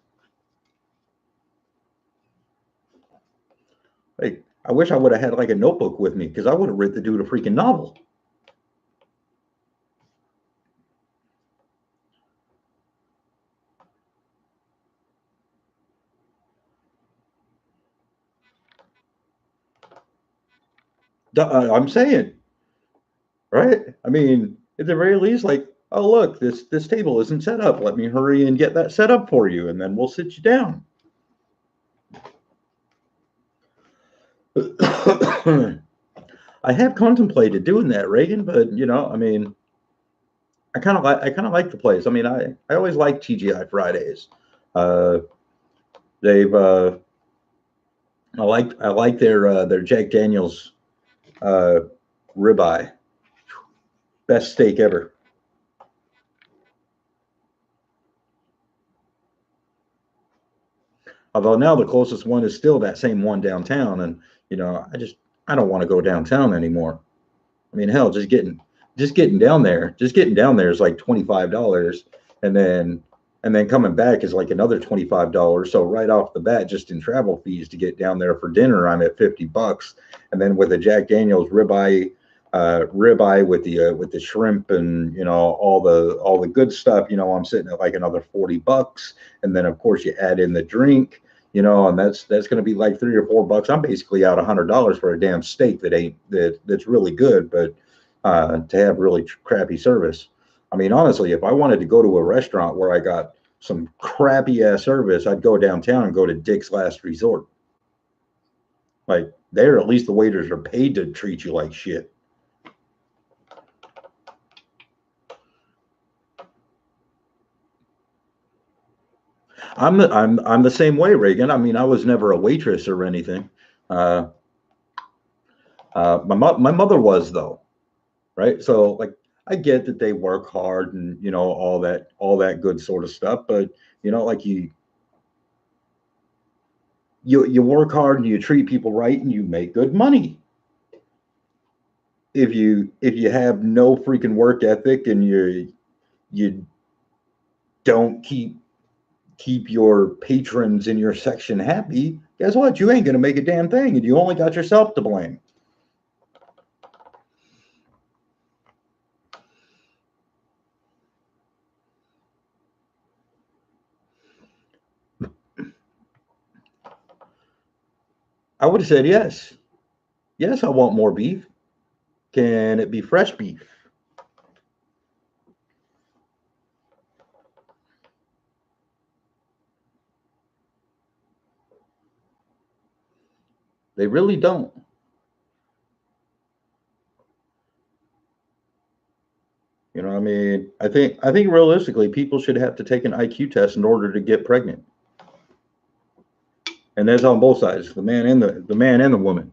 Like, I wish I would have had like a notebook with me, because I would have written the dude a freaking novel. I'm saying, right? I mean, at the very least, like, oh look, this table isn't set up. Let me hurry and get that set up for you, and then we'll sit you down. I have contemplated doing that, Reagan, but I mean, I kind of like the place. I mean, I always like TGI Fridays. Uh, they've I like their Jack Daniels uh, ribeye, best steak ever. Although now the closest one is still that same one downtown, and I don't want to go downtown anymore. I mean, hell, just getting down there is like $25, and then coming back is like another $25. So right off the bat, just in travel fees to get down there for dinner, I'm at $50, and then with a Jack Daniel's ribeye with the shrimp and all the good stuff, I'm sitting at like another $40, and then of course you add in the drink. And that's going to be like $3 or $4. I'm basically out $100 for a damn steak that's really good, but to have really crappy service. I mean, honestly, if I wanted to go to a restaurant where I got some crappy ass service, I'd go downtown and go to Dick's Last Resort. Like, there, at least the waiters are paid to treat you like shit. I'm the same way, Reagan. I mean, I was never a waitress or anything. Uh, my mother was, though, right? So, like, I get that they work hard and all that good sort of stuff, but like, you work hard and you treat people right and you make good money. If you have no freaking work ethic and you don't keep keep your patrons in your section happy, guess what? You ain't going to make a damn thing, and you only got yourself to blame. I would have said yes. Yes, I want more beef. Can it be fresh beef? They really don't. You know, I mean, I think realistically, people should have to take an IQ test in order to get pregnant, and that's on both sides, the man and the man and the woman.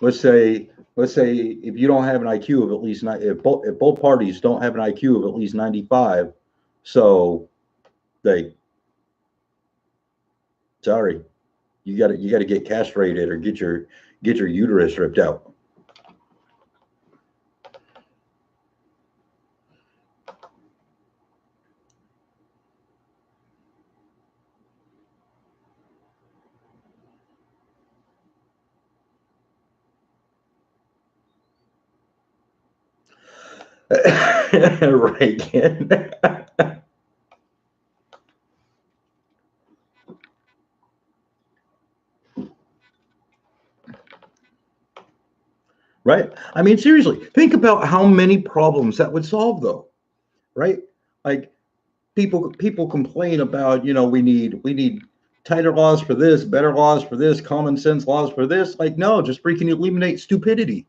Let's say if you don't have an IQ of at least if both parties don't have an IQ of at least 95, so they sorry, you got to get castrated or get your uterus ripped out. Right, Ken. Right. I mean, seriously, think about how many problems that would solve, though. Right? Like people complain about, we need tighter laws for this, better laws for this, common sense laws for this. Like, no, just freaking eliminate stupidity.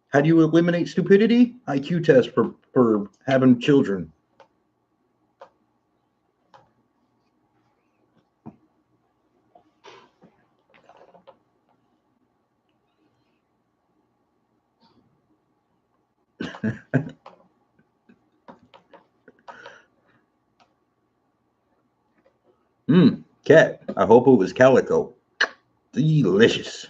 How do you eliminate stupidity? IQ test for having children. Cat. I hope it was calico. Delicious.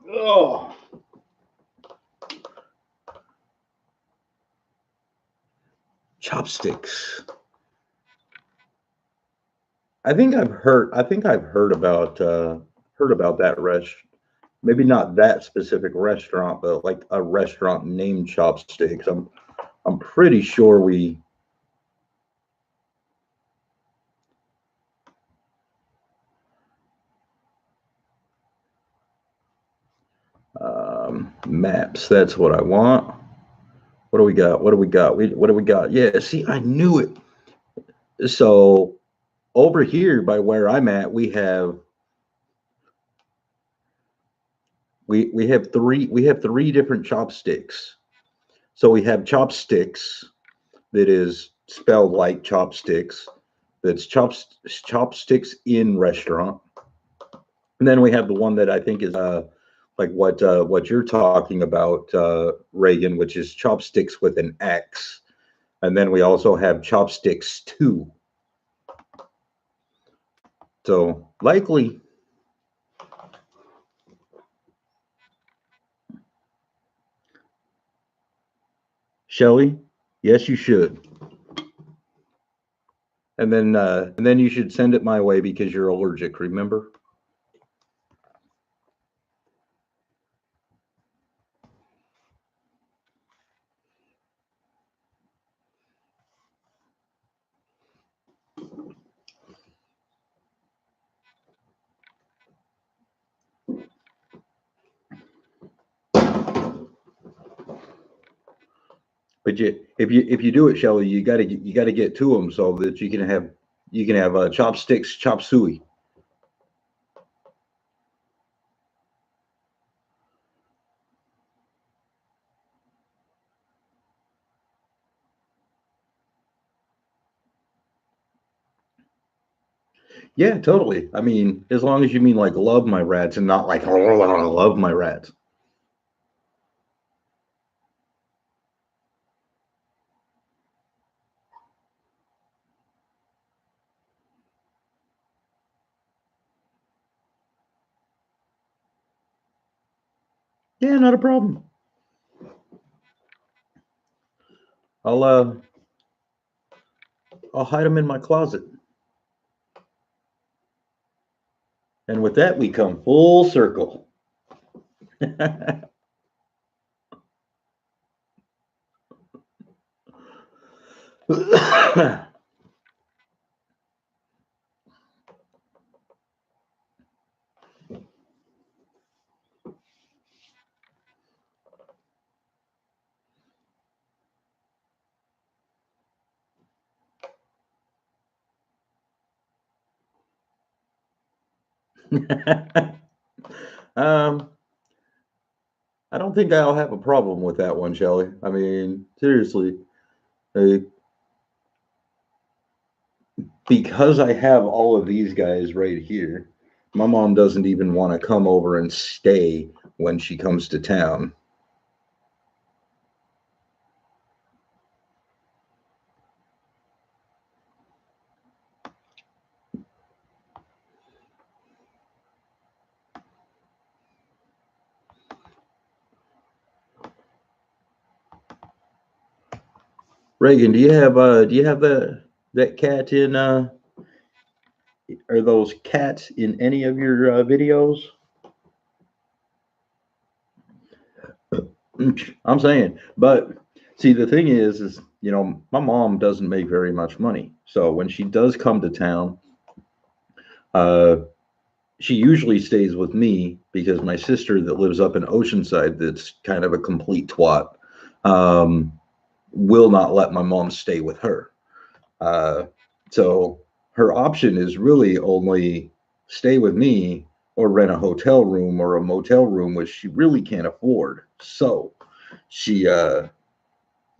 Oh, chopsticks. I think I've heard about that maybe not that specific restaurant, but like a restaurant named Chopsticks. I'm pretty sure we maps. That's what I want. What do we got? What do we got? What do we got? Yeah, see, I knew it. So over here by where I'm at, we have three different chopsticks. So we have chopsticks that is spelled like chopsticks. That's chopsticks in restaurant. And then we have the one that I think is like what you're talking about, Reagan, which is chopsticks with an X. And then we also have chopsticks 2. So likely, Shelly, yes, you should. And then you should send it my way because you're allergic, remember? But if you do it, Shelly, you got to get to them so that you can have chopsticks, chop suey. Yeah, totally. I mean, as long as you mean like love my rats and not like love my rats. Yeah, not a problem. I'll uh I'll hide them in my closet. And with that, we come full circle. um, I don't think I'll have a problem with that one, Shelley. I mean, seriously, uh, because I have all of these guys right here, my mom doesn't even want to come over and stay when she comes to town. Reagan, do you have that cat in are those cats in any of your videos? I'm saying, but see, the thing is, my mom doesn't make very much money. So when she does come to town, uh, she usually stays with me because my sister that lives up in Oceanside, that's kind of a complete twat, um, will not let my mom stay with her. Uh, so her option is really only stay with me or rent a hotel room or a motel room, which she really can't afford. So she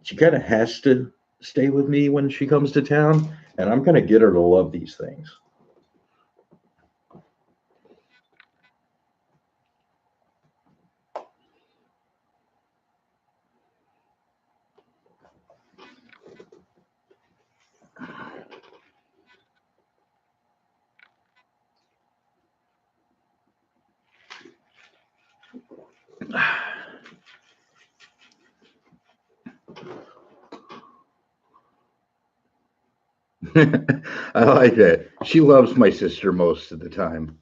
she kind of has to stay with me when she comes to town, and I'm going to get her to love these things. I like that. She loves my sister most of the time.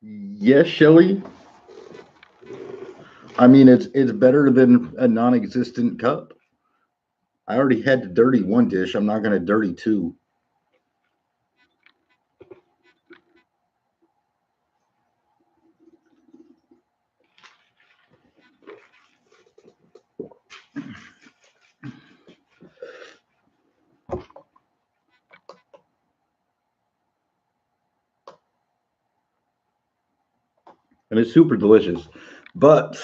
Yes, Shelly. I mean, it's better than a non-existent cup. I already had to dirty one dish. I'm not going to dirty two. And it's super delicious. But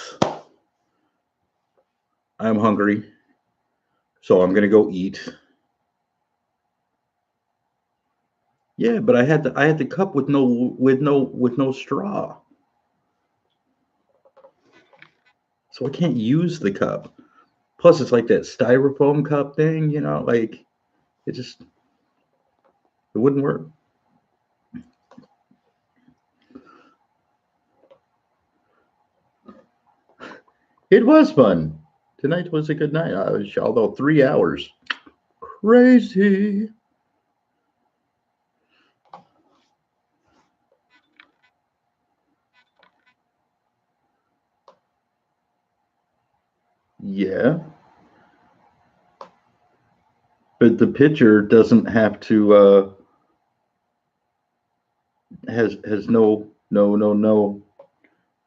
I'm hungry, so I'm gonna go eat. Yeah, but I had the cup with no straw, so I can't use the cup. Plus, it's like that styrofoam cup thing, like it wouldn't work. It was fun. Tonight was a good night. Although 3 hours, crazy. Yeah, but the pitcher doesn't have to has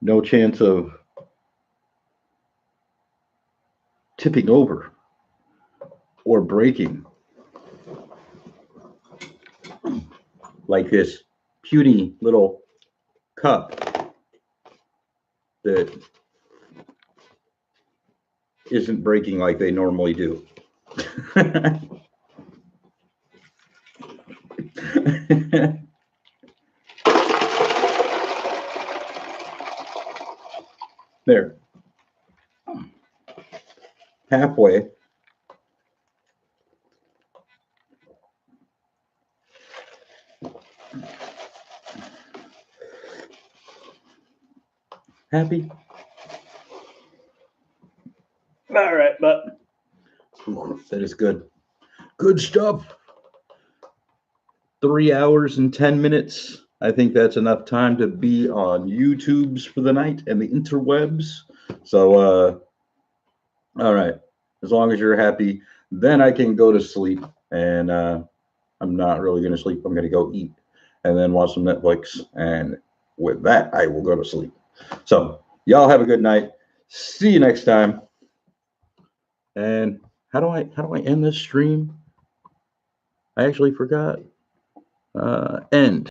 no chance of tipping over or breaking. like this puny little cup that isn't breaking like they normally do. There. Halfway. Happy? All right, but that is good. Good stuff. 3 hours and 10 minutes. I think that's enough time to be on YouTube's for the night and the interwebs. So, all right. As long as you're happy, then I can go to sleep. And I'm not really going to sleep. I'm going to go eat and then watch some Netflix. And with that, I will go to sleep. So, y'all have a good night. See you next time. And how do I end this stream? I actually forgot. End.